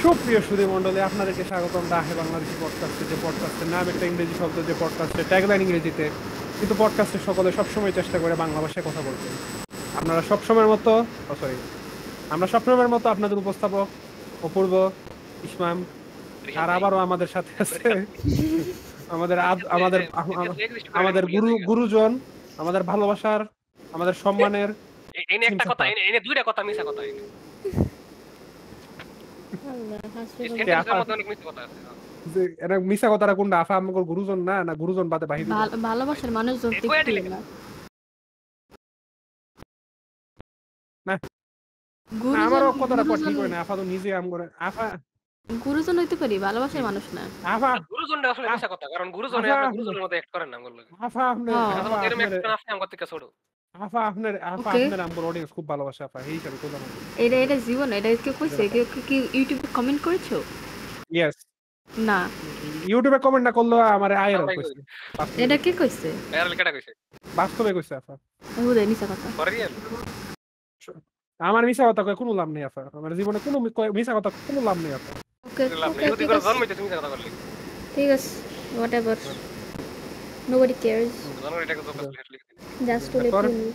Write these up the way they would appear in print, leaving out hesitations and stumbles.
সুপ্রিয় সুধী মণ্ডলী, আপনাদেরকে স্বাগতম রাহে বাংলাদেশি পডকাস্টে। যে পডকাস্টের নাম একটা ইংরেজি শব্দ, যে পডকাস্টের ট্যাগলাইন ইংরেজিতে, কিন্তু পডকাস্টের সকলে সবসময় চেষ্টা করে বাংলা ভাষায় কথা বলতে। আপনারা সবসময়ের মতো সরি আমরা সবসময়ের মতো আপনাদের উপস্থাপক অপূর্ব, ইসমাম, রিহান আর ভাই, আবারও আমাদের সাথে আছে আমাদের আমাদের exist করে আমাদের ভুলে যাই। গুরুজন, আমাদের ভালোবাসার, আমাদের সম্মানের এনে একটা কথা, সিমসাফা। এনে দুইটা কথা মিছা কথা এনে। আল্লাহ হাসি এই বলে। সেন্টেন্সের মধ্যে অনেক মিথ্যা কথা আছে। যে এটা মিশা কথাটা কোনটা? আফা আমাকে গুরুজন না, না গুরুজন বাদে বাহির ভালোবাসার মানুষজন এই কয়টা দেখতে লেখা? না না, গুরুজন আমারও কথাটা ঠিক হয় না। আফা তো নিজে আম করে আফা গুরুজন হইতে পারি, ভালোবাসার মানুষ না। আফা গুরুজনটা আসলে মিছা কথা, কারণ গুরুজনে আফা আপনি গুরুজনের মধ্যে অ্যাক্ট করেন না বললো। আফা আপনার হ্যাঁ। এটা আফা তোমাদের এরকম আপনার একটা আছে আমার থেকে ছোট। আফা ওকে, আপনার আমার অডিয়েন্স খুব ভালোবাসে আফা, এই হিসাবে কোথাও না। এটা জীবন, এটা কেউ কইছে? কেউ কি ইউটিউবে কমেন্ট করেছো? ইয়েস, না, ইউটিউবে কমেন্ট না করলেও আমার আয়ের আমরাই কইছে, করি। এটা কে কইছে? ভাইরাল কেটা কইছে? বাস্তবে কইছে আফা। হুদে মিছা কথা। For real? আমার মিশা কথা কয়ে কোনো লাভ নেই আফা, আমার জীবনে কোনো মিশা কথা কোনো লাভ নেই আফা। ওকে লাভ নেই, ওকে, যদি ঠিক করে আছে জন্মইতে মিছা কথা বললি। ঠিক আছে, whatever, nobody cares, জন্মের এটাকে তো লিখে দিলি। just to let you know.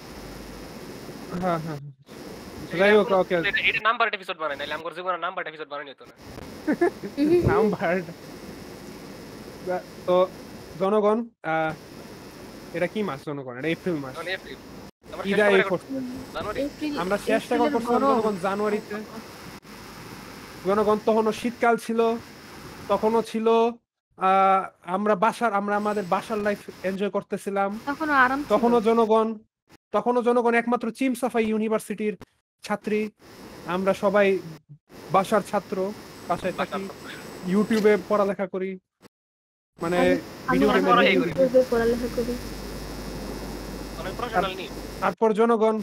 হ্যাঁ হ্যাঁ, যাই হোক, ওকে এটা নাম্বার এপিসোড বানাই, নাইলে আমার জীবনে নাম্বার এপিসোড বানাই নিত না। নাম্বার। তো জনগণ, এটা কি মাস জনগণ? এটা এপ্রিল মাস। মানে এপ্রিল। আমরা ইদা শেষ এই করে করছে। জানুয়ারি। আমরা চেষ্টা করছিলাম জনগণ জানুয়ারিতে, জনগণ তখনও শীতকাল ছিল, তখনও ছিল আমরা আমাদের বাসার লাইফ এনজয় করতেছিলাম। তখনও আরাম ছিল। তখনও জনগণ একমাত্র চিমসাফাই ইউনিভার্সিটির ছাত্রী, আমরা সবাই বাসার ছাত্র, বাসায় থাকি, ইউটিউবে পড়ালেখা করি, মানে ভিডিও আমি গেমের রিভিউ দিই। ইউটিউবে পড়ালেখা করি। অনেক প্রফেশনাল নি। তারপর জনগণ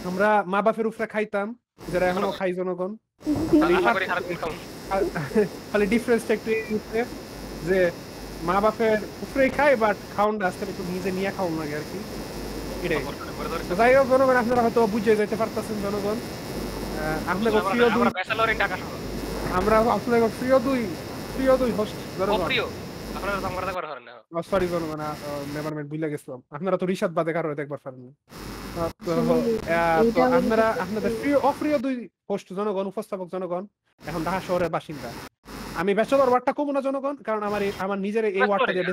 আমরা মা বাপের উপরে খাইতাম, যারা এখনো খাই জনগণ। আশা করি সারা দিন খাবো। খালি ডিফারেন্সটা একটু এই হচ্ছে যে মা বাপের উপরেই খাই, বাট খাওয়ানটা আজকে একটু নিজে নিয়ে খাওয়ান লাগে আর কি, এটাই। তো যাই হোক জনগণ, আপনারা হয়তো বুঝে যেতে পারতেছেন জনগণ, আপনাকে প্রিয় দুই, আমরা ব্যাচেলর ইন ঢাকা শহর। আমরা আপনাকে প্রিয় দুই হোস্ট জনগণ। অপ্রিয়, আপনারা তো আমরা দেখবার পারেন না। সরি জনগণ, নেভারমেন্ট ভুলে গেছিলাম, আপনারা তো রিশাদ বাদে কারো দেখবার পারেন না। তো তো আপনাদের অপ্রিয় দুই হোস্ট জনগণ, উপস্থাপক জনগণ এখন ঢাকা শহরের বাসিন্দা। আমি ব্যাচেলর ওয়ার্ডটা কমু না জনগণ, কারণ আমার নিজের এই ওয়ার্ডটা দিয়ে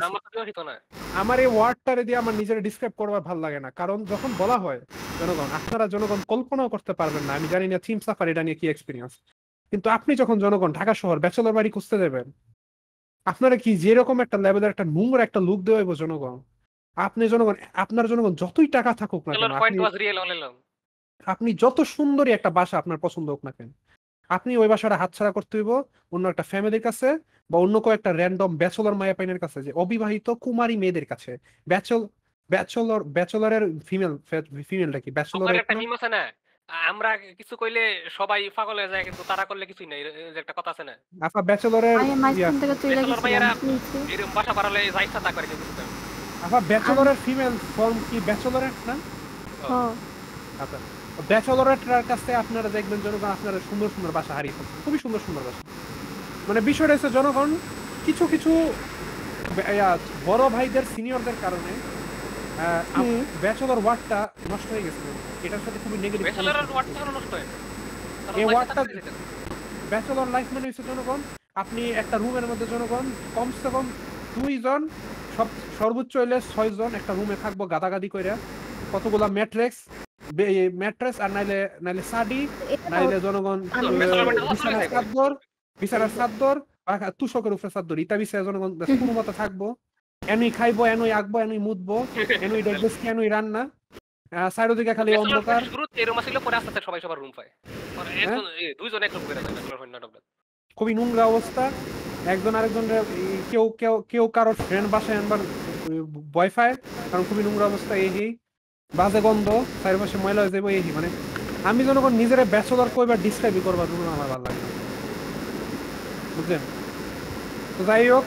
আমার এই ওয়ার্ডটারে দিয়ে আমার নিজের ডিসক্রাইব করবার ভালো লাগে না, কারণ যখন বলা হয় জনগণ, আপনারা জনগণ কল্পনাও করতে পারবেন না, আমি জানি না থিম সাফার এটা নিয়ে কি এক্সপিরিয়েন্স, কিন্তু আপনি যখন জনগণ ঢাকা শহর ব্যাচেলর বাড়ি খুঁজতে যাবেন, আপনারা কি যেরকম একটা লেভেলের একটা নোংরা একটা লুক দেওয়া হইব জনগণ। আপনার জনগণ যতই টাকা থাকুক না কেন, আপনি যত সুন্দরী একটা বাসা আপনার পছন্দ হোক না কেন, আপনি ওই বাসাটা হাতছাড়া করতে হইব অন্য একটা ফ্যামিলির কাছে, বা অন্য কয়েকটা র্যান্ডম ব্যাচেলর মায়া পাইনের কাছে, যে অবিবাহিত কুমারী মেয়েদের কাছে। ব্যাচেলরের ফিমেলটা কি ব্যাচেলরের একটা মিম আছে না, আমরা কিছু কইলে সবাই পাগল হয়ে যায়, কিন্তু তারা করলে কিছুই নাই, যে একটা কথা আছে না, আচ্ছা ব্যাচেলরের আমি মাঝখান থেকে চলে ব্যাচেলর ভাইয়ারা গেছিলাম। এরকম বাসা বাড়ালে যা ইচ্ছা তা করে কিন্তু। আচ্ছা ব্যাচেলরের ফিমেল ফর্ম কি ব্যাচেলরেট না? হ্যাঁ, আচ্ছা, ব্যাচেলরেটটার কাছে আপনারা দেখবেন জনগণ, আপনারা সুন্দর সুন্দর বাসা হারিয়ে ফেলছেন, খুবই সুন্দর সুন্দর বাসা। মানে বিষয়টা হচ্ছে জনগণ, কিছু কিছু বড় ভাইদের সিনিয়রদের কারণে ব্যাচেলর ওয়ার্ডটা নষ্ট হয়ে গেছে, এটার সাথে খুবই নেগেটিভ। ব্যাচেলর ওয়ার্ডটা নষ্ট হয়, এই ওয়ার্ডটা ব্যাচেলর লাইফ মানে হচ্ছে জনগণ, আপনি একটা রুমের মধ্যে জনগণ কমসে কম 2 জন, সর্বোচ্চ হইলে 6 জন একটা রুমে থাকবো, গাদাগাদি কইরা, কতগুলা ম্যাট্রেস আর নাইলে সাডি, নাইলে জনগণ বিছানার চাদর, তুষকের উপরে চাদর, ইটা বিছায় জনগণ কোনো মতো থাকবো, এনুই খাইবো, এনুই আঁকবো, এনুই মুতবো, এনুই দেখবো, এনুই রান্না, চারিদিকে খালি অন্ধকার। সবাই সবার রুম পায়, দুইজন এক রুম করে খুবই নোংরা অবস্থা, একজন আরেকজন কেউ কেউ কেউ কারোর ফ্রেন্ড বাসায় আনবার ভয় পায়, কারণ খুবই নোংরা অবস্থা, এই বাজে গন্ধ, চারিপাশে ময়লা হয়ে যাবো, এই মানে আমি জনগণ নিজের ব্যাচেলর কইবার ডিসক্রাইবই করবার জন্য আমার ভালো লাগে, বুঝলেন? তো যাই হোক,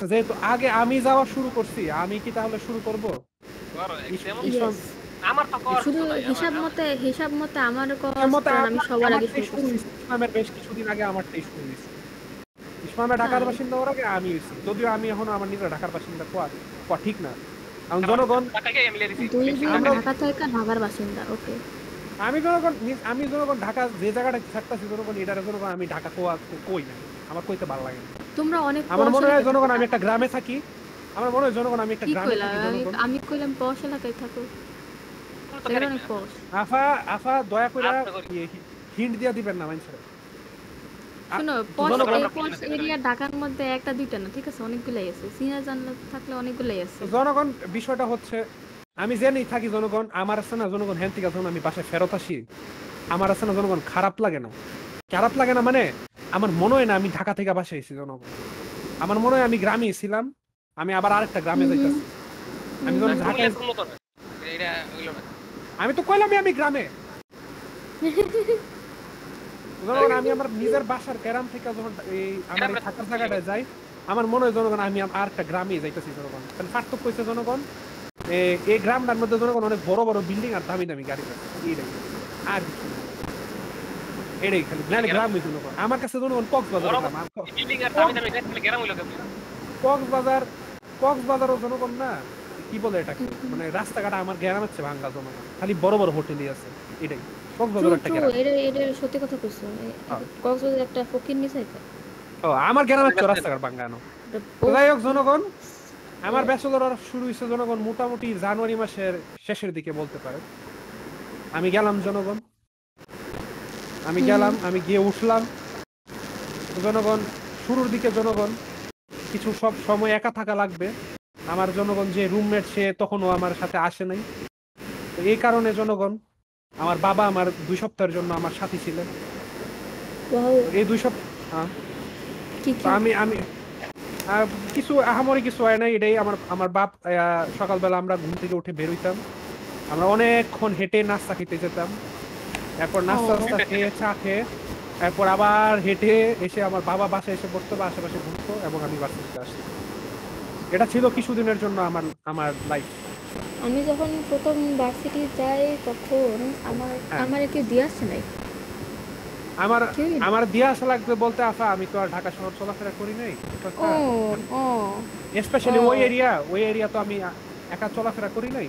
যেহেতু আগে আমি যাওয়া শুরু করছি, আমি কি তাহলে শুরু করবো? আমার তো কর শুধু কিছু নাই হিসাব মতে আমার মতে কারণ আমি সবার আগে আমারটাই শুরু শুরু করছি। হয়েছে। ইসলামের বেশ কিছুদিন আগে আমারটাই শুরু হয়েছে। ইসলামে ঢাকার তাই? বাসিন্দা হওয়ার আগে আমি হয়েছি, যদিও আমি এখনো আমার নিজের ঢাকার বাসিন্দা কোয়া ঠিক না। কারণ কারণ জনগণ ঢাকাকে মিলে দিছি দুই বেশি দুই ঢাকা আমরা ঢাকা থেকে ঢাকার বাসিন্দা। ওকে। আমি জনগণ ঢাকা যে জায়গাটা থাকতেছি জনগণ এটার জনগণ আমি ঢাকা কই না, আমার কইতে ভালো লাগে না। তোমরা অনেক আমার মনে হয় এলাকায় জনগণ থাকো। আমি একটা গ্রামে থাকি, আমার মনে হয় জনগণ আমি একটা কি গ্রামে কইলা? থাকি জনগণ। আমি কইলাম পশ এলাকায় থাকো। তো সেটা অনেক পশ। আফা দয়া করে আচ্ছা করি। হিন্ট দিয়া দিবেন না মানুষের। শুনো, জনগণ পশ এরিয়া ঢাকার মধ্যে একটা দুইটা না, ঠিক আছে? অনেকগুলাই আছে। সিনা জানলা থাকলে অনেকগুলাই আছে। জনগণ বিষয়টা হচ্ছে আমি জেনেই থাকি জনগণ আমার আছে না জনগণ হ্যান থেকে যখন আমি বাসায় ফেরত আসি আমার আছে না জনগণ খারাপ লাগে না মানে আমার মনে হয় না আমি ঢাকা থেকে বাসায় এসেছি জনগণ, আমার মনে হয় আমি গ্রামে ছিলাম, আমি আবার আরেকটা গ্রামে যাইতেছি। আমি যখন ঢাকায় উন্নত না এটা হইলো না। আমি তো কইলামই আমি গ্রামে জনগণ আমি আমার নিজের বাসার গ্রাম থেকে যখন এই আমার এই থাকার জায়গাটায় যাই আমার মনে হয় জনগণ আমি আর একটা গ্রামে যাইতেছি জনগণ। তাহলে পার্থক্য হয়েছে জনগণ এই গ্রামটার মধ্যে জনগণ অনেক বড় বড় বিল্ডিং আর দামি দামি গাড়ি আছে, এইটাই আর কিছু না। এটাই খালি নাহলে গ্রাম হয়েছে জনগণ আমার কাছে জনগণ কক্সবাজার গ্রাম। আর বিল্ডিং আর দামি দামি দেখলে গ্রাম হইলো কেমন? কক্সবাজারও জনগণ না কি বলে এটাকে মানে রাস্তাঘাট আমার গ্রামের চেয়ে ভাঙ্গা জনগণ, খালি বড় বড় হোটেলই আছে, এটাই কক্সবাজার একটা গ্রাম। এটা সত্যি কথা কইছো। কক্সবাজার একটা ফকির নিছে। ও আমার গ্রামের চেয়ে রাস্তাঘাট ভাঙ্গানো। যাই হোক জনগণ আমার ব্যাচেলর শুরু হয়েছে জনগণ মোটামুটি জানুয়ারি মাসের শেষের দিকে বলতে পারে। আমি গেলাম জনগণ, আমি গিয়ে উঠলাম জনগণ। শুরুর দিকে জনগণ কিছু সব সময় একা থাকা লাগবে, আমার জনগণ যে রুমমেট সে তখনও আমার সাথে আসে নাই। তো এই কারণে জনগণ আমার বাবা আমার 2 সপ্তাহের জন্য আমার সাথী ছিলেন। এই 2 সপ্তাহ আমি কিছু আহামরি কিছু হয় নাই, এটাই আমার বাপ সকালবেলা আমরা ঘুম থেকে উঠে বের হইতাম, আমরা অনেকক্ষণ হেঁটে নাস্তা খেতে যেতাম, এরপর নাস্তা খেয়ে চা খেয়ে এরপর আবার হেঁটে এসে আমার বাবা বাসায় এসে বসতো বা আশেপাশে ঘুরতো এবং আমি বাসায় আসছি। এটা ছিল কিছুদিনের জন্য আমার লাইফ। আমি যখন প্রথম ভার্সিটি যাই তখন আমার কেউ দিয়ে আসছে নাই। আমার দিয়ে আসা লাগবে বলতে আফা আমি তো আর ঢাকা শহর চলাফেরা করি নাই, স্পেশালি ওই এরিয়া তো আমি একা চলাফেরা করি নাই।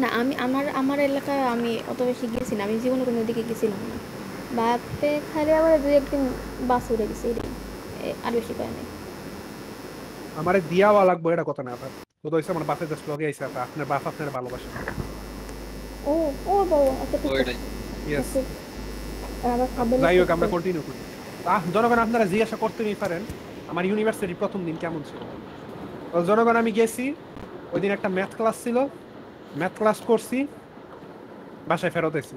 না আমি আমার এলাকা আমি অত বেশি গেছি না, আমি জীবনে কোনো দিকে গেছিলাম না। বাপে খালি আবার 2-1 দিন বাস উঠে গেছে, আর বেশি পায় নাই। আমারে দিয়াওয়া লাগবে এটা কথা না আপনার তো হইছে আমার বাপের জাস্ট লগে আইছে আপনার বাপ আপনার ভালোবাসে। ও বাবা আচ্ছা ঠিক আছে। ইয়েস আবার খাবেন। যাই হোক আমরা কন্টিনিউ করি। জনগণ আপনারা জিজ্ঞাসা করতেই পারেন আমার ইউনিভার্সিটি প্রথম দিন কেমন ছিল। তো জনগণ আমি গেছি ওই দিন একটা ম্যাথ ক্লাস ছিল, ম্যাথ ক্লাস করছি, বাসায় ফেরত এসেছি।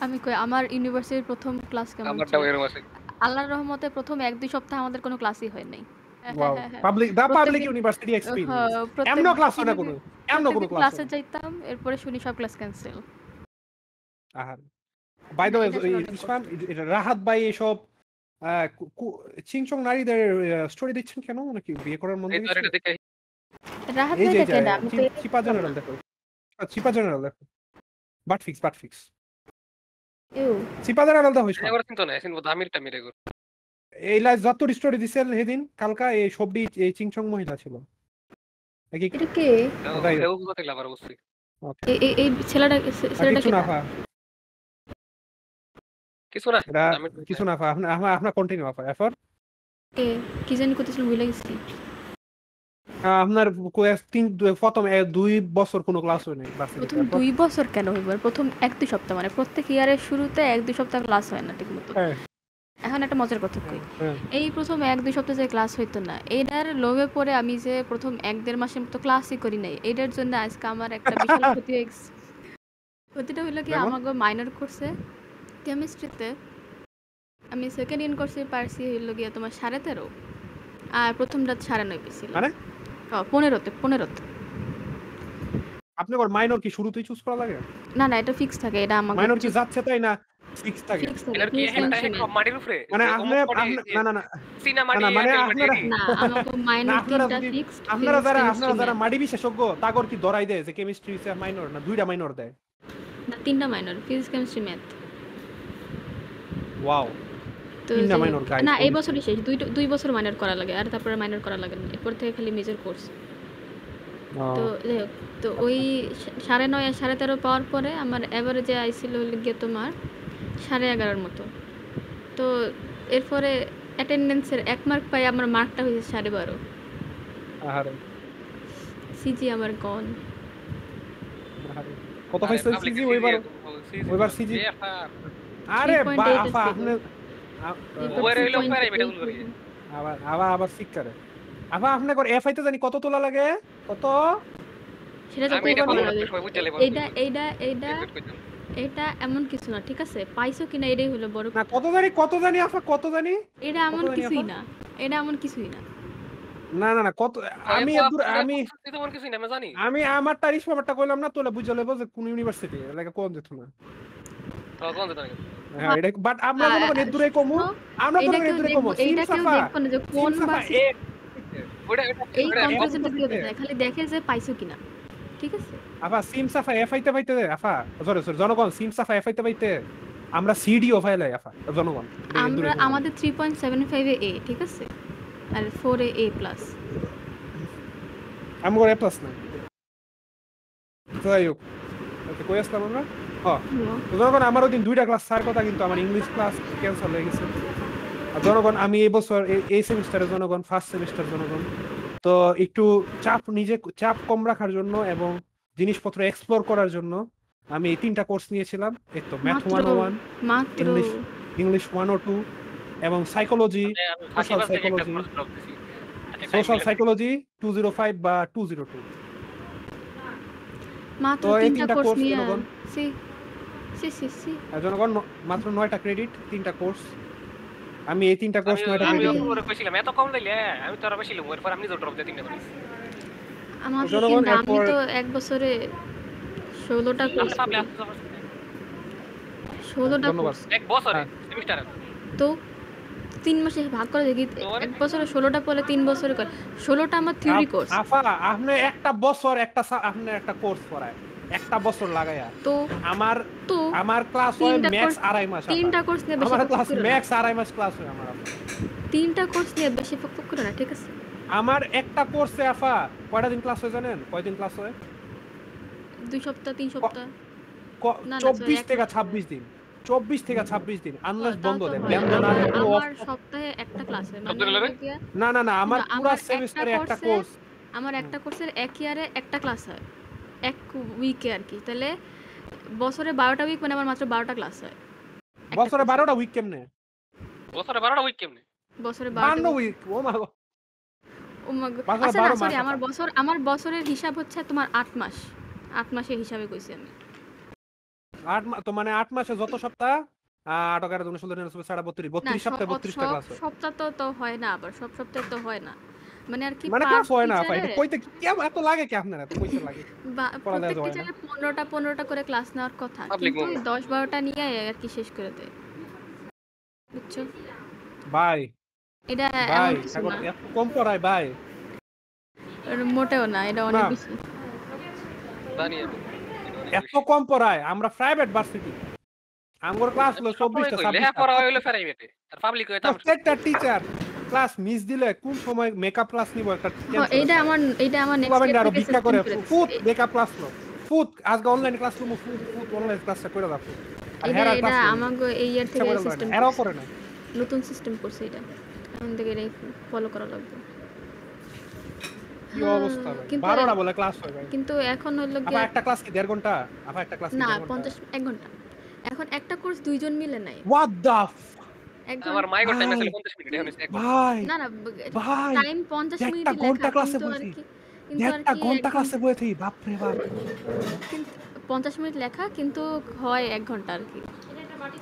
আমি কই আমার ইউনিভার্সিটির প্রথম ক্লাস কেমন ছিল? আমারটাও এরকম আছে। আল্লাহর রহমতে প্রথম 1-2 সপ্তাহ আমাদের কোনো ক্লাসই হয় নাই। ওয়াও পাবলিক ইউনিভার্সিটি এক্সপেরিয়েন্স এমন ক্লাস হয় না কোনো ক্লাসে যাইতাম, এরপরে শুনি সব class cancel. By the way Ismam Rahat ভাই এসব চিংচং নারীদের স্টোরি দিচ্ছেন কেন, নাকি বিয়ে করার মন এই তো এটা দেখে রাহাত ভাইটা কেডা? আমি তো চিপা জেনারেল দেখো, চিপা জেনারেল দেখো, বাট ফিক্স চিপা জেনারেল দেখো ইসমাম। এবার চিন্তা না এখন দামিরটা মেরে গো। এই লাইভ যত স্টোরি দিছেন সেদিন কালকা এই সবডি এই চিংচং মহিলা ছিল। এটা কে? এও বুঝতে লাগবার অবশ্যই। এই ছেলেটা কিছু না কিছু না আপনার কন্টিনিউ এফর কি জানি কইতেছিল ভুলে গেছি। আপনার প্রথম 2 বছর কোনো ক্লাস হয় নাই প্রথম 2 বছর কেন হইবার? প্রথম 1-2 সপ্তাহ মানে প্রত্যেক ইয়ারের শুরুতে 1-2 সপ্তাহ ক্লাস হয় না ঠিকমতো। এখন একটা মজার কথা কই, এই প্রথম 1-2 সপ্তাহ যে ক্লাস হইতো না এটার লোভে পড়ে আমি যে প্রথম 1-1.5 মাসের মতো ক্লাসই করি নাই, এটার জন্য আজকে আমার একটা বিশাল ক্ষতি হয়ে গেছে। ক্ষতিটা হইলো কি, আমাকে মাইনর করছে কেমিস্ট্রিতে, আমি সেকেন্ড ইন কোর্সে পারছি হইলো গিয়া তোমার 13.5 আর প্রথম রাত 9.5 পেয়েছিল মানে 15তে। আপনি আবার মাইনর কি শুরুতেই চুজ করা লাগে? না এটা ফিক্স থাকে, এটা আমাকে মাইনর কি যাচ্ছে তাই না 6 থাকে ফিক্স থাকে এটার কি ফিজিক্স একটা কেমিস্ট্রি সব মাটির উপরে মানে যে আপনি অমুক মাটি না না না চীনা না মাটি না মানে এয়ারটেল মাটি আপনারা এটি না আমাকে না মাইনর আপনারা তিনটা যদি ফিক্সড আপনারা ফিজিক্স কেমিস্ট্রি যারা ম্যাথ মাডি বিশেষজ্ঞ তাগর কি ধরাই দেয় যে কেমিস্ট্রি হচ্ছে মাইনর না দুইটা মাইনর দেয় না তিনটা minor physics chemistry math wow তো তিনটা যাই মাইনর হোক, গাইস না এই বছরই শেষ দুই বছর মাইনর করা লাগে আর তারপরে মাইনর করা লাগে না এরপর থেকে খালি মেজর কোর্স তো যাই হোক তো ওই 9.5 আর 13.5 পাওয়ার পরে আমার এভারেজে আইছিল হলো গিয়ে তোমার 11.5 মতো তো এরপরে অ্যাটেন্ডেন্সের 1 মার্ক পাই আমার মার্কটা হয়েছে 12.5 আহারে সিজি আমার গন আহারে কত পাইছে সিজি ওইবার সিজি আরে 3.8 আফা ছিল। আপনি ওরে হইলো প্রাইভেট গুলো করি আবার আবার আবার ঠিক করে আফা আপনি করে এফ আইতে জানি কত তোলা লাগে কত সেটা যত আমি এটা ভালো কম লাগে সবাই বুঝতে লেবো এইটা এমন কিছু না ঠিক আছে পাইছো কিনা এটাই হলো বড় না কত জানি আফা কত জানি এটা এমন কত জানি কিছুই আপা? না এটা এমন কিছুই না না না না কত আমি তেমন কিছু না আমি জানি আমি আমার তারিখ ব্যাপারটা কইলাম না তোলে বুঝে লেবো যে কোন ইউনিভার্সিটি লাগে কোন যেত না তো কোন জানি হ্যাঁ এটা বাট আমরা কোনো এর দূরে কমু আমরা কোনো এর দূরে কমু এইটা কেউ দেখবো না যে কোন ভার্সিটি ওটা এই ওটা কম্পারিজনটা কেউ দেখে না, খালি দেখে যে পাইছো কিনা ঠিক আছে আফা সিম সাফা এফ আইতে পাইতে আফা সরি জনগণ সিম সাফা এফ আইতে পাইতে আমরা সিডিও ফাইলাই আফা জনগণ আমরা আমাদের 3.75 এ ঠিক আছে আর 4 এ প্লাস আমগো এ প্লাস না যাই হোক ওকে কই আসলাম আমরা তো জনগণ আমার ওদিন দুইটা ক্লাস স্যার কথা কিন্তু আমার ইংলিশ ক্লাস ক্যান্সেল হয়ে গেছে আর জনগণ আমি এই বছর এই সেমিস্টারে জনগণ ফার্স্ট সেমিস্টার জনগণ তো একটু চাপ কম রাখার জন্য এবং জিনিসপত্র এক্সপ্লোর করার জন্য আমি এই 3টা কোর্স নিয়েছিলাম এই তো ম্যাথ 101 মাত্র ইংলিশ 102 এবং সাইকোলজি সোশ্যাল সাইকোলজি 205 বা 202 মাত্র তো এই 3টা তিনটা কোর্স কোর্স নিয়ে জনগণ সি জনগণ মাত্র 9টা ক্রেডিট 3টা কোর্স আমি এই 3টা কোর্স 9টা আমি ক্রেডিট ওরে কইছিলাম এত কম লাইলে আমি তো আর বেশি লম এরপর আমি তো ড্রপ দিয়ে তিনটা করি আমার জনগণ কিন্তু আমি এরপর- তো এক বছরে 16টা কোর্স আপনি পাবলে 16টা ধন্যবাদ। কোর্স এক বছরে হ্যাঁ। সেমিস্টারে তো 3 মাসে ভাগ করে দেখি তোমার- এক বছরে 16টা পড়লে 3 বছরে করে 16টা আমার থিওরি কোর্স আফা আপনি একটা বছর আপনি একটা কোর্স পড়ায় একটা বছর লাগায়া তো আমার ক্লাস হয় তিনটা ম্যাক্স course- 2.5 মাস 3টা কোর্স নিয়ে বেশি আমার ফোকাস ক্লাস করো না ম্যাক্স 2.5 মাস ক্লাস হয় আমার 3টা কোর্স নিয়ে বেশি ফোকাস করো না ঠিক আছে আমার একটা কোর্সে আফা কয়টা দিন ক্লাস হয় জানেন কয়দিন ক্লাস হয় 2 সপ্তাহ 3 সপ্তাহ না, 24 এক থেকে মাস। 26 দিন 24 থেকে 26 দিন আনলেস তাও বন্ধ তো দেয় হয়। বন্ধ না হলে পুরো আমার off- সপ্তাহে একটা ক্লাস হয় সপ্তাহে মানে লাগে? হলো গিয়া- না না না আমার না, পুরো আমার একটা সেমিস্টারে একটা course-এ- কোর্স আমার একটা কোর্সের এক ইয়ারে একটা ক্লাস হয় এক উইকে আর কি তাহলে বছরে 12টা উইক মানে আমার মাত্র 12টা ক্লাস হয় একটা বছরে course-এ। 12টা উইক কেমনে বছরে 12টা উইক কেমনে বছরে 12 12টা উইক ও মা গো। ও মা গো। বছরে আচ্ছা না 12 মাস সরি আছে। আমার বছরের হিসাব হচ্ছে তোমার 8 মাস 8 মাসের হিসাবে কইছি আমি 8 তো মানে 8 মাসে যত সপ্তাহ 8 11 12 16 17 32 না 32 সপ্তাহে 32টা ক্লাস হয় সপ্তাহ তো হয় না আবার সব সপ্তাহে তো হয় না মানে আর কি মানে per ক্লাস হয় না teacher-এ- এটা কইতে কি এত লাগে কি আপনারা এত কইতে লাগে পড়া প্রত্যেক দেওয়া হয় না। টিচারে 15টা করে ক্লাস নেওয়ার কথা Public কিন্তু moment. 10-12টা নিয়ে আর কি শেষ করে দেয় বুঝছো ভাই এটা ভাই এমন কিছু এখন না এত কম পড়ায় ভাই এটা মোটেও না এটা অনেক না। বেশি জানি আমি এত কম পড়ায় আমরা প্রাইভেট ভার্সিটি আমার ক্লাস হলো 24টা লেখা পড়া হইলো প্রাইভেটে আর পাবলিক হইতো প্রত্যেকটা টিচার ক্লাস মিস দিলে কোন সময় মেকআপ ক্লাস নিব একটা এইটা আমার নেক্সট পাবেন ইয়ার আরো থেকে ভিক্ষা করে সিস্টেম করে ফুট মেকআপ ক্লাস লো ফুট আজকে অনলাইন ক্লাস লো ফুট অনলাইন ক্লাসটা করে দাও আর হেরা এটা ক্লাস আমাগো এই ইয়ার থেকে সিস্টেম এরাও করে না নতুন সিস্টেম করছে এটা এখন থেকে এটাই ফলো করা লাগবে কি অবস্থা ভাই কিন্তু 12টা বলে ক্লাস হয় ভাই কিন্তু এখন হলো আপা গিয়ে একটা ক্লাস কি 1.5 ঘন্টা আপা একটা ক্লাস কি না 1.5 ঘন্টা 1 ঘন্টা এখন একটা কোর্স দুইজন মিলে নাই হোয়াট দা একজন আমার মাইক্রো টাইম ভাই। আছে 50 মিনিট এখন আছে ভাই না না ভাই টাইম 50 মিনিট একটা ঘন্টা লেখা ক্লাসে কিন্তু আর বসি। কি কিন্তু আর একটা কি ঘন্টা একদম- ক্লাসে বইতে বাপ রে বাপ কিন্তু 50 মিনিট লেখা কিন্তু হয় 1 ঘন্টা আর কি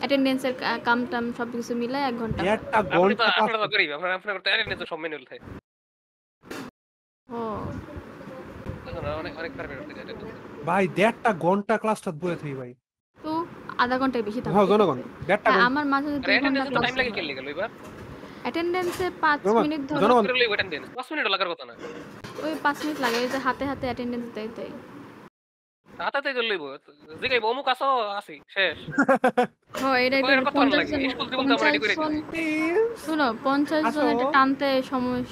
অ্যাটেন্ডেন্সের কাম টাম সবকিছু মিলে 1 ঘন্টা একটা আপনি ঘন্টা তো ক্লাস আপনারা তো গরিব আপনারা করতে আরে তো সব মেনুল থাকে ও অনেক অনেক পারবে ভাই 1.5 ঘন্টা ক্লাসটা বইতে ভাই তো আধা ঘন্টার বেশি থাকবে, হ্যাঁ ঠিক জনগণ আছে? 1.5 হ্যাঁ, ঘন্টা আমার মাঝে আরে 2 ঘন্টা অ্যাটেন্ডেন্স তো ক্লাস টাইম লাগে হয়। কে লেগে এবার অ্যাটেন্ডেন্সে 5 জনগণ মিনিট ধরো, জনগণ করে লইব অ্যাটেন্ডেন্স 5 মিনিট লাগার কথা না ওই 5 মিনিট লাগে, ওই যে হাতে হাতে অ্যাটেন্ডেন্স দেয় তাই। হাতাতে করে লইব জিগাইব অমুক আসো আসি শেষ এটা কই এর একটু কথা 50 লাগে জন, স্কুল জীবন তো আমরা রেডি 50 করে জন, দিছি শুনো 50 জন আসো এটা টানতে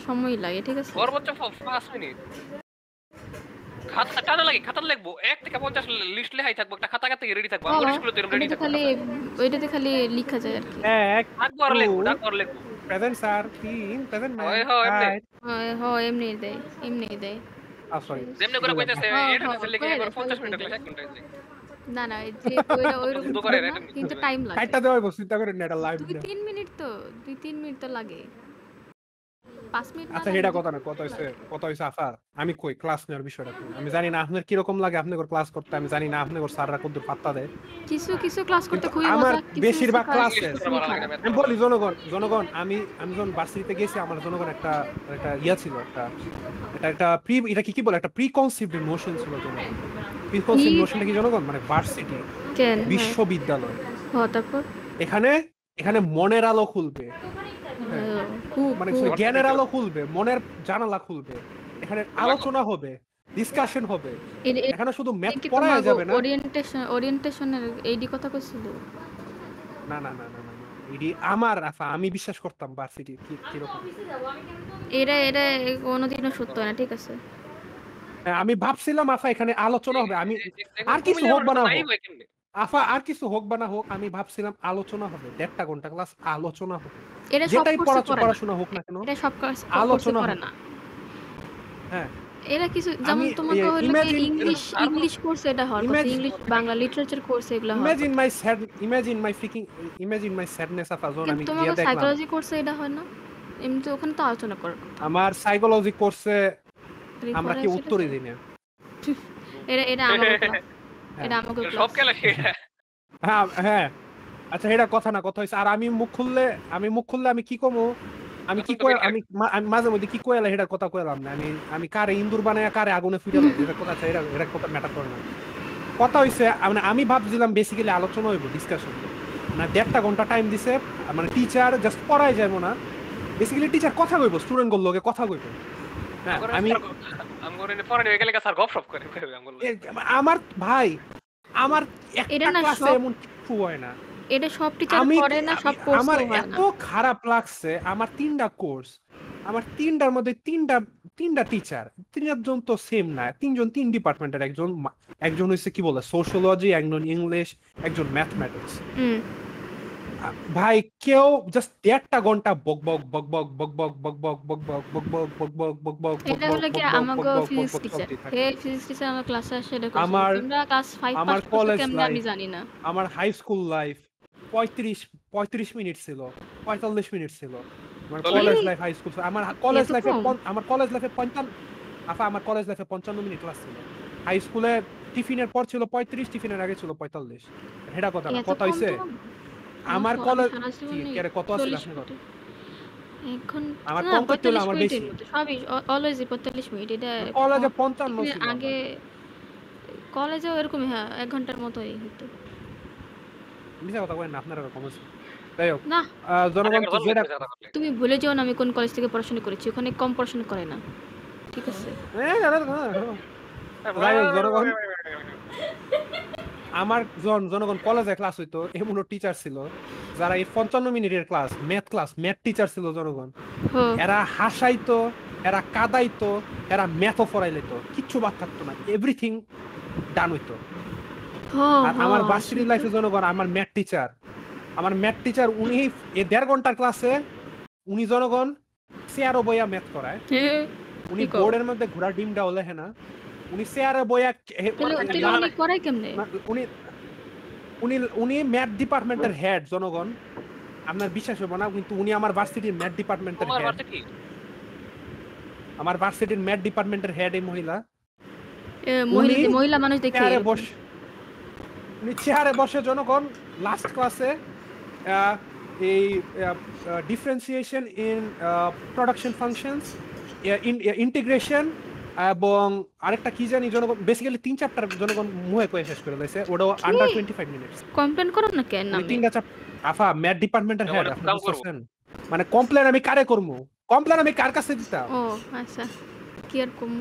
সময় লাগে, ঠিক আছে? সর্বোচ্চ 5 মিনিট খাতা টানা লাগে খাতা লিখবো 1 থেকে 50 লিস্ট লেখাই থাকবো একটা খাতা কাতে রেডি থাকবো আমরা স্কুলে তো রেডি ওইটাতে থাকবো খালি ওইটাতে খালি লেখা যায় আর কি। এক ডাকবো আর লিখবো 2 ডাকবো আর লিখবো প্রেজেন্ট স্যার 3 প্রেজেন্ট ম্যাম হয় হয় এমনি 5 এমনি দেয়, এমনি দেয়। সরি যেমনি করে কইতেছে হ্যাঁ, অ্যাটেন্ডেন্স হ্যাঁ, লিখে কইরা একবার দেয়, 50 কইরা মিনিট দেয়। লাগে 1 ঘন্টা না না, ওইটা ওইরকম শুধু করে না, attendance কিন্তু করে। টাইম লাগে। কাইটটা দেওয়া চিন্তা করেন না এটা লাইভ 2-3 মিনিট তো, 2-3 মিনিট তো লাগে। 5 মিনিট না আচ্ছা লাগে এটা না। কথা না কত হইছে আফা আমি কই ক্লাস নেওয়ার বিষয়টা কই। আমি জানি না আপনার কি রকম লাগে আপনাদের ক্লাস করতে, আমি জানি না আপনাদের স্যাররা কত পাত্তা দেয়, কিছু ক্লাস করতে কিন্তু খুবই আমার মজা, কিছু বেশিরভাগ class ক্লাসে ইংলিশ খুবই ভালো লাগে না খারাপ। আমি বলি জনগণ আমি যখন ভার্সিটিতে গেছি আমার জনগণ একটা ছিল এটা কি বলে একটা প্রি কনসিভড নোশন ছিল জনগণ। প্রি কনসিভড নোশনটা কি জনগণ মানে ভার্সিটি কেন? বিশ্ববিদ্যালয় তারপর এখানে মনের আলো খুলবে, খুব মানে খুব জ্ঞানের আলো খুলবে, মনের জানালা খুলবে, এখানে আলোচনা হবে, ডিসকাশন হবে, এখানে শুধু ম্যাথ কি পড়ায় তোমার যাবে না। ওরিয়েন্টেশনের এইডি কথা কইছিল? না না না না না এটি আমার আফা আমি বিশ্বাস করতাম ভার্সিটি কিরকম। এটা কোনোদিনও সত্য হয় না, ঠিক আছে? হ্যাঁ, আমি ভাবছিলাম আফা এখানে আলোচনা হবে, আমি আর কিছু হোক বা না হোক আফা আর কিছু হোক বা না হোক আমি ভাবছিলাম আলোচনা হবে, 1.5 ঘন্টা ক্লাস আলোচনা হবে, এটা সব যেটাই কোর্সে করে না, পড়াশোনা হোক না কেন এটা সব কোর্সে আলোচনা করে হবে। না। হ্যাঁ এরা কিছু যেমন আমি তোমাকে হলো কি imagine ইংলিশ কোর্স এটা হওয়ার কথা, imagine English Bangla literature course এগুলো হওয়ার imagine কথা। my sadness আফা যখন আমি কিন্তু গিয়ে তোমাকে দেখলাম সাইকোলজি কোর্সে এটা হয় না, এমনি ওখানে তো আলোচনা করার কথা। আমার সাইকোলজি কোর্সে আমরা কি Reference উত্তরই দিই না। এটা আমাকে ক্লাস, এটা আমাকে সব ক্লাস। খেলা হ্যাঁ হ্যাঁ আচ্ছা এটা কথা না কথা হইছে। আর আমি মুখ খুললে আমি কি কমু, আমি কি কই আমি মাঝে মধ্যে কি কইলা এটা কথা কইলাম না। আমি কারে ইন্দুর বানায় কারে আগুনে ফিরালাম এটা কথা আছে, এটা কথা ম্যাটার করে না। কথা হইছে মানে আমি ভাবছিলাম বেসিক্যালি আলোচনা হইব, ডিসকাশন না। 1.5 ঘন্টা টাইম দিছে, মানে টিচার জাস্ট পড়াই যাবো না, বেসিক্যালি টিচার কথা কইব, স্টুডেন্ট গুলোর লগে কথা কইব। হ্যাঁ আমি আমার ভাই আমার একটা না ক্লাসে সব- এমন কিছু হয় না। এটা সব টিচার আমি করে না, সব কোর্স আমার হয় না। এত খারাপ লাগছে আমার 3টা কোর্স, আমার 3টার মধ্যে তিনটা টিচার, 3জন তো সেম না, 3জন 3 ডিপার্টমেন্টের, একজন হইছে কি বলে সোশিওলজি, একজন ইংলিশ, একজন ম্যাথমেটিক্স। ভাই কেউ জাস্ট 1.5 ঘন্টা বক বক বক বক বক বক বক বক বক বক বক বক বক বক বক বক এটা হলো কি আমাগো ফিজিক্স টিচার, ফিজিক্স টিচার আমার ক্লাসে আসে এটা কইছে আমার তোমরা ক্লাস 5 আমার পাস করছো কলেজ কেমনে আমি লাইফ, জানি না। আমার হাই স্কুল লাইফ 35 মিনিট ছিল, 45 মিনিট ছিল। আমার কলেজ লাইফ হাই স্কুল আমার কলেজ লাইফে আমার কলেজ লাইফে 55 মিনিট ক্লাস ছিল। হাই স্কুলে টিফিনের পর ছিল 35, টিফিনের আগে ছিল 45। এটা কথা না, কথা হইছে আমার কলেজ কি কত আছে আপনার এখন আমার কম করতে হলো আমার বেশি, সবই অলওয়েজ 45 মিনিট। এটা কলেজে 55 ছিল আগে কলেজেও এরকম, হ্যাঁ 1 ঘন্টার মতোই হতো। মিছা কথা কই না আপনারা কম আছে। তাই হোক না জনগণ যেটা তুমি ভুলে যাও না আমি কোন কলেজ থেকে পড়াশোনা করেছি, ওখানে কম পড়াশোনা করে না, ঠিক আছে? জনগণ আমার জনগণ কলেজে ক্লাস হইতো, এমন টিচার ছিল যারা এই 55 মিনিটের ম্যাথ টিচার ছিল জনগণ। এরা হাসাইতো, এরা কাদাইতো, এরা ম্যাথও পড়াইতো, কিচ্ছু বাদ থাকতো না, এভরিথিং ডান হইতো। আর আমার ভার্সিটি লাইফে জনগণ আমার ম্যাথ টিচার উনি 1.5 ঘন্টার ক্লাসে উনি জনগণ চেয়ারও বইয়া ম্যাথ করায়, উনি বোর্ডের মধ্যে ঘোড়া ডিমটাও লেখে না, উনি চেয়ারে বইয়া করাই কেমনে? উনি ম্যাথ ডিপার্টমেন্টের হেড জনগণ, আপনার বিশ্বাস হবে না কিন্তু উনি আমার ভার্সিটির ম্যাথ ডিপার্টমেন্টের হেড। আমার ভার্সিটির ম্যাথ ডিপার্টমেন্টের হেড এই মহিলা মানুষ দেখে উনি চেয়ারে বসে জনগণ লাস্ট ক্লাসে এই differentiation in production functions, integration এবং আরেকটা কি জানি জনগণ বেসিক্যালি 3 চ্যাপ্টার জনগণ মুহে কয়ে শেষ করে দিয়েছে, ওটাও আন্ডার 25 মিনিটস। কমপ্লেন করো না কেন মানে আমি? 3টা চ্যাপ্টার আফা ম্যাথ ডিপার্টমেন্টের হেড, অনেক আপনি কাম করবো। বুঝতেছেন? মানে কমপ্লেন আমি কারে করবো? কমপ্লেন আমি কার কাছে দিতাম? ও আচ্ছা, কি আর কম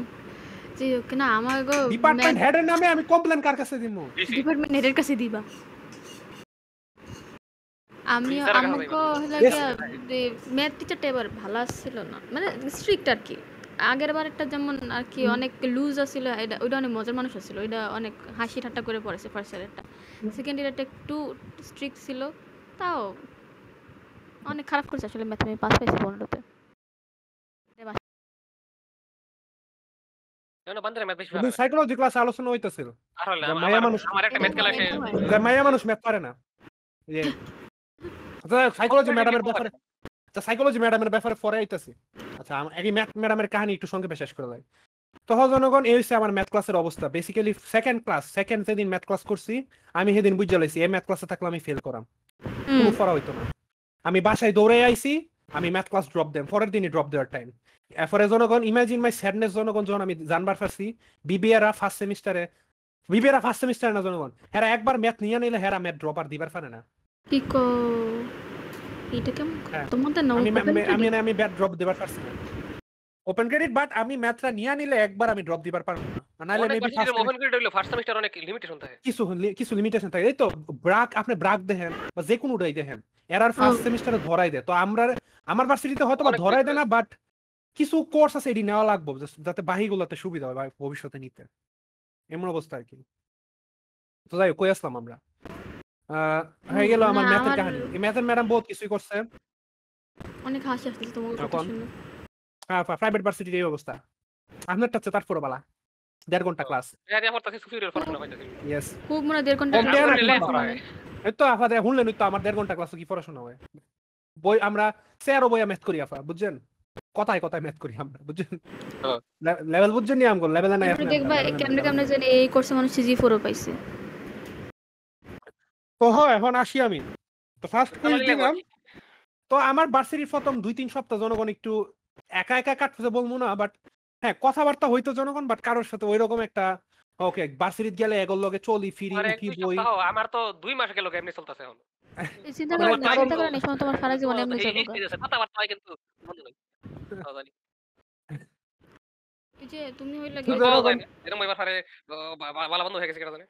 যে না আমার গো ডিপার্টমেন্ট হেডের নামে আমি কমপ্লেন কার কাছে দিমু? ডিপার্টমেন্ট হেডের কাছে দিবা। আমি Freezer রাখা আমাকে Yes. লাগে ম্যাথ টিচারটা এবার ভালো ছিল না, মানে স্ট্রিক্ট আর কি। আগের বারেরটা যেমন আর কি অনেক লুজ আছিল, এটা ওইটা অনেক মজার মানুষ ছিল, ওইটা অনেক হাসি ঠাট্টা করে পড়েছে ফার্স্ট ইয়ারেরটা। সেকেন্ড ইয়ারটা একটু স্ট্রিক্ট ছিল, তাও অনেক খারাপ করেছে আসলে ম্যাথ। আমি পাস পাইছি 15তে। কেন বান্দারে ম্যাথ বেশি ওদিন পারে? সাইকোলজি ক্লাসে আলোচনা হইতেছিল আর হলে যে মায়া মানুষ, আমার একটা ম্যাথ ক্লাসে যে মায়া মানুষ ম্যাথ পারে না। যে আচ্ছা সাইকোলজি ম্যাডামের ব্যাপারে, আচ্ছা সাইকোলজি ম্যাডামের ব্যাপারে পরে আইতাছি। আচ্ছা এই ম্যাথ ম্যাডামের কাহিনী একটু সংক্ষেপে শেষ করে দেয়। তো জনগণ এই হচ্ছে আমার ম্যাথ ক্লাসের অবস্থা। বেসিক্যালি সেকেন্ড যেদিন ম্যাথ ক্লাস করছি আমি সেদিন বুঝে লাইছি এই ম্যাথ ক্লাসে থাকলে আমি ফেল করাম, কোনো পড়া হইতো না। আমি বাসায় দৌড়ে আইছি, আমি ম্যাথ ক্লাস ড্রপ দেন, পরের দিনই ড্রপ দেওয়ার টাইম। এরপরে জনগণ ইমাজিন মাই স্যাডনেস জনগণ, যখন আমি জানবার পারছি বিবিএরা ফার্স্ট সেমিস্টারে না জনগণ, হেরা একবার ম্যাথ নিয়ে নিলে হেরা ম্যাথ ড্রপ আর দিবার পারে না। কি কো এটা কেমন হ্যাঁ। তোমাদের না আমি ম্যাথ ড্রপ দিবার পারছি না ওপেন ক্রেডিট, বাট আমি ম্যাথটা নিয়ে নিলে একবার আমি ড্রপ দিবার পারবো না। নাইলে মেবি ওপেন ক্রেডিট হইলো ফার্স্ট সেমিস্টার অনেক লিমিটেশন থাকে। কিছু লিমিটেশন থাকে। এই তো ব্রাক, আপনি ব্রাক দেখেন বা যে কোনোটাই দেখেন, এরার ফার্স্ট সেমিস্টারে ধরাই দেয়। তো আমার ভার্সিটিতে হয়তো বা ধরাই দেয় না, বাট কিছু কোর্স আছে এটি নেওয়া লাগবে যাতে বাহিগুলোতে সুবিধা হয় ভবিষ্যতে নিতে, এমন অবস্থা আর কি। তো যাই কই আসলাম আমরা, হয়ে গেল আমার ম্যাথের কাহিনী। এই ম্যাথের ম্যাডাম বহুত কিছুই করছে, অনেক হাসি আসতেছে তোমার কথা শুনে। প্রাইভেট ভার্সিটির এই অবস্থা। আপনারটা হচ্ছে তার বলা 1.5 ঘন্টা ক্লাস। এটা আমার কাছে সুপিরিয়র পড়াশোনা হইতাছিল। ইয়েস, খুব মনে 1.5 ঘন্টা এই তো আফা শুনলেন তো আমার 1.5 ঘন্টা ক্লাস কি পড়াশোনা হয়। বই আমরা স্যারও বইয়া ম্যাথ করি আফা, বুঝছেন? কথায় কথায় ম্যাথ করি আমরা, বুঝছেন? লেভেল বুঝছেন নি আমগো লেভেল নাই আপনি দেখবা কেমনে কেমনে জানি এই কোর্সে মানুষ সিজি4 ও পাইছে। তো হয় এখন আসি আমি। তো ফার্স্ট কুইজ দিলাম। তো আমার ভার্সিটির প্রথম 2-3 সপ্তাহ জনগণ একটু একা একা কাটছে বলবো না, বাট হ্যাঁ কথাবার্তা হইতো জনগণ, বাট কারোর সাথে ওইরকম একটা ওকে ভার্সিটিতে গেলে এগোর লগে চলি ফিরি উঠি বই। আমার তো 2 মাস গেল এমনি চলতেছে এখন। এই চিন্তা করেন এই সময় তোমার সারা জীবন এমনি যাবে। কথাবার্তা হয় কিন্তু বন্ধ নাই। জানি এই যে তুমি হইলা এরকম এবার পারে বালা বন্ধ হয়ে গেছে কেন জানি।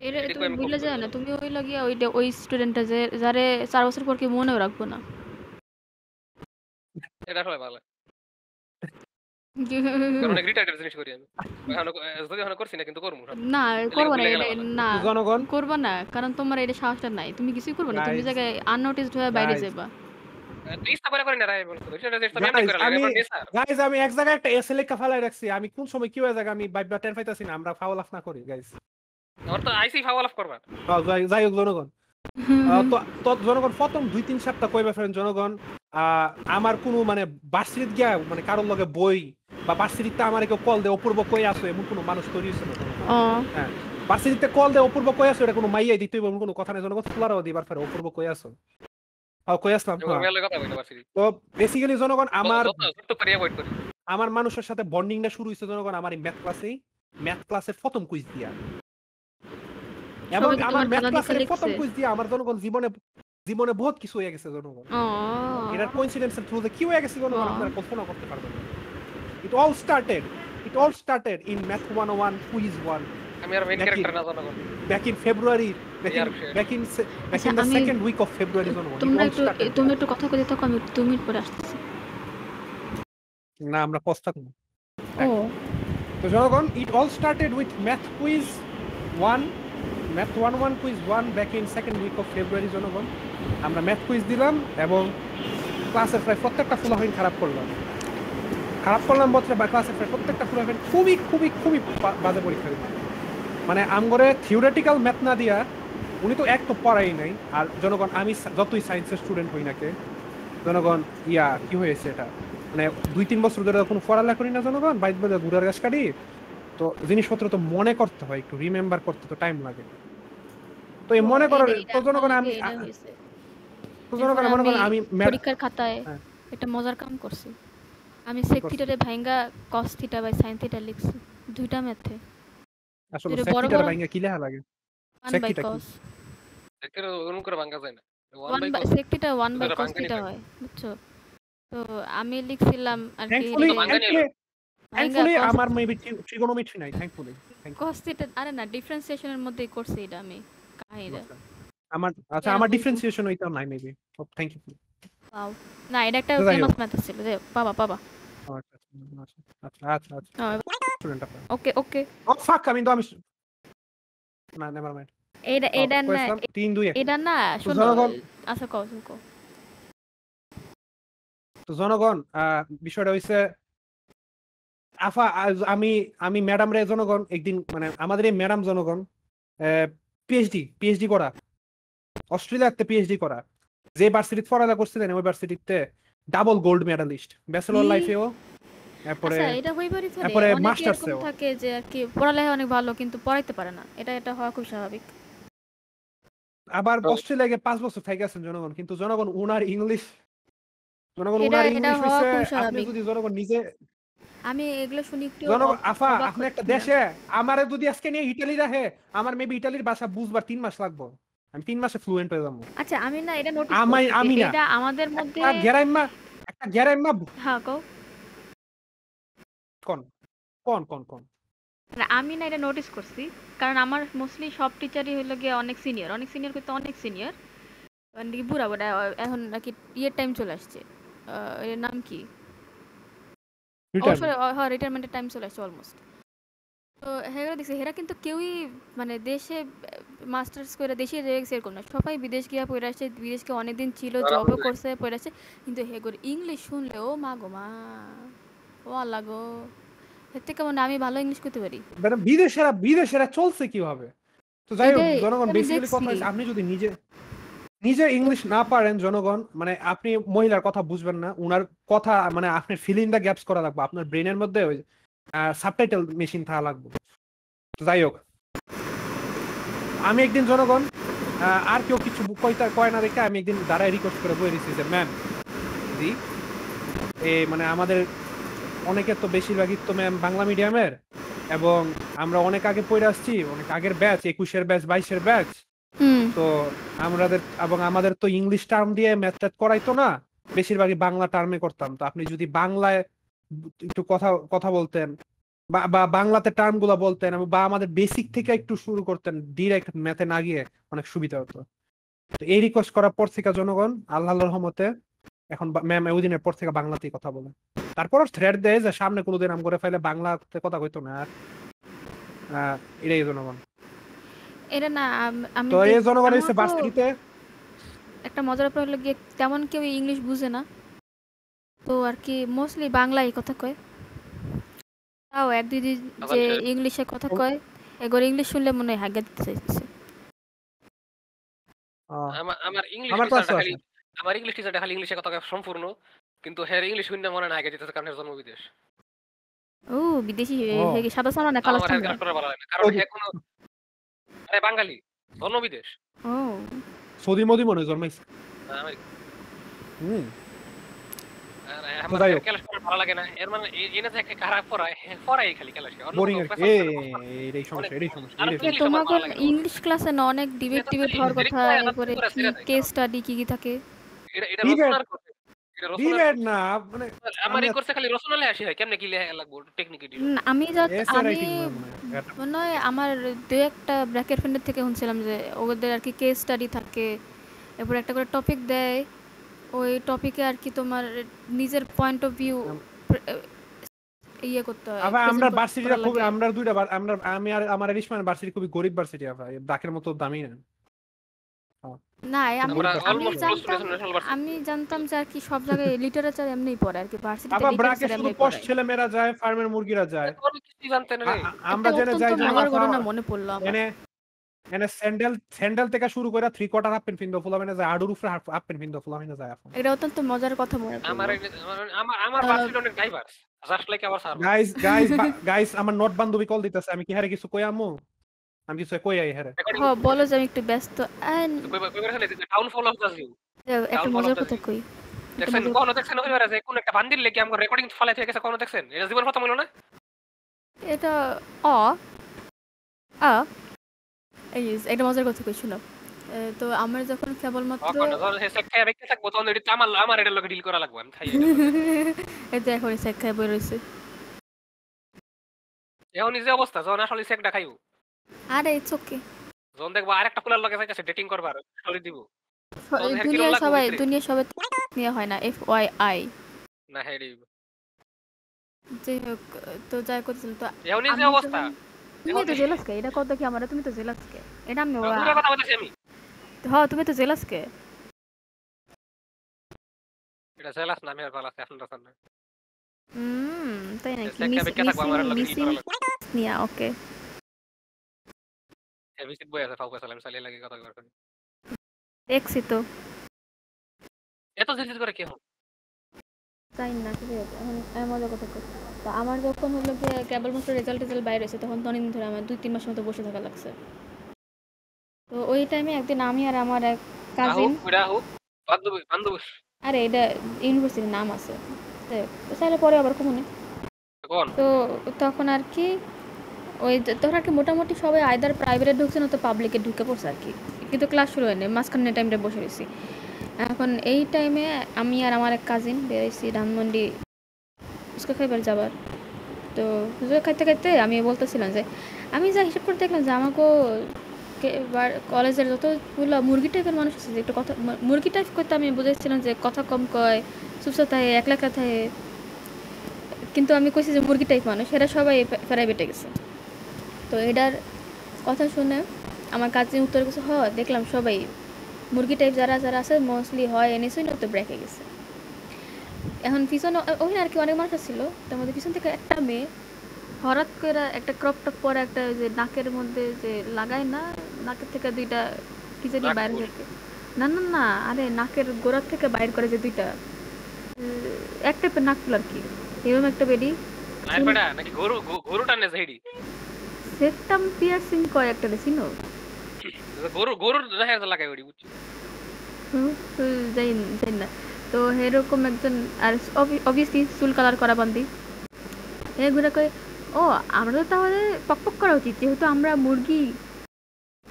এরে তুমি ভুলে যায় না, তুমি হইলা গিয়া ওই স্টুডেন্টটা যে যারে 4 বছর পর কি মনেও রাখবো না। এটা সবাই ভালো কারণ রিটায়ার্ড জিনিস করি আমি যদি এখন করছি না কিন্তু করবো না করবো না না জনগণ করবো না, কারণ তোমার এটা সাহসটা নাই, তুমি কিছুই করবে না, তুমি জায়গায় আননোটিসড হয়ে বাইরে যাবা। আমি এক জায়গায় একটা এসএলএ কা ফালাই রাখছি, আমি কোন সময় কি হয়ে জায়গা আমি বাইবা টের পাইতাছি না, আমরা ফাউল অফ না করি গাইস। আমার তো আইসি ফাউল অফ করবা যাই হোক জনগণ, তো জনগণ প্রথম 2-3 সপ্তাহ কইবা ফেরেন জনগণ, আমার কোনো মানে ভার্সিটিতে গিয়া মানে কারোর লগে বই বা ভার্সিটিতে আমার কেউ কল দে অপূর্ব কই আসো এমন কোনো মানুষ তৈরি হয়েছে না। হ্যাঁ ভার্সিটিতে কল দে অপূর্ব কই আসো এটা কোনো মাইয়াই দিতে হইব এমন কোনো কথা নেই জনগণ, ফুলারাও দিবার পারে অপূর্ব কই আসো কই আসলাম। তো বেসিক্যালি জনগণ আমার মানুষের সাথে বন্ডিংটা শুরু হয়েছে জনগণ আমার এই ম্যাথ ক্লাসের প্রথম কুইজ দিয়া, এবং আমার ম্যাথ ক্লাসের প্রথম কুইজ দিয়া আমার জনগণ জীবনে বহুত কিছু হয়ে গেছে জনগণ। এটার কোইন্সিডেন্সের থ্রুতে কি হয়ে গেছে জনগণ আপনারা কল্পনা করতে পারবেন না। It all started in Math 101 quiz 1. আমি আর মেইন ক্যারেক্টার না জনগণ। Back in February, back in the second week of February জনগণ। তুমি একটু কথা কইতে থাকো, আমি 2 মিনিট পরে আসতেছি। না আমরা পজ থাকবো। তো জনগণ it all started with Math quiz 1, Math 101 quiz 1 back in second week of February জনগণ। আমরা ম্যাথ কুইজ দিলাম এবং ক্লাসের প্রায় প্রত্যেকটা ফুলাহীন খারাপ করলাম বলতে বা ক্লাসের প্রায় প্রত্যেকটা ফুলাহীন খুবই খুবই খুবই বাজে পরীক্ষা দিলাম। মানে আমগরে থিওরিটিক্যাল ম্যাথ না দিয়া উনি তো এক তো পড়াই নাই, আর জনগণ আমি যতই সায়েন্সের স্টুডেন্ট হই নাকে জনগণ কি হয়েছে এটা মানে 2-3 বছর ধরে কোনো পড়ালেখা করি না জনগণ, বাইরে বাইরে ঘুরার গাছ কাটি, তো জিনিসপত্র তো মনে করতে হয়, একটু রিমেম্বার করতে তো টাইম লাগে। তো এই মনে করার তো জনগণ আমি মনে করেন আমি পরীক্ষার খাতায় একটা মজার কাম করছি। আমি কি sec করছো? theta রে ভাইঙ্গা cos theta by sin theta লিখছি। দুইটা ম্যাথে। আসলে দুইটা sec বড় theta বড় ভাঙা কি লেখা লাগে? 1 sec by theta কি? cos। একের ওরকম করে ভাঙা যায় না 1 1 by by cos sec theta 1 by এটা cos ভাঙানি theta থাকে হয়। বুঝছো? তো আমি লিখছিলাম আর কি Thankfully, তো রে ভাঙানি হলো ভাইঙ্গা thankfully cos আমার মেবি trigonometry নাই thankfully. cos theta আরে না ডিফারেন্সিয়েশন এর মধ্যেই করছি এটা আমি কাহিনীটা। আচ্ছা। আমার আচ্ছা ইয়া আমার বন্ধু ডিফারেন্সিয়েশন ওইটাও নাই মেবি। Thank you. পাও। না এটা একটা তো যাই ফেমাস হোক। ম্যাথ ছিল যে পাবা। ও আচ্ছা, আচ্ছা, আচ্ছা, আচ্ছা। স্টুডেন্ট আপনার। ওকে ওকে। ও ফাক আমি না নেভার মাইন্ড। এটা না কইছিলাম 3 2 1। এটা না তো শোনো জনগণ আচ্ছা কও তুমি কও। তো জনগণ বিষয়টা হইছে আফা আমি আমি ম্যাডাম রে জনগণ একদিন মানে আমাদের এই ম্যাডাম জনগণ পিএইচডি করা অস্ট্রেলিয়াতে পিএইচডি করা যে ভার্সিটিতে পড়ালেখা করছিলেন ওই ভার্সিটিতে ডাবল গোল্ড মেডালিস্ট ব্যাচেলর ই লাইফেও এরপরে আচ্ছা এটা হইবারই পারে এরপরে অনেকে এরকম মাস্টার্সেও থাকে যে আর কি পড়ালেখা অনেক ভালো কিন্তু পড়াইতে পারে না এটা হওয়া খুব স্বাভাবিক আবার অস্ট্রেলিয়াকে 5 বছর থেকে আছেন জনগণ কিন্তু জনগণ উনার ইংলিশ এটা হওয়া হইছে খুব আপনি স্বাভাবিক যদি জনগণ নিজে আমি এগুলো শুনি একটু জনগণ আফা অবাক আপনি একটা হচ্ছিলাম দেশে আমারে যদি আজকে নিয়ে ইতালি রাখে আমার মেবি ইতালির ভাষা বুঝবার 3 মাস লাগবে আমি 3 মাসে ফ্লুয়েন্ট হয়ে যাবো আচ্ছা আমি না এটা নোটিস করছি যে আমি না এটা আমাদের মধ্যে একটা গ্যারাইম্মা হ্যাঁ কও কোন কোন কোন কোন না, আমি না এটা নোটিস করছি কারণ আমার মোস্টলি সব টিচারই হইলো গিয়ে অনেক সিনিয়র কিন্তু অনেক সিনিয়র মানে কি বুড়া বুড়া এখন নাকি ইয়ের টাইম চলে আসছে এর নাম কি অবসর হ্যাঁ রিটায়ারমেন্টের টাইম চলে আসছে অলমোস্ট তো হেরা দেখছি হেরা কিন্তু কেউই মানে দেশে মাস্টার্স করে দেশে রয়ে গেছে এরকম না সবাই বিদেশ গিয়া পড়ে আসছে বিদেশ গিয়ে অনেকদিন ছিল জবও করছে পড়ে আসছে কিন্তু হেগোর ইংলিশ শুনলে ও মা গো মা ও আল্লাহ গো এর থেকে মনে হয় আমি ভালো ইংলিশ করতে পারি মানে বিদেশেরা চলছে কিভাবে তো যাই হোক এটাই জনগণ আমি বেসিক্যালি দেখছি কথা হচ্ছে আপনি যদি নিজে ইংলিশ না পারেন জনগণ মানে আপনি মহিলার কথা বুঝবেন না উনার কথা মানে আপনার ফিলিং দা গ্যাপস করা লাগবে আপনার ব্রেনের মধ্যে ওই সাবটাইটেল মেশিন থাকা লাগবে তো যাই হোক আমি একদিন জনগণ আর কেউ কিছু কয় না দেখে আমি একদিন দাঁড়ায় রিকোয়েস্ট করে বলে দিচ্ছি যে ম্যাম জি মানে আমাদের অনেকের তো বেশিরভাগই তো ম্যাম বাংলা মিডিয়ামের এবং আমরা অনেক আগে পড়ে আসছি অনেক আগের ব্যাচ 21-এর ব্যাচ 22-এর ব্যাচ তো আমাদের তো ইংলিশ টার্ম দিয়ে ম্যাথ করাইতো না বেশিরভাগই বাংলা টার্মে করতাম তো আপনি যদি বাংলায় একটু কথা বলতেন বা বাংলাতে টার্ম গুলো বলতেন বা আমাদের বেসিক থেকে একটু শুরু করতেন ডিরেক্ট ম্যাথে না গিয়ে অনেক সুবিধা হতো তো এই রিকোয়েস্ট করার পর থেকে জনগণ আল্লাহর রহমতে এখন ম্যাম ওই দিনের পর থেকে বাংলাতেই কথা বলে তারপর থ্রেড দেয় যে সামনে কোনোদিন আম করে ফেলে বাংলাতে কথা কইতো না আর এটাই জনগণ এটা না আমি তো এই জনগণ এসে ভার্সিটিতে একটা মজার ব্যাপার হলো গিয়ে তেমন কেউ ইংলিশ বুঝে না তো আর কি মোস্টলি বাংলায় কথা কয় তাও এক দুই দিন যে ইংলিশে কথা কয় এগোর ইংলিশ শুনলে মনে হয় হাগা দিতে চাইছে আমার ইংলিশ আমার টিচারটা ক্লাসে খালি আমার ইংলিশ টিচারটা খালি ইংলিশে কথা কয় সম্পূর্ণ কিন্তু হের ইংলিশ শুনতে মনে না আগে যেতেছে কারণ হের জন্ম বিদেশ ও বিদেশি হেগে সাদা সাদা না কালো আমার হের সাদা ক্যারেক্টার ভালো লাগে না কারণ হে কোনো আরে বাঙালি জন্ম বিদেশ ও সৌদি মদি মনে জন্মাইছে আমার ক্যালাস ভালো লাগে না এর মানে এনে থেকে খারাপ পড়াই খালি ক্যালাস বোরিং এই সমস্যা তোমাকে ইংলিশ ক্লাসে না অনেক ডিবেট হওয়ার কথা এরপরে কেস স্টাডি কি থাকে এটা রচনার কথা ডিবেট না মানে আমার এই কোর্সে খালি রচনালে আসি হয় কেমনে কি লেখা লাগবে টেকনিক্যালি আমি মনে হয় আমার দুই একটা ব্র্যাকেট ফ্রেন্ডের থেকে শুনছিলাম যে ওদের আর কি কেস স্টাডি থাকে এরপর একটা করে টপিক দেয় ওই টপিকে আর কি তোমার নিজের পয়েন্ট অফ ভিউ ইয়ে করতে হয় আমরা ভার্সিটিটা খুব আমরা দুইটা আমি আর আমার রিশমান ভার্সিটি খুবই গরিব ভার্সিটি ডাকের মতো দামি না না আমি জানতাম যে আর কি সব জায়গায় লিটারেচার এমনিই পড়ে আর কি ভার্সিটিতে আবার ব্রাকে শুধু পোস্ট ছেলেমেয়েরা যায় ফার্মের মুরগিরা যায় আমরা জেনে যাই যে ঘটনা মনে পড়লো এনে স্যান্ডেল থেকে শুরু করে 3/4 হাফ প্যান্ট পিনদো ফুলামেনে যায় আডুর উপরে হাফ প্যান্ট পিনদো ফুলামেনে যায় এখন এটা অত্যন্ত মজার কথা মনে পড়লো আমার ভার্সিটি অনেক diverse just like our sir guys আমার নোট বান্ধবী কল দিতেছে আমি কি হারে কিছু কই আমু আমি কিছু কই আই হারে হ্যাঁ বলো যে আমি একটু ব্যস্ত টাউন ফলো করতেছি একটা মজার কথা কই দেখছেন মজা কোন দেখছেন হইবার আছে কোন একটা বান্দির লেগে আমগো রেকর্ডিং ফালাই থেকে গেছে কোন দেখছেন এটা জীবন প্রথম হলো না এটা এই এটা মজার কথা কই শুনো। তো আমার যখন কেবলমাত্র কোন ধর হেসে খেয়ে রেখে থাকবো তখন এটা আমার এটার লগে ডিল করা লাগবে আমি খাই এই যে এখন সেক খাই বই রইছে। এখন এই যে অবস্থা যখন আসলে সেকটা খাইও আরে ইটস ওকে। যখন দেখবো আরেকটা ফুলার লগে যাইতাছে ডেটিং করবার স্টোরি দিব তখন হের কিরম লাগবে ভিতরে? দুনিয়া সবাই নিয়ে হয় না, FYI। না হেডি যাই হোক, তো যাই করছিল তো এখন এই যে আমি অবস্থা তুমি তো জেলাস কে? এটা কত কি আমার, তুমি তো জেলাস কে? এটা আমি পুরো কথা বলতেছি আমি হ্যাঁ তুমি তো জেলাস কে? এটা জেলাস না আমি আর ভালো আছে এখন রাখেন না তাই নাকি? সেকটা বেকে থাকবো আমার লগে ডিল মিসিং করা লাগবে নিয়া ওকে। এবিসি বই আছে ফাউকা সালাম সালি লাগি কথা করবেন দেখছি তো, এত জিনিস করে কি হয় তাই না? ঠিক আছে, এখন আমি মজা কথা কই। তো আমার যখন হলো যে কেবলমাত্র রেজাল্ট বাইরে হয়েছে তখন তো অনেকদিন ধরে আমার 2-3 মাসের মতো বসে থাকা লাগছে। তো ওই টাইমে একদিন আমি আর আমার এক কাজিন, বান্ধব আরে এটা ইউনিভার্সিটির নাম আছে তো চাইলে পরে আবার কমনে। কোন তো তখন আর কি ওই তখন আর কি মোটামুটি সবাই আইদার প্রাইভেটে ঢুকছে না তো পাবলিকে ঢুকে পড়ছে আর কি, কিন্তু ক্লাস শুরু হয়নি, মাঝখানে টাইমটা বসে রয়েছি। এখন এই টাইমে আমি আর আমার এক কাজিন বেরোইছি ধানমন্ডি ফুচকা খাইবার যাবার। তো ফুচকা খাইতে খাইতে আমি বলতেছিলাম যে আমি যা হিসাব করে দেখলাম যে আমাকে কলেজের যতগুলো মুরগি টাইপের মানুষ আছে যে একটু কথা মুরগি টাইপ করতে আমি বুঝেছিলাম যে কথা কম কয়, চুপচাপ থাকে, একলা থাকে, কিন্তু আমি কইছি যে মুরগি টাইপ মানুষ, এরা সবাই প্রাইভেটে গেছে। তো এটার কথা শুনে আমার কাছে উত্তর কিছু দেখলাম সবাই মুরগি টাইপ যারা যারা আছে মোস্টলি হয় এনেছই না তো ব্রেকে গেছে। এখন পিছনে ওখানে আর কি অনেক মানুষ ছিল, তার মধ্যে পিছন থেকে একটা মেয়ে হঠাৎ করে একটা ক্রপ টপ পরে একটা যে নাকের মধ্যে যে লাগায় না, নাকের থেকে দুইটা কি জানি বাইরে থেকে, না না না আরে নাকের গোড়ার থেকে বাইর করে যে দুইটা এক টাইপের নাক ফুল আর কি, এরকম একটা বেডি নাকি গরু গরু টানে যাইডি সেকটাম পিয়ারসিং কয় একটা দেখিনো গরু গরু দেখা লাগাই ওডি বুঝছি যাই যাই না। তো এরকম একজন আর অবভিয়াসলি চুল কালার করা বান্দি হে ঘুরে কয় ও আমরা তো তাহলে পকপক করা উচিত যেহেতু আমরা মুরগি,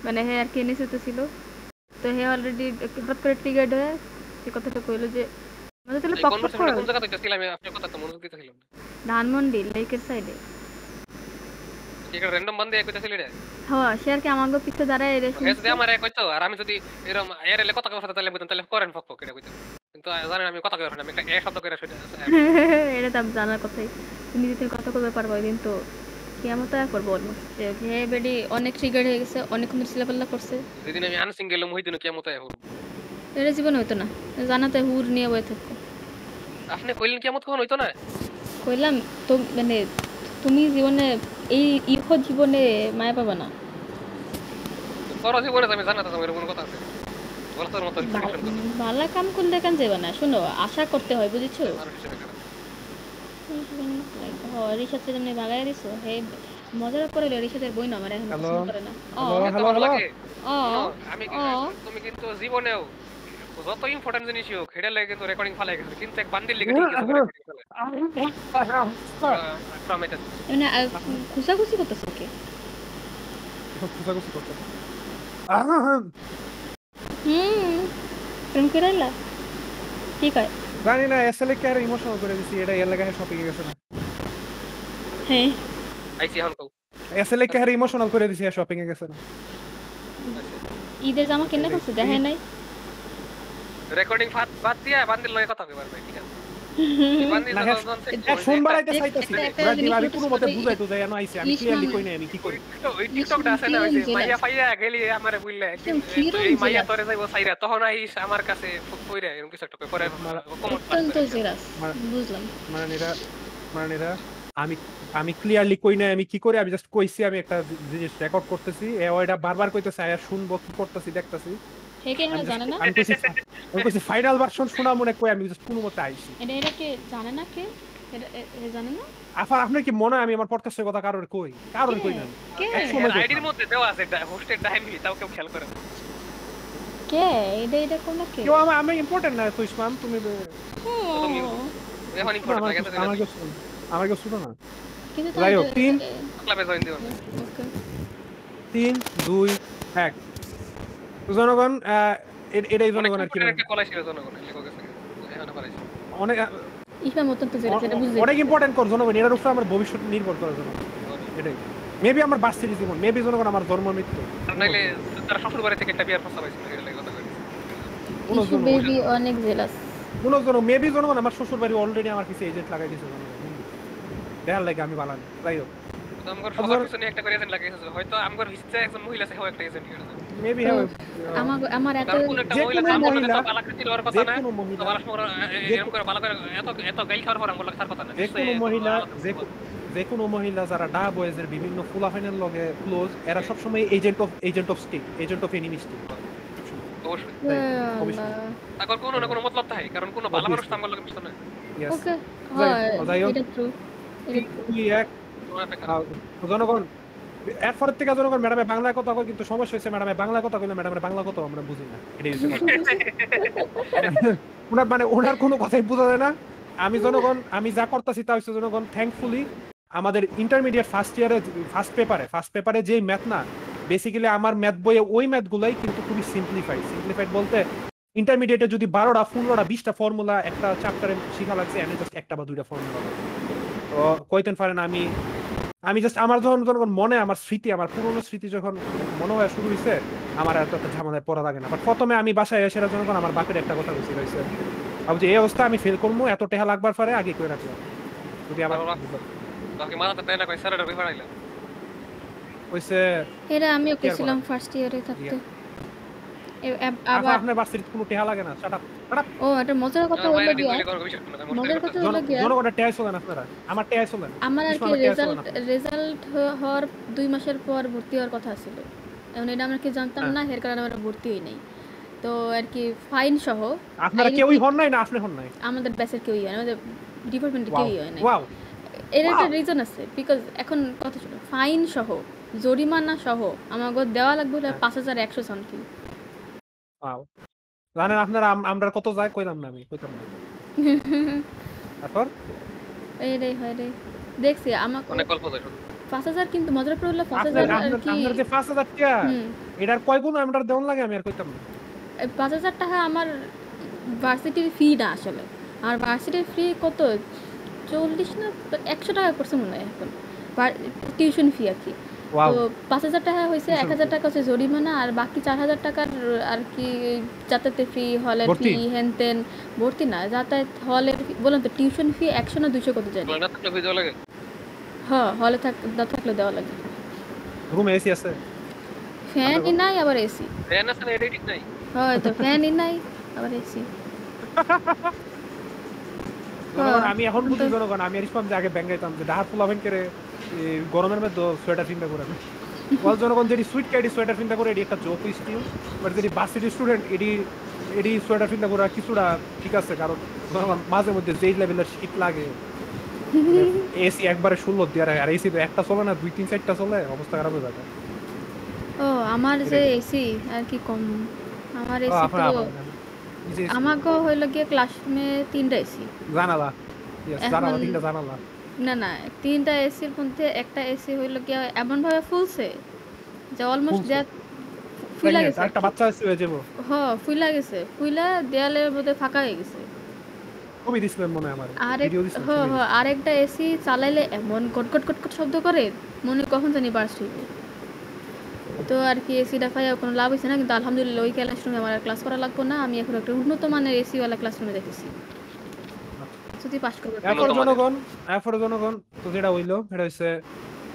মানে হে আর কি এনেছে তো ছিল, তো হে অলরেডি একটু হঠাৎ করে ট্রিগার্ড হয়ে সে কথাটা কইলো যে আমাদের তাহলে পকপক করা কোন জায়গা থেকে ছিলাম আমি আপনার কথা তো মনোযোগ দিতেছিলাম ধানমন্ডি লেকের সাইডে ঠিক আছে র‍্যান্ডম বান্দে কইতাছিল রে হ্যাঁ সে আর কি আমাকে পিছে দাঁড়ায় রেখে এসে আমার এক কইতো আর আমি যদি এরকম এর এলে কথা কথা তাহলে বলতাম তাহলে করেন পক এটা কইতো কিন্তু জানেন আমি কথা কই না আমি একটা এ শব্দ করে শুনে এটা তো জানার কথাই, তুমি যদি কথা বলতে পারবো কিন্তু কিয়ামত করবো অলমোস্ট হে বেডি অনেক ট্রিগার হয়ে গেছে, অনেকক্ষণ চিল্লাপাল্লা করছে। যেদিন আমি আনসিঙ্গেল মুহিদিন কিয়ামত হইব এটা জীবন হইতো না, জানাতে হুর নিয়ে বই থাকো। আপনি কইলেন কিয়ামত কোন হইতো না কইলাম তো মানে তুমি জীবনে এই ইহ জীবনে মায়া পাবা না, পরে জীবনে আমি জানাতে তোমার কোন কথা আছে বলতার মত ভালো কাম করলে কেন যাবে না, শোনো আশা করতে হয় বুঝেছো। রিসাদ যেমন ভাগাই দিছো হে মজার করে রিসাদের বই না আমার এখন পছন্দ করে না। আমি তুমি কিন্তু জীবনেও যত ইম্পর্টেন্ট জিনিস হোক হেডে লাগে কিন্তু রেকর্ডিং ফালাই গেছে কিন্তু এক বান্দির লেগে ঠিক আছে মানে খুশাখুশি করতেছ কি খুশাখুশি করতে প্রেম করাইলা ঠিক হয় জানি না এসএলএ কে আর ইমোশনাল করে দিছি এটা এর লাগা শপিং এ গেছে না হ্যাঁ আইছি এখন কও এসএলএ কে আর ইমোশনাল করে দিছি শপিং এ গেছে না ঈদের জামা কিনে করছে দেখে নাই রেকর্ডিং বাদ দিয়া বান্দির লগে কথা কইবার ভাই ঠিক আছে বান্দির ফোন বাড়াইতে চাইতাছি আমি কোনো মতে বুঝাইতো যাই না আইছি আমি ক্লিয়ারলি কই নাই আমি কি করি ওই টিকটকটা আছে না ওই যে মাইয়া ফাইয়া গেলি আমারে বললে এই মাইয়া তোরে যাইবো সাইরা তখন আইস আমার কাছে কইরা এরকম কিছু একটা কই পরে কমেন্ট তো জেরাস বুঝলাম মানে আমি ক্লিয়ারলি কই নাই আমি কি করি আমি জাস্ট কইছি আমি একটা জিনিস রেকর্ড করতেছি ওইটা বারবার কইতেছে আর শুনবো কি করতেছি দেখতেছি হেকে না জানে না আমি কইছি ফাইনাল ভার্সন শোনা মনে কই আমি জাস্ট কোনো মতে আইছি এটা কে জানে না কে এটা জানে না আপনার কি মনে হয় আমি আমার পডকাস্টের কথা কারোর কই না আইডির মধ্যে দেওয়া আছে হোস্টের টাইম তাও কেউ খেয়াল করে কে এটা কোন কে কেউ আমি ইম্পর্টেন্ট না তো ইসমাম তুমি তুমি এখন ইম্পর্টেন্ট লাগে তো আমাকে শুনো না কিন্তু যাই হোক 3 ক্লাবে জয়েন দিও না 3 2 1 জনগণ এটাই জনগণের কি একটা কলাই ছিল জনগণের লেখক আছে এখন পারাইছে অনেক ইসমাম অত্যন্ত জেলাস এটা বুঝতে অনেক ইম্পর্টেন্ট কর জনগণ এর উপর আমার ভবিষ্যৎ নির্ভর করে জনগণ এটাই মেবি আমার বাস্তব জীবন মেবি জনগণ আমার জন্ম মৃত্যু নাইলে তারা শ্বশুর বাড়ি থেকে একটা বিয়ার প্রস্তাব আইছিল এর লাগি কথা কইছি ইসু বেবি অনেক জেলাস মেবি জনগণ আমার শ্বশুর বাড়ি অলরেডি আমার কিছু এজেন্ট লাগাই দিয়েছে দেখার লাগে আমি বালান যাই হোক তো আমগর সবার পিছনে একটা করে এজেন্ট লাগাইছে হয়তো আমগর হিস্ট্রি একজন মহিলা সে একটা এজেন্ট হয়ে যাবে মেবি হ্যাঁ আমার এত কোন একটা মহিলা কাম করতে তো বালাকৃতি লওয়ার কথা না তো বালাস মোর এরকম করে বালা করে এত গাইল খাওয়ার পর আমগর লাগার কথা না যে কোনো মহিলা যারা ডা বয়েজের বিভিন্ন ফুলাফাইনের লগে ক্লোজ এরা সব সময় agent of state agent of enemy state তাকর কোন না কোন মতলব থাকে কারণ কোন ভালো মানুষ আমগর লগে মিশতো না ওকে হয় এটা ট্রু জনগণ এরপর থেকে জনগণ ম্যাডামে বাংলা কথা কয় কিন্তু সমস্যা হয়েছে ম্যাডামে বাংলা কথা কইলে ম্যাডামের বাংলা কথা আমরা বুঝি না এটাই হচ্ছে কথা মানে ওনার কোনো কথাই বোঝা যায় না আমি যা করতেছি তা হচ্ছে জনগণ থ্যাঙ্কফুলি আমাদের ইন্টারমিডিয়েট ফার্স্ট পেপারে যে ম্যাথ না বেসিক্যালি আমার ম্যাথ বইয়ে ওই ম্যাথগুলাই কিন্তু খুবই সিম্পলিফাইড বলতে ইন্টারমিডিয়েটে যদি 12টা 15টা 20টা ফর্মুলা একটা চ্যাপ্টারে শেখা লাগছে এনে জাস্ট একটা বা দুইটা ফর্মুলা তো কইতেন পারেন আমি জাস্ট আমার যখন মনে আমার পুরনো স্মৃতি যখন মনে হয় শুরু হয়েছে আমার এত একটা ঝামেলায় পড়া লাগে না বাট প্রথমে আমি বাসায় এসে যখন আমার বাপের একটা কথা বলছি হয়েছে ভাবছি এই অবস্থা আমি ফেল করবো এত টেহা লাগবার পরে আগে করে রাখলাম যদি আমার বাকি মাথাতে তাই না কই স্যার এটা বিফারাইলা কইছে এরা আমিও কইছিলাম ফার্স্ট ইয়ারে থাকতে আবার আপনার বাসের কোনো টেহা লাগে না শাট আপ ও এটা মজার কথা হলো গিয়া মজার কথা হলো গিয়া জনগণের টেহা চলে না আপনারা আমার টেহা চলে না আমার আর কি রেজাল্ট হওয়ার 2 মাসের পর ভর্তি হওয়ার কথা ছিল এখন এটা আমরা কি জানতাম না এর কারণে আমরা ভর্তি হই নাই তো আর কি ফাইন সহ আপনারা কেউই হন নাই না আপনি হন নাই আমাদের ব্যাচের কেউই হয় না আমাদের ডিপার্টমেন্টে কেউই হয় না ওয়াও এর একটা রিজন আছে বিকজ এখন কথা ছিল ফাইন সহ জরিমানা সহ আমাগো দেওয়া লাগবে 5100 সামথিং ওয়াও জানেন আপনারা আমরা কত যায় কইলাম না আমি কইতাম না তারপর এই রে হয় রে দেখছি আমাকে অনেক গল্প দেয় 5000 কিন্তু মজার পড়লো 5000 আর কি আপনাদের যে 5000 টাকা এটার কয় গুণ আমরা দেওন লাগে আমি আর কইতাম না 5000 টাকা আমার ভার্সিটির ফি না আসলে আর ভার্সিটির ফি কত 40 না 100 টাকা করছে মনে হয় এখন টিউশন ফি আর কি তো 5000 টাকা হইছে 1000 টাকা হচ্ছে জরিমানা আর বাকি 4000 টাকার আর কি যাতায়াতের ফি হলের ফি হেনতেন ভর্তি না যাতায়াত হলের বলেন তো টিউশন ফি 100 না 200 কত জানি না থাকলে ফি দেওয়া লাগে হ্যাঁ হলে থাকলে দেওয়া লাগে রুমে এসি আছে ফ্যানই নাই আবার এসি ফ্যান আছে না এডিট নাই হয় তো ফ্যানই নাই আবার এসি আমি এখন বুঝি জনগণ আমি রিসপন্স আগে ব্যাঙ্গাইতাম যে ডাহার ফুলাবেন করে গরমের মধ্যে সোয়েটার চিন্তা করে বল জনগণ যেটি সুইট কাইডি সোয়েটার চিন্তা করে এটি একটা জোক স্টিল বাট যেটি ভার্সিটি স্টুডেন্ট এটি সোয়েটার চিন্তা করা কিছুটা ঠিক আছে কারণ মাঝে মধ্যে যেই লেভেলের শীত লাগে এসি একবারে 16 দিয়ে আর এসি তো একটা চলে না 2-3-4টা চলে অবস্থা খারাপ হয়ে যাবে ও আমার যে এসি আর কি কম আমার এসি তো আমাগো হইল গিয়ে ক্লাসে 3টা এসি জানালা তিনটা জানালা না 3টা এসির মধ্যে একটা এসি হইল গিয়ে এমন ভাবে ফুলছে যে অলমোস্ট দ্যাট ফুলা গেছে একটা বাচ্চা এসি হয়ে যাবে হ্যাঁ ফুলা গেছে ফুলা দেয়ালের মধ্যে ফাঁকা হয়ে গেছে খুবই ডিসপ্লে মনে আমার আরেকটা এসি চালাইলে এমন কটকট শব্দ করে মনে কখন জানি বার্স্ট হইবে তো আর কি এসিটা পাইয়া কোনো লাভ হইছে না কিন্তু আলহামদুলিল্লাহ ওই ক্লাসরুমে আমার ক্লাস করা লাগবে না আমি এখন একটা উন্নত মানের এসি ওয়ালা ক্লাসরুমে দেখেছি যদি পাস করব এরপর জনগণ তো যেটা হইলো এটা হইছে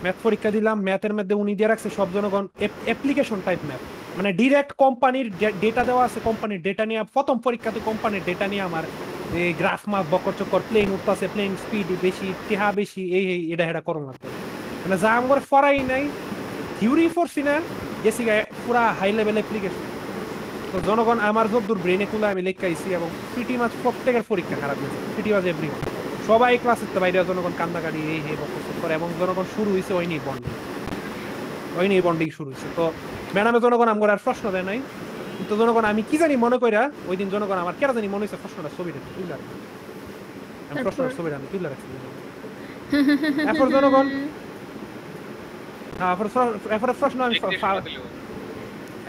ম্যাথ পরীক্ষা দিলাম ম্যাথের মধ্যে উনি দিয়ে রাখছে সব জনগণ অ্যাপ্লিকেশন টাইপ ম্যাথ মানে ডাইরেক্ট কোম্পানির ডেটা দেওয়া আছে কোম্পানির ডেটা নিয়ে প্রথম পরীক্ষাতে কোম্পানির ডেটা নিয়ে আমার এই গ্রাফ মার্ক বকর চকর প্লেন উঠতেছে প্লেন স্পিড বেশি টেহা বেশি এই এটা করুন লাগবে মানে যা আমার ফরাই নাই থিওরি ফোরছি না গেছি পুরা হাই লেভেল অ্যাপ্লিকেশন তো জনগণ আমার যতদূর ব্রেনে খুলে আমি লেখাইছি এবং প্রিটি মাছ প্রত্যেকের পরীক্ষা খারাপ হয়েছে প্রিটি মাছ এভরি সবাই ক্লাসের বাইরে জনগণ কান্দাকাটি এই বকর করে এবং জনগণ শুরু হয়েছে ওই নিয়ে বন্ডিং শুরু হয়েছে তো ম্যাডামে জনগণ আমার আর প্রশ্ন দেয় নাই তো জনগণ আমি কি জানি মনে কইরা ওই দিন জনগণ আমার কেরা জানি মনে হইছে প্রশ্নটা ছবিটা তুইলা রাখছি। আমি প্রশ্নটা ছবিটা আমি তুইলা রাখছি এরপর জনগণ এরপর প্রশ্ন আমি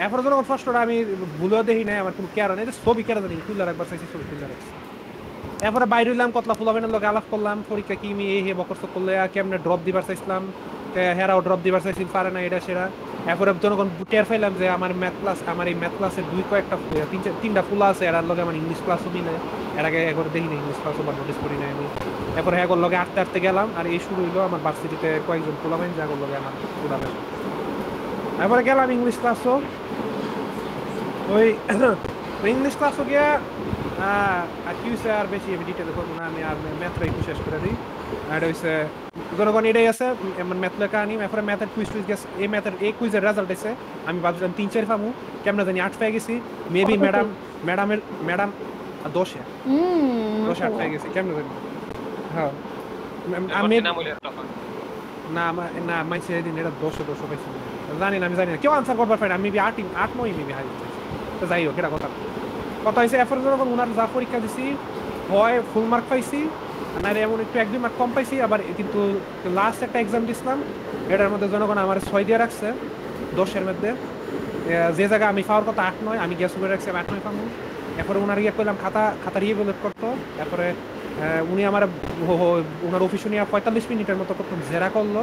এরপর জনগণ প্রশ্নটা আমি ভুলেও দেখি নাই আমার কোনো কেরা নেই ছবি কেরা জানি তুইলা রাখবার চাইছি ছবি তুইলা রাখছি এরপরে বাইরে হইলাম কতলা ফুলাবেনের লগে আলাপ করলাম পরীক্ষা কি মি এই বকরস করলে কেমনে ড্রপ দিবার চাইছিলাম হেরাও ড্রপ দিবার চাইছিল পারে না এটা সেরা এরপরে যখন টের পাইলাম যে আমার ম্যাথ ক্লাস আমার এই ম্যাথ ক্লাসের তিনটা ফুলা আছে এরার লগে আমার ইংলিশ ক্লাসও মিলে এর আগে একবার দেখি না ইংলিশ ক্লাসও বা নোটিস করি না আমি এরপরে একর লগে আটতে আটতে গেলাম আর এই শুরু হইলো আমার ভার্সিটিতে কয়েকজন ফুলাবেন যে একর লগে আমার ফুলাবেন এরপরে গেলাম ইংলিশ ক্লাসও ওই ইংলিশ ক্লাসও গিয়া আর কি হয়েছে আর বেশি ডিটেলে করবো না আমি আর ম্যাথটা একটু শেষ করে দিই আর হয়েছে জনগণ এটাই আছে ম্যাথ লেখা আনি এরপরে ম্যাথের কুইজ টুইজ গেছে এই ম্যাথের এই কুইজের রেজাল্ট এসে আমি ভাবছিলাম 3-4 পাবো কেমন জানি 8 পেয়ে গেছি মেবি ম্যাডাম 10 8 পেয়ে গেছি কেমন জানি হ্যাঁ আমি না না মাইছে দিন এটা 10 পাইছি জানি না আমি জানি না কেউ আনসার করবার পারে না মেবি 8 মেবি হাই তো যাই হোক এটা কথা হয়েছে এরপরে যখন ওনার যা পরীক্ষা দিছি হয় ফুল মার্ক পাইছি না এমন একটু 1-2 মার্ক কম পাইছি আবার কিন্তু লাস্ট একটা এক্সাম দিছিলাম এটার মধ্যে জনগণ আমার 6 দিয়ে রাখছে 10-এর মধ্যে যে জায়গা আমি পাওয়ার কথা 8-9 আমি গ্যাস করে রাখছি 8-9 পাবো এরপরে ওনার ইয়ে করলাম খাতা রিভেলেট করতো তারপরে উনি আমার ওনার অফিসে নিয়ে 45 মিনিটের মতো করতাম জেরা করলো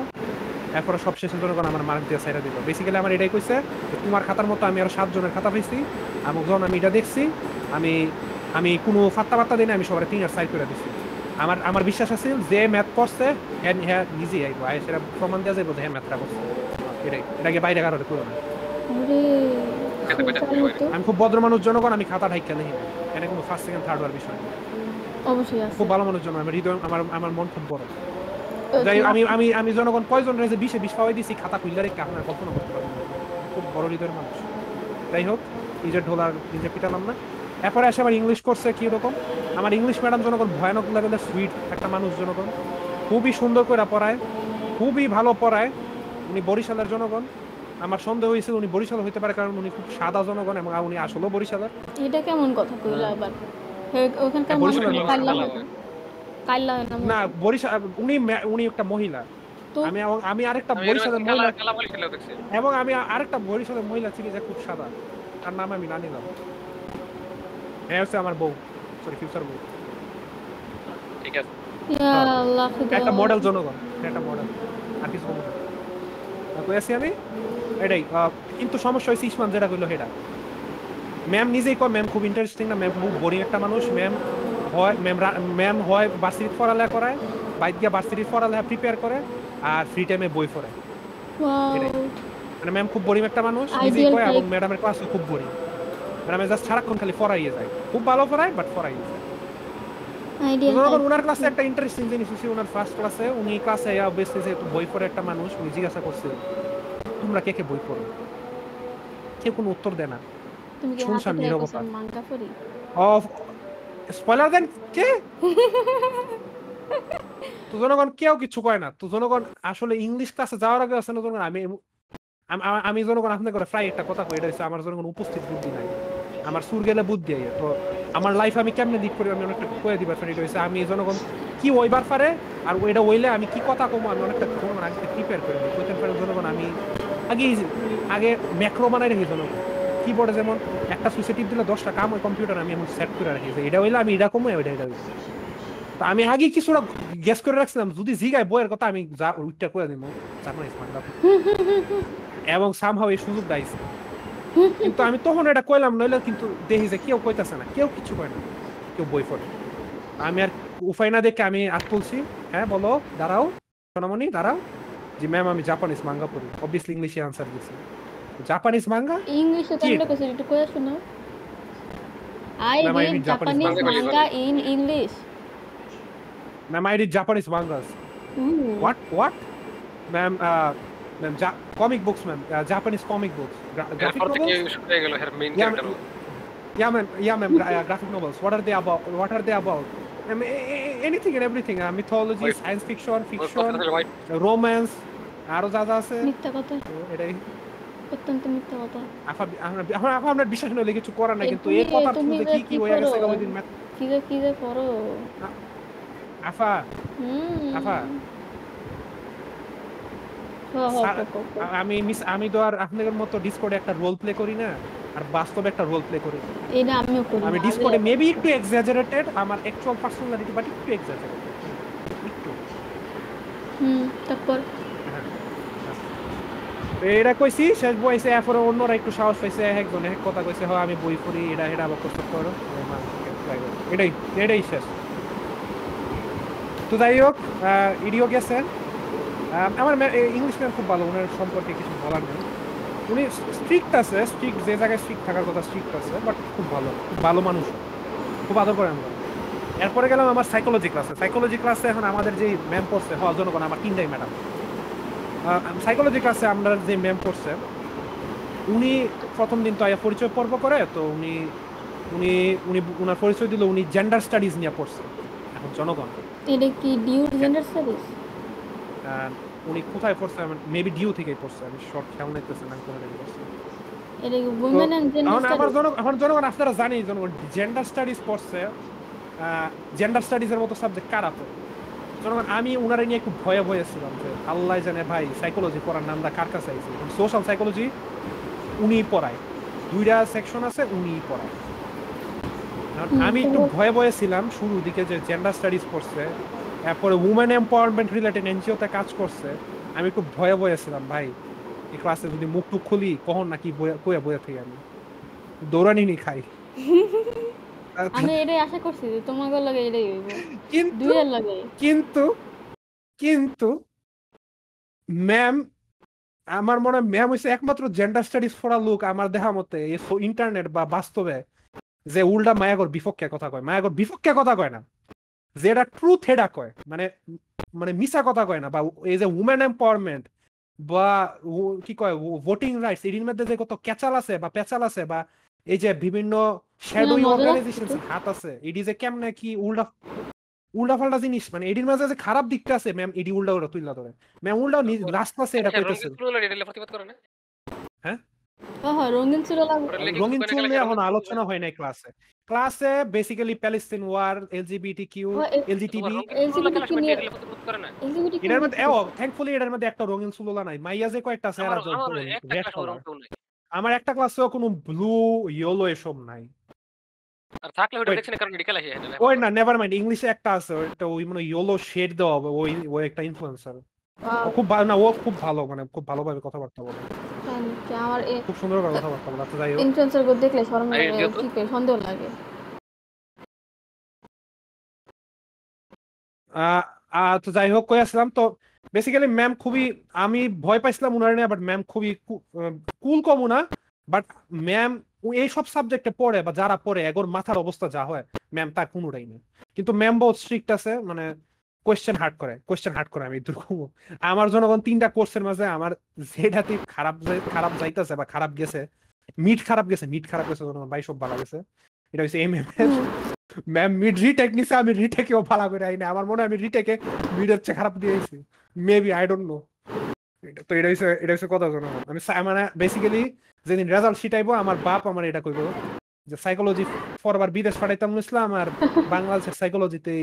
এরপরে সবশেষে জনগণ আমার মার্ক দিয়ে সাইডা দিল বেসিক্যালি আমার এটাই কইছে তোমার খাতার মতো আমি আরো 7 জনের খাতা পাইছি আমি যখন আমি এটা দেখছি আমি কোনো ফাত্তা দিই না আমি সবার 3 আর সাইড করে দিছি আমার বিশ্বাস আছে যে ম্যাথ পড়ছে হ্যাঁ নিজে আইবো সেটা প্রমাণ দেওয়া যাবে যে হ্যাঁ ম্যাথটা করছে এটাকে বাইরে কারোর করো না আমি খুব ভদ্র মানুষ জনগণ আমি খাতা ঢাইকা নেই এখানে কোনো ফার্স্ট সেকেন্ড থার্ড হওয়ার বিষয় অবশ্যই আছে খুব ভালো মানুষ জন আমার হৃদয় আমার মন খুব বড় যাই আমি জনগণ কয়জন রয়েছে 20 পাওয়াই দিছি খাতা খুললে রেখে আপনার কল্পনা করতে পারবেন খুব বড় হৃদয়ের মানুষ যাই হোক নিজের ঢোলার নিজে পিটালাম না এরপরে এসে আমার ইংলিশ কোর্সে কি রকম আমার ইংলিশ ম্যাডাম জনগণ ভয়ানক লেভেলের সুইট একটা মানুষ জনগণ খুবই সুন্দর করে পড়ায় খুবই ভালো পড়ায় উনি বরিশালের জনগণ আমার সন্দেহ হয়েছিল উনি বরিশাল হইতে পারে কারণ উনি খুব সাদা জনগণ এবং উনি আসলেও বরিশালের এটা কেমন কথা কইলা আবার ওখানকার না বরিশাল উনি একটা মহিলা আমি আরেকটা বরিশালের মহিলা এবং আমি আরেকটা বরিশালের মহিলা ছিল যে খুব সাদা তার নাম আমি না নিলাম হচ্ছে আমার বউ সরি ফিউচার বউ ঠিক আছে ইয়া আল্লাহ খুদা একটা মডেল জনগণ একটা মডেল আর কিছু বলবো না কইছি আমি এটাই কিন্তু সমস্যা হইছে ইসমান যেটা কইলো সেটা ম্যাম নিজেই কয় ম্যাম খুব ইন্টারেস্টিং না ম্যাম খুব বোরিং একটা মানুষ ম্যাম হয় ভার্সিটির পড়ালেখা করায় বাইরে গিয়ে ভার্সিটির পড়ালেখা প্রিপেয়ার করে আর ফ্রি টাইমে বই পড়ে মানে ম্যাম খুব বোরিং একটা মানুষ নিজেই কয় এবং ম্যাডামের ক্লাস খুব বোরিং ম্যাডামে জাস্ট সারাক্ষণ খালি পড়াইয়ে যায় খুব ভালো পড়ায় বাট পড়াইয়ে যায় ওনার ক্লাসে একটা ইন্টারেস্টিং জিনিস হচ্ছে ওনার ফার্স্ট ক্লাসে উনি ক্লাসে অবভিয়াসলি যেহেতু বই পড়ে একটা মানুষ উনি জিজ্ঞাসা করছে তোমরা কে কে বই পড়ো কেউ কোনো উত্তর দেয় না শুনছেন নীরবতা স্পয়লার দেন কে তো জনগণ কেউ কিছু কয় না তো জনগণ আসলে ইংলিশ ক্লাসে যাওয়ার আগে আছে না জনগণ আমি জনগণ আপনাকে করে প্রায় একটা কথা কই এটা হচ্ছে আমার জনগণ উপস্থিত বুদ্ধি নাই আমার সুর গেলে বুদ্ধি আইয়ে তো আমার লাইফ আমি কেমনে দিক করি আমি অনেকটা কয়ে দিবার পারি এটা হচ্ছে আমি জনগণ কি ওইবার পারে আর ওইটা ওইলে আমি কি কথা কমো আমি অনেকটা জনগণ আগে প্রিপেয়ার করি কইতে পারি জনগণ আমি আগে ম্যাক্রো বানাই রাখি জনগণ কিবোর্ডে যেমন একটা সুইচে টিপ দিলে 10টা কাম ওই কম্পিউটার আমি এখন সেট করে রাখি এটা হইলে আমি এটা কমে ওইটা তো আমি আগে কিছুটা গেস করে রাখছিলাম যদি জিগায় বইয়ের কথা আমি যা উইটটা করে দিব এবং সামহাও এই সুযোগ দাইছে কিন্তু আমি তখন এটা কইলাম নইলে কিন্তু দেখি যে কেউ কইতাছে না কেউ কিছু কয় না কেউ বই পড়ে আমি আর উপায় না দেখে আমি আর তুলছি হ্যাঁ বলো দাঁড়াও সোনামণি দাঁড়াও জি ম্যাম আমি জাপানিজ মাঙ্গা পড়ি অবভিয়াসলি ইংলিশে আনসার দিছি জাপানিজ মাঙ্গা ইংলিশে তো কইছি একটু কইয়া শোনাও I read Japanese manga in English ma'am I read Japanese mangas what ma'am comic books ma'am Japanese comic books graphic novels yeah ma'am graphic novels what are they about anything and everything mythology science fiction romance aro যা আছে মিথ্যা কথা এটাই অত্যন্ত মিথ্যা কথা। আপনার বিশ্বাস হলে কিছু করার নাই, কিন্তু তুমি এই কথা তুমি শুনতে যে কি কি হয়ে করো, গেছে ওই দিন কি যে করো। আফা আফা আমি তো আর আপনাদের মতো ডিসকর্ডে একটা রোল প্লে করি না, আর বাস্তবে একটা রোল প্লে করি। এটা আমিও করি। আমি ডিসকর্ডে মেবি একটু এক্সাজারেটেড, আমার অ্যাকচুয়াল পার্সোনালিটি বাট একটু এক্সাজারেটেড একটু। তারপর এটা কইছি শেষ বয়সে, এরপরে অন্যরা একটু সাহস পাইছে, একজন এক কথা কইছে হ আমি বই পড়ি, এটা আবার প্রস্তুত করো, এটাই শেষ। তো যাই হোক, ইডিও গেছেন। আমার ইংলিশ ম্যাম খুব ভালো, ওনার সম্পর্কে কিছু বলার নেই। উনি স্ট্রিক্ট আছে, স্ট্রিক্ট যে জায়গায় স্ট্রিক্ট থাকার কথা স্ট্রিক্ট আছে, বাট খুব ভালো মানুষ, খুব আদর করে আমরা। এরপরে গেলাম আমার সাইকোলজি ক্লাসে। এখন আমাদের যে ম্যাম পড়ছে জনগণ, আমার তিনটাই ম্যাডাম। সাইকোলজি ক্লাসে আমরা যে ম্যাম পড়ছে, উনি প্রথম দিন তো পরিচয় পর্ব করে, তো উনি উনি উনি উনার পরিচয় দিল, উনি জেন্ডার স্টাডিজ নিয়ে পড়ছে। এখন জনগণ এটা কি ডিউ জেন্ডার স্টাডিজ? উনি কোথায় পড়ছে? মেবি ডিউ থেকেই পড়ছে, আমি শর্ট খেয়াল নাইতেছে না কোথায় পড়ছে। এটা কি উইমেন এন্ড জেন্ডার স্টাডিজ? আমার জনগণ আপনারা জানি জনগণ জেন্ডার স্টাডিজ পড়ছে। জেন্ডার স্টাডিজের মতো সাবজেক্ট কারা পড়ে জনগণ? আমি উনারে নিয়ে একটু ভয়ে ছিলাম যে আল্লাহ জানে ভাই সাইকোলজি পড়ার নামটা কার কাছে আইছে। সোশ্যাল সাইকোলজি উনি পড়ায়, দুইটা সেকশন আছে, উনি পড়ায়। আমি একটু ভয়ে ছিলাম শুরুর দিকে যে জেন্ডার স্টাডিজ পড়ছে, এরপরে উমেন এম্পাওয়ারমেন্ট রিলেটেড এনজিওতে কাজ করছে। আমি একটু ভয়ে ছিলাম ভাই এই ক্লাসে যদি মুখ টুক খুলি কখন নাকি বয়ে থেকে আমি দৌড়ানি নি খাই। আমি এটাই আশা করছি যে তোমাদের লাগে এটাই হইব, কিন্তু ম্যাম, আমার মনে হয় ম্যাম হইছে একমাত্র জেন্ডার স্টাডিজ পড়া লোক আমার দেখা মতে ইন্টারনেট বা বাস্তবে যে উল্টা মায়াগর বিপক্ষে কথা কয়। মায়াগর বিপক্ষে কথা কয় না, যেটা ট্রুথ হেডা কয়, মানে মিছা কথা কয় না। বা এই যে উমেন এম্পাওয়ারমেন্ট বা কি কয় ভোটিং রাইটস, এর মধ্যে যে কত ক্যাচাল আছে বা পেচাল আছে, বা এই যে বিভিন্ন শ্যাডোই অর্গানাইজেশন হাত আছে, এডি যে কেমনে কি উল্টাপাল্টা জিনিস, মানে এডির মাঝে যে খারাপ দিকটা আছে ম্যাম এডি উল্টা করে তুইলা ধরে। ম্যাম উল্টা লাস্ট ক্লাসে এটা কইতেছে। হ্যাঁ রঙিন চুল নিয়ে এখন আলোচনা হয় নাই ক্লাসে basically Palestine war, LGBT Q, LGTB, এটার মধ্যে থ্যাঙ্কফুলি এটার মধ্যে একটা রঙিন চুলওয়ালা নাই। মাইয়া যে কয়েকটা আছে আমার একটা ক্লাসেও কোনো ব্লু ইয়েলো এসব নাই। আর থাকলে ওটা দেখছেন কারণ মেডিকেল আসে ওই না নেভার মাইন্ড, ইংলিশে একটা আছে ওটা ওই মানে ইয়েলো শেড দেওয়া হবে, ওই একটা ইনফ্লুয়েন্সার। খুব ভালো না, ও খুব ভালো, মানে খুব ভালোভাবে কথাবার্তা বলে, আমার খুব সুন্দর করে কথাবার্তা বলে। আচ্ছা যাই হোক, ইনফ্লুয়েন্সার গো দেখলে শরম লাগে, কি করে সন্দেহ লাগে। তো যাই হোক কই আসলাম, তো বেসিক্যালি ম্যাম খুবই, আমি ভয় পাইছিলাম উনার নিয়ে, বাট ম্যাম খুবই কুল কমু না, বাট ম্যাম এই সব সাবজেক্টে পড়ে বা যারা পড়ে এগোর মাথার অবস্থা যা হয় ম্যাম তার কোনোটাই নেই। কিন্তু ম্যাম বহুত স্ট্রিক্ট আছে, মানে কোয়েশ্চেন হার্ড করে। আমি দুর্গম আমার জনগণ তিনটা কোর্সের মাঝে আমার যেটাতে খারাপ যাইতেছে বা খারাপ গেছে, মিট খারাপ গেছে জনগণ ভাই সব ভালো গেছে। এটা হচ্ছে এম ম্যাম মিড রিটেক নিছে, আমি রিটেকেও ভালো করে আইনি। আমার মনে হয় আমি রিটেকে মিডের চেয়ে খারাপ দিয়েছি, মেবি, আই ডোন্ট নো। তো এটা হচ্ছে কথা জনগণ। আমি মানে বেসিক্যালি যেদিন রেজাল্ট শিটাইবো আমার বাপ আমার এটা কইব যে সাইকোলজি ফরবার বিদেশ পাঠাইতাম ইসলাম, আর বাংলাদেশের সাইকোলজিতে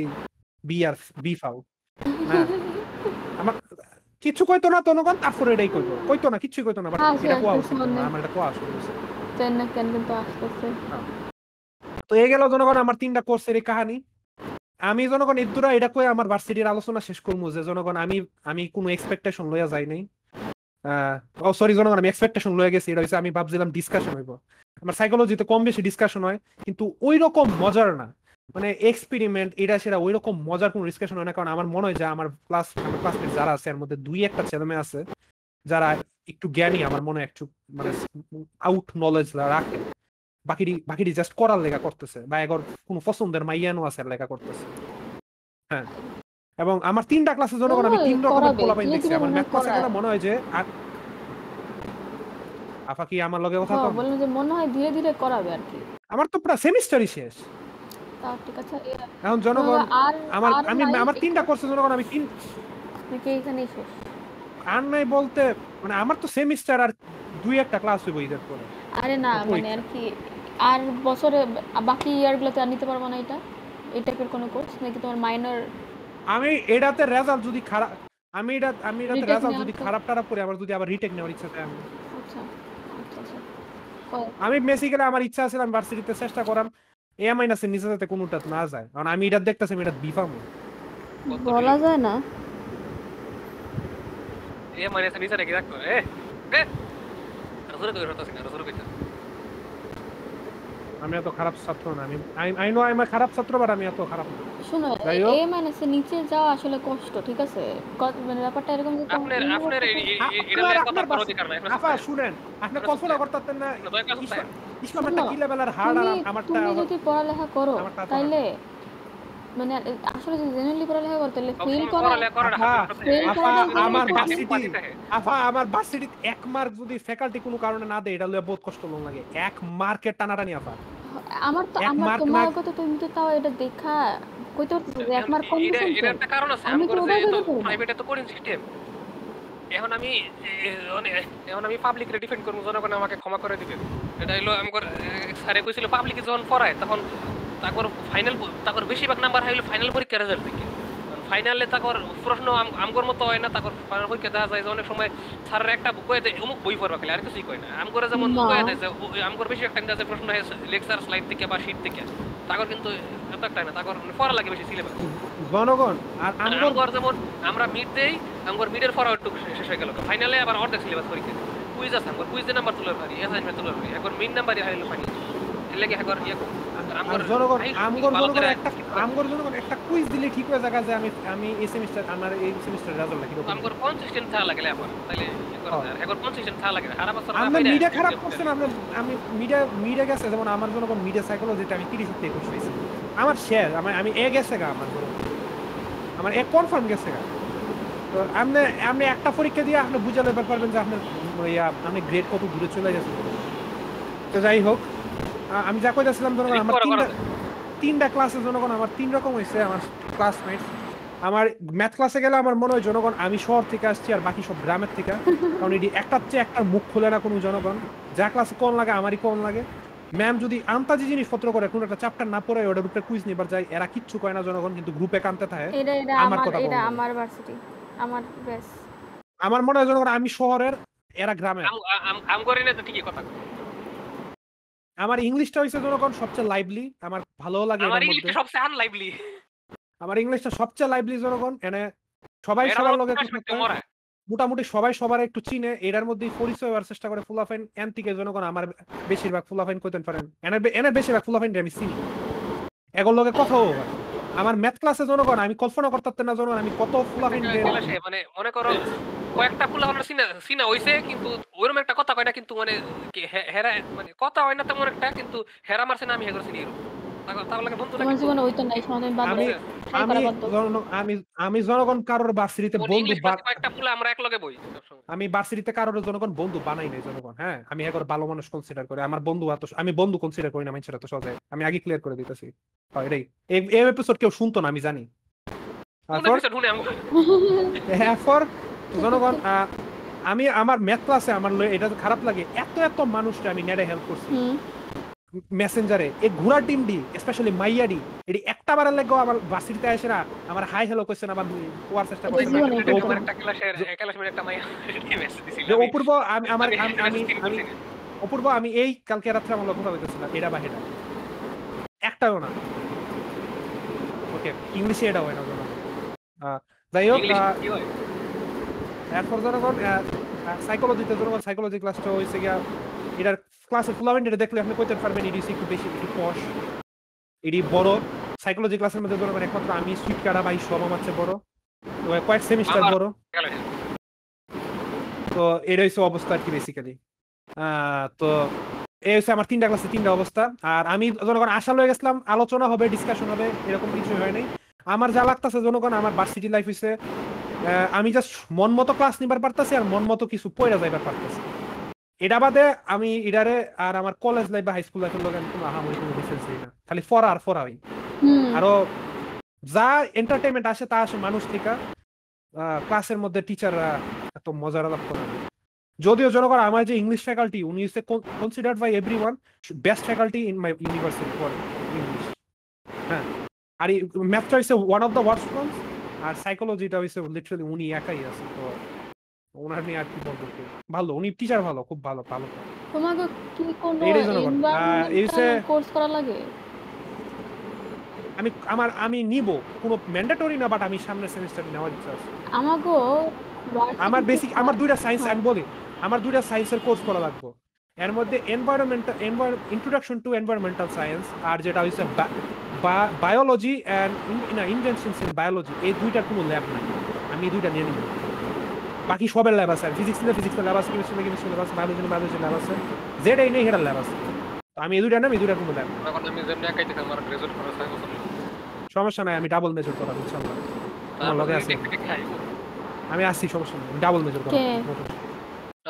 বি ফাউ না। আমার কিছু কইতো না জনগণ, তারপরে এটাই কইতো না, কিছুই কইতো না, বাট এটা কোয়া উচিত আমার, এটা কোয়া উচিত। তো এই গেল জনগণ আমার তিনটা কোর্সের এই কাহিনী। আমি জনগণ ইদুরা এটা কই আমার ভার্সিটির আলোচনা শেষ করবো যে জনগণ আমি কোনো এক্সপেকটেশন লইয়া যাই নাই। সরি জনগণ, আমি এক্সপেকটেশন লয়ে গেছি। এটা হচ্ছে আমি ভাবছিলাম ডিসকাশন হইব, আমার সাইকোলজিতে কম বেশি ডিসকাশন হয়, কিন্তু ওই রকম মজার না, মানে এক্সপেরিমেন্ট এটা সেটা ওই রকম মজার কোনো ডিসকাশন হয় না। কারণ আমার মনে হয় যে আমার ক্লাসমেট যারা আছে এর মধ্যে দুই একটা ছেলেমেয়ে আছে যারা একটু জ্ঞানী, আমার মনে একটু মানে আউট নলেজ রাখে, বাকিটি জাস্ট করার লেখা করতেছে, বা এগর কোনো পছন্দের মাইয়ানো আছে লেখা করতেছে। হ্যাঁ, এবং আমার তিনটা ক্লাসের জন্য আমি তিন রকমের পোলাপাইন দেখছি। আমার ম্যাথ ক্লাসে গেলে মনে হয় যে আফা কি আমার লগে কথা কম বলেন যে মনে হয় ধীরে ধীরে করাবে আর কি। আমার তো পুরো সেমিস্টারই শেষ। তা ঠিক আছে, এখন জনগণ আমার তিনটা কোর্সের জন্য আমি নাকি এখানেই শেষ আর নাই বলতে, মানে আমার তো সেমিস্টার আর 2 দুই একটা ক্লাস হইব ঈদের পরে। আরে না মানে আর কি আর বছরে বাকি ইয়ারগুলোতে আর নিতে পারবো না এটা এই টাইপের কোনো কোর্স নাকি তোমার মাইনর? আমি এটাতে রেজাল্ট যদি খারাপ আমি এটাতে রিটেক রেজাল্ট নেওয়ার যদি তো খারাপ টারাপ করে আবার যদি আবার রিটেক নেওয়ার ইচ্ছা থাকে আচ্ছা আচ্ছা আচ্ছা আমি বেসিক্যালি আমার ইচ্ছা আছে আমি ভার্সিটিতে চেষ্টা করাম এ মাইনাসের নিচে যাতে কোনোটা না যায়, কারণ আমি এটা দেখতেছি আমি এটা বিফাম বলা যায় না। এ মাইনাসের নিচে নাকি রাখো রসুর কই হতাছে না রসুর কইতা আমি এত খারাপ ছাত্র না, আমি আই নো আমি খারাপ ছাত্র বাট আমি এত খারাপ না। শোনো যাই হোক এ মাইনাসের নিচে যাওয়া আসলে কষ্ট, ঠিক আছে? মানে ব্যাপারটা এরকম যে আপনার আপনার এটা আপনার কথা আপনার অধিকার নাই আপা শুনেন আপনি কল্পনা করতেন না দয়া করে শুনতে ইসলামটা কি লেভেলের হার্ড আর আমারটা তুমি যদি পড়ালেখা করো আমারটা তো তাইলে মানে আসলে যদি জেনারেলি পড়ালেখা করো তাহলে ফেল করা পড়ালেখা করার আপা আমার করা ভার্সিটি আমার ভার্সিটি এক মার্ক যদি ফ্যাকাল্টি কোনো কারণে না দেয় এটা লইয়া বহুত কষ্ট লাগে, এক মার্কের টানাটানি আপা। আমার তো এক আমার মার্ক তোমার না কথা তুমি তো তাও এটা দেখা কইতে পারছো যে এক মার্ক কম এটা দিছেন এটা একটা কারণ আছে আমি তো ওটা তো কইতে পারি না। প্রাইভেটে তো কোডিং সিস্টেম এখন আমি পাবলিক রে ডিফেন্ড করব, জনগণ আমাকে ক্ষমা করে দিবেন। এটা হলো আমগর স্যারে কইছিল পাবলিকে যখন পড়ায় তখন তারপর ফাইনাল তারপর বেশিরভাগ নাম্বার হইলো ফাইনাল পরীক্ষার রেজাল্ট থেকে। ফাইনালে তারপর প্রশ্ন আমগর মতো হয় না, তারপর ফাইনাল পরীক্ষা দেখা যায় যে অনেক সময় স্যারের একটা বই দেয় অমুক বই পড়বা খেলে আর কিছুই কয় না। আমগরে যেমন না। বই দেয় যে আমগর বেশিরভাগ টাইম দেয় প্রশ্ন হয় লেকচার স্লাইড থেকে বা শীট থেকে, তারপর কিন্তু এত একটা না, তারপর পড়া লাগে বেশি সিলেবাস। জনগণ আর আমগর যেমন আমরা মিড দেই, আমগর মিডের পড়া একটু শেষ হয়ে গেল, ফাইনালে আবার অর্ধেক সিলেবাস পরীক্ষা কুইজ আছে, আমগর কুইজে নাম্বার তুলে পারি, অ্যাসাইনমেন্ট তুলে পারি, একবার মেইন নাম্বারই হাইলো পানি এর লাগে একবার আমগর জনগণ একটা কুইজ দিলে ঠিক হয়ে যাবে যে আমি এই সেমিস্টার আমার এই সেমিস্টার রেজাল্ট লাগি আমগর কনসিস্টেন্ট থাকা লাগে এখন তাইলে একবার কনসিস্টেন্ট থাকা লাগে সারা বছর আমরা মিডিয়া খারাপ করছেন আমি মিডিয়া গেছে যেমন আমার জনগণ মিডিয়া সাইকোলজিতে আমি 30 থেকে 21 পাইছি আমার শেয়ার আমি এ গেছে গা আমার এক কনফার্ম গেছে গা। তো আপনি একটা পরীক্ষা দিয়ে আপনি বুঝালে পারবেন যে আপনি গ্রেড কত দূরে চলে গেছে। তো যাই হোক আমি যা কইতাছিলাম জনগণ আমার তিনটা ক্লাসে জনগণ আমার 3 রকম হয়েছে আমার ক্লাসমেট। আমার ম্যাথ ক্লাসে গেলে আমার মনে হয় জনগণ আমি শহর থেকে আসছি আর বাকি সব গ্রামের থেকে, কারণ এটি একটার চেয়ে একটার মুখ খোলে না কোনো জনগণ, যা ক্লাসে কোন লাগে আমারই কোন লাগে। ম্যাম যদি আন্তাজি জিনিসপত্র করে কোনো একটা চ্যাপ্টার না পড়ে ওটার উপরে কুইজ নিবার যায়, এরা কিচ্ছু কয় না জনগণ, কিন্তু গ্রুপে কানতে থাকে আমার কথা। এটা আমার ভার্সিটি আমার বেস আমার মনে হয় জনগণ আমি শহরের এরা গ্রামের। আমগরে না তো ঠিকই কথা। আমার ইংলিশটা হইছে জনগণ সবচেয়ে লাইভলি, আমার ভালো লাগে আমার ইংলিশটা সবচেয়ে আনলাইভলি। আমার ইংলিশটা সবচেয়ে লাইভলি জনগণ, এনে সবাই সবার লগে মোটামুটি সবাই সবার একটু চিনে, এটার মধ্যেই পরিচয় হওয়ার চেষ্টা করে ফুলাফাইন এনটিকে জনগণ। আমার বেশিরভাগ ফুলাফাইন কইতেন পারেন এনের বেশিরভাগ ফুলাফাইন আমি চিনি, এগুলোর লগে কথাও হয়। আমার ম্যাথ ক্লাসে জনগণ আমি কল্পনা করতে না জনগণ আমি কত ফুলাফাইন মানে মনে করো কয়েকটা ফুলাফাইন সিনা হইছে, কিন্তু ওইরকম একটা কথা কয় না, কিন্তু মানে হেরা মানে কথা হয় না তেমন একটা, কিন্তু হেরা মারছে না আমি হেগর চিনি আমি জনগণ কারোর ভার্সিটিতে বন্ধু আমি ভার্সিটিতে কারোর জনগণ বন্ধু বানাই নাই জনগণ। হ্যাঁ আমি এখন ভালো মানুষ কনসিডার করি, আমার বন্ধু আমি বন্ধু কনসিডার করি না মানুষের এত সহজে, আমি আগে ক্লিয়ার করে দিতেছি। এটাই এই এপিসোড কেউ শুনতো না আমি জানি। জনগণ আমি আমার ম্যাথ ক্লাসে আমার এটা খারাপ লাগে এত মানুষকে আমি নেড়ে হেল্প করছি মেসেঞ্জারে, এই ঘোড়া টিমডি স্পেশালি মাইয়াডি এটি একটা বারের লাগো আমার ভার্সিটিতে আসে না আমার হাই হ্যালো কোশ্চেন আমার কোয়ার চেষ্টা করছে অপূর্ব অপূর্ব আমি এই কালকে রাত্রে আমার কথা বলতেছিলাম এটা বা এটা একটাও না। ওকে ইংলিশে এটা হয় না যাই হোক এরপর জনগণ সাইকোলজিতে জনগণ সাইকোলজি ক্লাসটা হয়েছে গিয়া এটার ক্লাসে ফুলামেন্ট এটা দেখলে আপনি কইতে পারবেন এটি একটু বেশি একটু পশ এটি বড় সাইকোলজি ক্লাসের মধ্যে জনগণ একমাত্র আমি সুইট কাটা ভাই সব আমার চেয়ে বড় কয়েক সেমিস্টার বড়। তো এটা হচ্ছে অবস্থা আর কি বেসিক্যালি। তো এই হচ্ছে আমার 3টা ক্লাসে 3টা অবস্থা। আর আমি জনগণ আশা লয়ে গেছিলাম আলোচনা হবে ডিসকাশন হবে, এরকম কিছু হয় নাই। আমার যা লাগতেছে জনগণ আমার ভার্সিটি লাইফ হইছে আমি জাস্ট মন মতো ক্লাস নিবার পারতাছি আর মন মতো কিছু পড়া যাইবার পারতাছি। এটা বাদে আমি এটারে আর আমার কলেজ লাইফ বা হাই স্কুল লাইফের লগে আমি কোনো আহামরি কোনো ডিফারেন্স দিই না, খালি ফরাই আরো যা এন্টারটেইনমেন্ট আসে তা আসে মানুষ থেকে। ক্লাসের মধ্যে টিচাররা এত মজার আলাপ করে যদিও জনগণ আমার যে ইংলিশ ফ্যাকাল্টি উনি হচ্ছে considered by everyone best faculty in my university for English. হ্যাঁ, আর ম্যাথটা হচ্ছে one of the worst ones, আর সাইকোলজিটা হচ্ছে লিটারালি উনি একাই আছে। তো ওনার নিয়ে আর কি বলবো, ভালো উনি টিচার, ভালো খুব ভালো ভালো। তোমাকে কি কোনো এটাই জনগণ এনভায়রনমেন্টাল কোর্স করা লাগে? আমি নিব, কোনো ম্যান্ডেটরি না, বাট আমি সামনের সেমিস্টারে নেওয়ার ইচ্ছা আছে। আমাকেও আমার বেসিক আমার দুইটা সায়েন্স, আমি বলি আমার দুইটা সায়েন্সের কোর্স করা লাগবে। এর মধ্যে ইন্ট্রোডাকশন টু এনভায়রনমেন্টাল সায়েন্স, আর যেটা হচ্ছে biology and inventions in biology, এই দুইটার কোনো ল্যাব নাই, আমি এই দুইটা নিয়ে নিব। বাকি সবের ল্যাব আছে, ফিজিক্স নিলে ফিজিক্সের ল্যাব আছে, কেমিস্ট্রি নিলে কেমিস্ট্রি ল্যাব আছে, বায়োলজি নিলে বায়োলজির ল্যাব আছে, যেটাই নেই সেটার ল্যাব আছে। তো আমি এই দুইটা নাম, এই দুইটার কোনো ল্যাব। এখন আমি যেমনি একাই থেকে আমার গ্রাজুয়েট করা 6 বছর সমস্যা নাই, আমি ডাবল মেজর করাবো ইনশাআল্লাহ। আমার লগে আছে, খাই। আমি আসছি, সমস্যা নেই, ডাবল মেজর করাবো।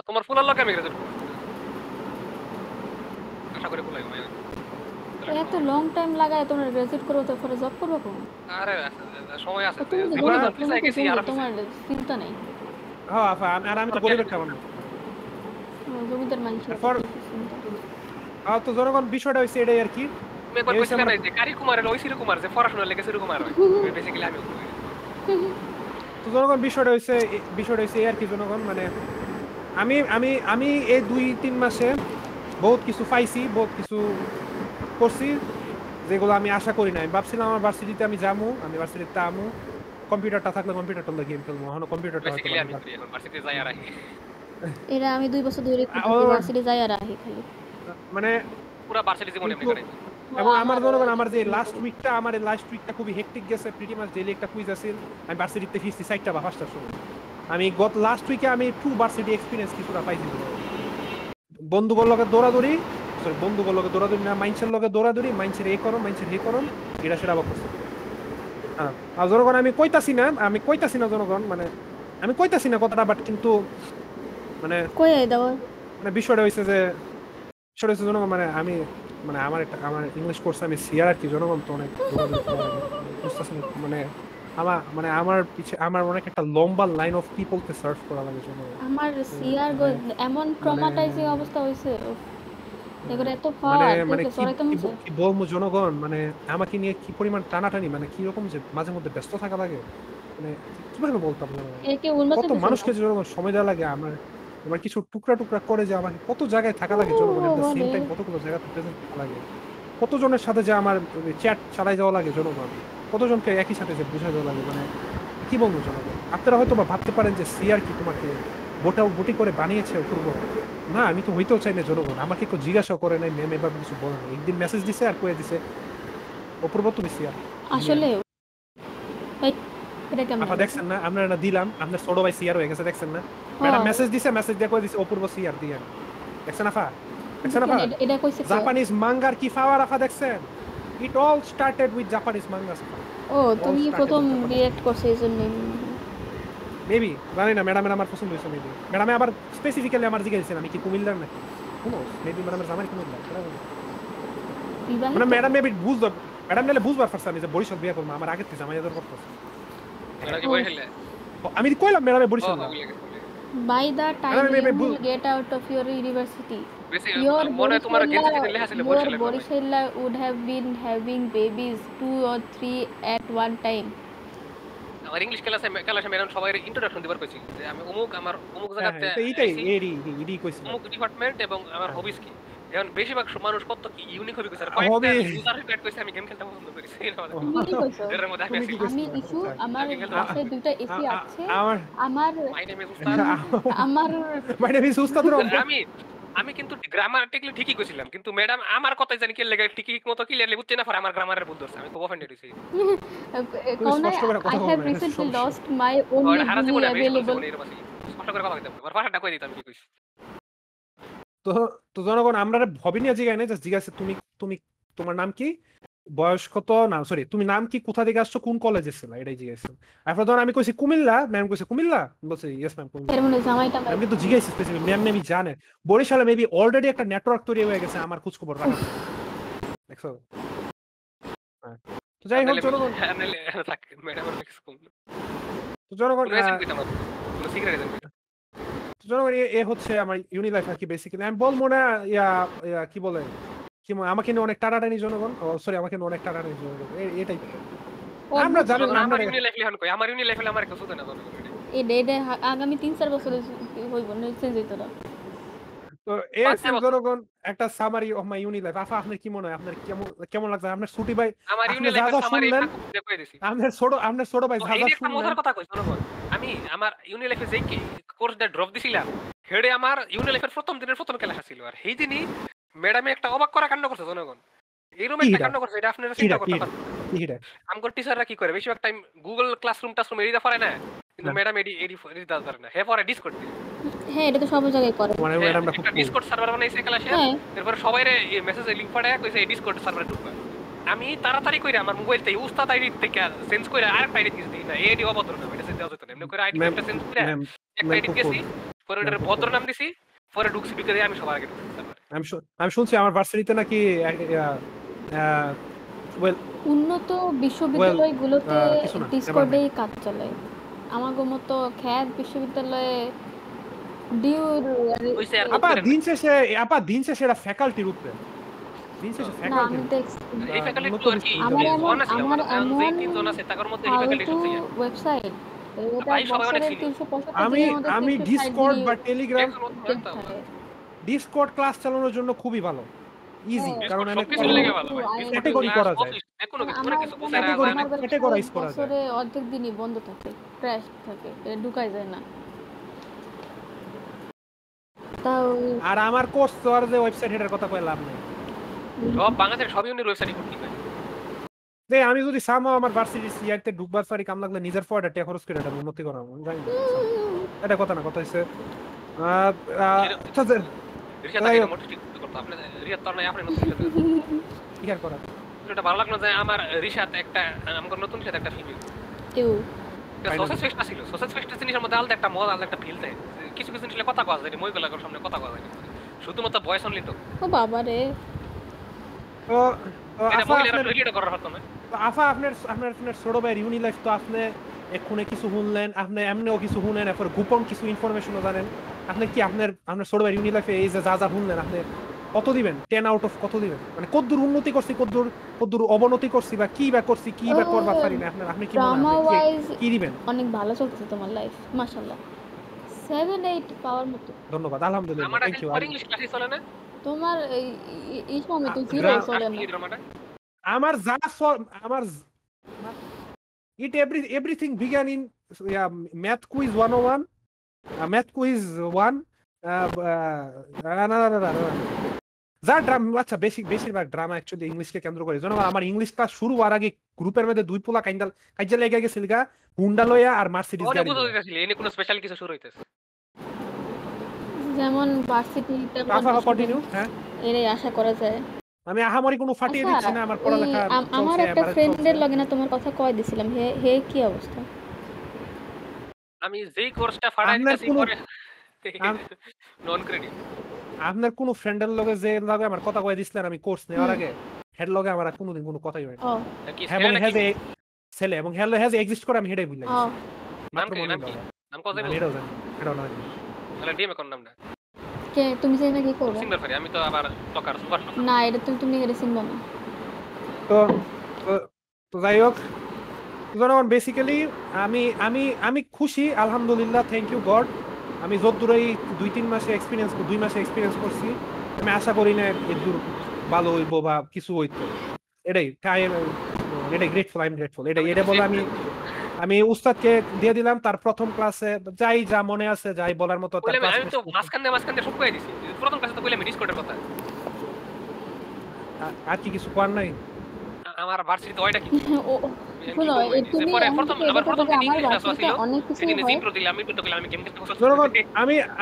তোমার ফুলার লগে আমি গ্রাজুয়েট করব, আশা করি ফুলাই হবে। এত লং টাইম লাগায় তোমরা গ্রাজুয়েট করো, তো পরে জব করবে কোন? আরে সময় আছে, তুমি তো জীবনে গরিব, পিছাই গেছি আর তোমার চিন্তা নাই। হ্যাঁ আপা, আর আমি তো গরিবের খাবার না। জমিদার মানুষ। তো জনগণ বিষয়টা হচ্ছে এটাই আর কি। তুমি একবার কইছিলে না যে কারি কুমারের ওই সিরু কুমার যে পড়াশোনা লেগে সিরু কুমার হয়, বেসিক্যালি আমি। তো জনগণ বিষয়টা হচ্ছে এই আর কি জনগণ, মানে আমি আমি আমি এই 2-3 মাসে বহুত কিছু পাইছি, বহুত কিছু করছি যেগুলো আমি আশা করি নাই। ভাবছিলাম আমার ভার্সিটিতে আমি যামু, আমি ভার্সিটিতে আমু, কম্পিউটারটা থাকলে কম্পিউটারটা দিয়ে গেম খেলবো, এখন কম্পিউটারটা হয়তো বেসিক্যালি আমি করি এখন ভার্সিটি যাই আর আহি। এরা আমি 2 বছর ধরে ভার্সিটি যাই আর আহি খালি, মানে পুরো ভার্সিটি জীবন এমনি করে। এবং আমার জনগণ আমার যে লাস্ট উইকটা খুবই হেক্টিক গেছে, প্রিটি মাচ ডেইলি একটা কুইজ আছিল। আমি ভার্সিটিতে ফিরছি 4টা বা 5টার সময়। আমি গত লাস্ট উইকে আমি টু ভার্সিটি এক্সপেরিয়েন্স কিছুটা পাইছি। বন্ধুগুলোর লগে দৌড়াদৌড়ি না, মাইন্সের লগে দৌড়াদৌড়ি, মাইন্সের এই করম মাইন্সের হে করম, এটা সেটা আবার করছে। হ্যাঁ, আর জনগণ আমি কইতাছি না জনগণ, মানে আমি কইতাছি না কথাটা, বাট কিন্তু মানে কই দাও মানে বিষয়টা হইছে যে জনগণ, মানে আমি মানে আমার ইংলিশ কোর্স আমি সিআর আর কি জনগণ, তো অনেক মানে আমার পিছে আমার অনেক একটা লম্বা line of people K serve করা লাগে জনগণ। আমার সিআর এমন ট্রমাটাইজিং অবস্থা হইছে, এগুলো এত মানে কি বলবো জনগণ, মানে আমাকে নিয়ে কি পরিমাণ টানাটানি, মানে কি রকম যে মাঝে মধ্যে ব্যস্ত থাকা লাগে, মানে কিভাবে বলতাম কত মানুষকে জনগণ সময় দেওয়া লাগে, আমার কিছু টুকরা করে যে আমাকে কত জায়গায় থাকা লাগে জনগণ, সেম টাইম কতগুলো জায়গাতে প্রেজেন্ট থাকা লাগে, কতজনের সাথে যে আমার চ্যাট চালাই যাওয়া লাগে জনগণ, কতজনকে একই সাথে যে বুঝা দেওয়া লাগে, মানে কি বলবো জনগণ। আপনারা হয়তো বা ভাবতে পারেন যে সিআর কি তোমাকে বুটি করে বানিয়েছে অপূর্ব, না আমি তো হইতেও চাই না জনগণ, আমাকে কেউ জিজ্ঞাসা করে নাই, ম্যাম এবার কিছু বলে নাই, একদিন মেসেজ দিছে আর কয়ে দিছে অপূর্ব তুমি সিআর। আসলে আপা দেখছেন না, আমরা না দিলাম, আপনার ছোট ভাই সিআর হয়ে গেছে, দেখছেন না ম্যাডাম মেসেজ দিয়ে কয়ে দিছে অপূর্ব সিআর দিয়ে, দেখছেন আপা এটা কইছে জাপানিজ মাঙ্গার কি পাওয়ার আপা দেখছেন, it all started with Japanese mangas. ও তুমি প্রথম রিঅ্যাক্ট করছো এইজন্য মেবি, জানি না, ম্যাডামের আমার পছন্দ হয়েছে মেবি, ম্যাডামে আবার স্পেসিফিক্যালি আমার জিজ্ঞাসা আমি কি কুমিল্লার নাকি, মেবি ম্যাডামের জামাই কুমিল্লার, মানে ম্যাডাম মেবি ম্যাডাম নিলে বুঝবার পারছে আমি যে বরিশাল বিয়ে করবো, আমার আগের থেকে জামাই আদর করতেছে, আমি কইলাম ম্যাডামে বরিশাল না। By the time you will get out of your university, your Borishalla would have been having babies 2 or 3 at one time. আমার ইংলিশ ক্লাসে ম্যাডাম সবাই ইন্ট্রোডাকশন দিবার কইছি যে আমি আমার জায়গাতে এইটাই কইছি ডিপার্টমেন্ট এবং আমার হবিস কি। এখন বেশিরভাগ মানুষ কত কি ইউনিক হবি কইছে, ইউজার রিপোর্ট কইছে আমি গেম খেলতে পছন্দ করি, আমি ইস্যু আমার কাছে দুটো এসি আছে, আমার মাই নেম ইজ উস্তাদ আমি কিন্তু গ্রামাটিক্যালি ঠিকই কইছিলাম, কিন্তু ম্যাডাম আমার কথাই জানি কি লাগে ঠিক মতো ক্লিয়ারলি বুঝতে না পারে, আমার গ্রামারের ভুল ধরছে, আমি খুব অফেন্ডেড হইছি। I have recently lost my only available. স্পষ্ট করে কথা কইতাম, ভাষাটা কই দিতাম কি কইছি। তো জনগণ আমরা হবি নিয়ে জিজ্ঞাসা নাই, জাস্ট জিজ্ঞাসা তুমি তোমার নাম কি, বয়স কত, না সরি তুমি নাম কি, কোথা থেকে আসছো, কোন কলেজে ছিল, এটাই জিজ্ঞাসা। এরপর ধর আমি কইছি কুমিল্লা, ম্যাম কইছে কুমিল্লা, বলছে ইয়েস ম্যাম কুমিল্লা। আমি কিন্তু জিজ্ঞাসা স্পেসিফিক, ম্যাম নেমি জানে বরিশালে মেবি অলরেডি একটা নেটওয়ার্ক তৈরি হয়ে গেছে আমার খোঁজ খবর রাখা, দেখছো। তো যাই হোক জনগণ, জনগণ এ হচ্ছে আমার ইউনিলাইফ আর কি বেসিক্যালি। আমি বলবো না কি বলে আমাকে নিয়ে অনেক টানাটানি জনগণ, সরি আমাকে নিয়ে অনেক টানাটানি জনগণ, এটাই আমরা জানেন না। আমার ইউনিলাইফ লিখন কই, আমার ইউনিলাইফ হলে আমার কিছু দেনা জনগণ। এটা আগামী 3-4 বছরে হইব না, চেঞ্জ হইতো না। তো এই জনগণ একটা সামারি অফ মাই ইউনিলাইফ। আফা আপনার কি মনে হয়, আপনার কেমন লাগছে আপনার ছুটি ভাই? আমার ইউনিলাইফের সামারি কই দিছি। আপনার ছোট ভাই যা যা শুনলেন, মজার কথা কই জনগণ, আমি আমার ইউনিলাইফে যেই কোর্সটা ড্রপ দিছিলাম হেডে আমার ইউনিলাইফের প্রথম দিনের প্রথম ক্লাস ছিল। আর সেই দিনই ম্যাডামে একটা অবাক করা কাণ্ড করছে জনগণ। এইরকম একটা কাণ্ড করছে, এটা আপনারা চিন্তা করতে পারেন। আমগো টিচাররা কি করে, বেশিরভাগ টাইম গুগল ক্লাসরুম টাসরুম এরিয়া পড়ে না, কিন্তু ম্যাডাম এডি দাস পারে না, হে পরে ডিসকর্ড দিয়ে। হ্যাঁ, এটা তো সব জায়গায় করে। মানে ম্যাডামরা খুব ডিসকর্ড সার্ভার বানাইছে ক্লাসে, এরপর সবাইরে এই মেসেজে লিংক পাঠায় কইছে এই ডিসকর্ড সার্ভারে ঢুকবা। আমি তাড়াতাড়ি কইরা আমার মোবাইল থেকে উস্তাদ আইডি থেকে চেঞ্জ কইরা আরেকটা আইডি দিছি, না এডি অভদ্র নাম, এটা দেওয়া যেত না। এমনি করে আইডিটা চেঞ্জ কইরা একটা আইডি দিছি, পরে ওটার ভদ্র নাম দিছি, পরে ঢুকছি বিকালে আমি সবার আগে ঢুকছি সার্ভারে। আমি শুনছি আমার ভার্সিটিতে নাকি উন্নত বিশ্ববিদ্যালয়গুলোতে ডিসকর্ডেই কাজ চলে। আমাগো মতো খ্যাত বিশ্ববিদ্যালয়ে আপা দিন শেষে এটা ফ্যাকাল্টির উপরে, দিন শেষে ফ্যাকাল্টি এই ফ্যাকাল্টি তো আর কি অন আছে, আমার যেই তিনজন আছে তার মধ্যে এই ফ্যাকাল্টি সত্যি ওয়েবসাইট ভাই সবাই অনেক ছিল। আমি ডিসকর্ড বা টেলিগ্রাম, ডিসকর্ড ক্লাস চালানোর জন্য খুবই ভালো, ইজি, কারণ অনেক ক্যাটাগরি করা যায়, কোনো কিছু করে কিছু বোঝা যায় না, ক্যাটাগরাইজ করা যায়। বছরে অর্ধেক দিনই বন্ধ থাকে, ক্র্যাশ থাকে, এটা ঢুকাই যায় না। তাও আর আমার কোর্স তো আর যে ওয়েবসাইট হেডার কথা কই লাভ নাই, সব বাংলাদেশের সব ইউনির ওয়েবসাইটই করতে পারে। আমি যদি সামো আমার ভার্সিটি সিআইতে ঢুকবার পারি, কাম লাগলে নিজের ফয়টা টাকা খরচ করে এটা উন্নতি করা আমি জানি না, এটা কথা না, কথা হইছে ভালো লাগলো যে আমার রিশাত একটা আমার নতুন সাথে একটা ফিল সোশ্যাল ফেস্ট ছিল। সোশ্যাল ফেস্ট জিনিসের মধ্যে আলাদা একটা মজা, আলাদা একটা ফিল দেয়। কিছু কিছু জিনিস কথা কওয়া যায় না, মইগুলোর সামনে কথা কওয়া যায় না, শুধুমাত্র ভয়েস অনলি। তো ও বাবা রে, আফা আপনার ছোট ভাইয়ের ইউনিলাইফ তো আপনি এক্ষুনি কিছু শুনলেন, আপনি এমনিও কিছু শুনেন, এরপর গোপন কিছু ইনফরমেশনও জানেন। আপনি কি আপনার ছোট ভাইয়ের ইউনিলাইফে এই যে যা যা শুনলেন আপনি কত দিবেন? 10 আউট অফ কত দিবেন? মানে কতদূর উন্নতি করছি, কতদূর অবনতি করছি, বা কি বা করছি, কি বা করবার পারি না, আপনি কি মনে হয় কি দিবেন? অনেক ভালো চলছে তোমার লাইফ, মাশাআল্লাহ। 7-8 পাওয়ার মতো। ধন্যবাদ, আলহামদুলিল্লাহ, থ্যাংক ইউ। ইংলিশ ক্লাসে চলে না তোমার এই সময় তো জিরো চলে না। আমার আমার it everything began in math quiz 101, math quiz 1 যা ড্রামা, আচ্ছা বেশিরভাগ ড্রামা অ্যাকচুয়ালি ইংলিশকে কেন্দ্র করে। যেন আমার ইংলিশ ক্লাস শুরু হওয়ার আগে গ্রুপের মধ্যে দুই পোলা কাইজা লেগে গেছিল গা, হুন্ডা লয়া আর মার্সিডিজ গাড়ি। এনে কোনো স্পেশাল কিছু শুরু হইতেছে, যেমন ভার্সিটিতে কন্টিনিউ। হ্যাঁ, এরই আশা করা যায়। আমি আহামরি কোনো ফাটিয়ে দিচ্ছি না, আমার পড়ালেখা আমার একটা ফ্রেন্ডের লগে না তোমার কথা কই দিছিলাম, হে কি অবস্থা? আমি যেই কোর্সটা ফাড়াই দিতেছি পরে নন ক্রেডিট। আপনার কোন ফ্রেন্ডের লগে যে লাগে আমার কথা কই দিছিলেন আমি কোর্স নেওয়ার আগে, হেড লগে আমার কোনোদিন কোনো কথাই হয় না। এবং হেজে ছেলে এবং হেলো হেজে এক্সিস্ট করে আমি হেডাই বুঝলাই। নাম কি? নাম কথা বল। হেডাও জানি, হেডাও না। তাহলে ডিএম কোন নাম না? কে তুমি জানি না কি করবে? সিঙ্গার ফারি, আমি তো আবার টকার সুপার টকার। না, এটা তুমি এর চিনবা না। তো যাই হোক, জনগণ বেসিক্যালি আমি খুশি, আলহামদুলিল্লাহ, থ্যাংক ইউ গড। আমি যতদূরই 2-3 মাসে এক্সপেরিয়েন্স 2 মাসে এক্সপেরিয়েন্স করছি, আমি আশা করি না এদূর ভালো হইব বা কিছু হইতো। এটাই গ্রেটফুল, আই এম গ্রেটফুল। এটা বলে আমি উস্তাদকে দিয়ে দিলাম তার প্রথম ক্লাসে যাই যা মনে আছে, যাই বলার মতো তার ক্লাস। আমি তো মাঝখানে সব কই দিছি, প্রথম ক্লাসে তো কইলাম ডিসকর্ডের কথা। আর কি কিছু করার নাই আমার ভার্সিটিতে ওইটা কি শুনো, তুমি প্রথম দিন ইংলিশ ক্লাস ছিল, অনেক কিছু হয়। ইন্ট্রো দিলাম, আমি তো কইলাম আমি গেম খেলতে পছন্দ করি।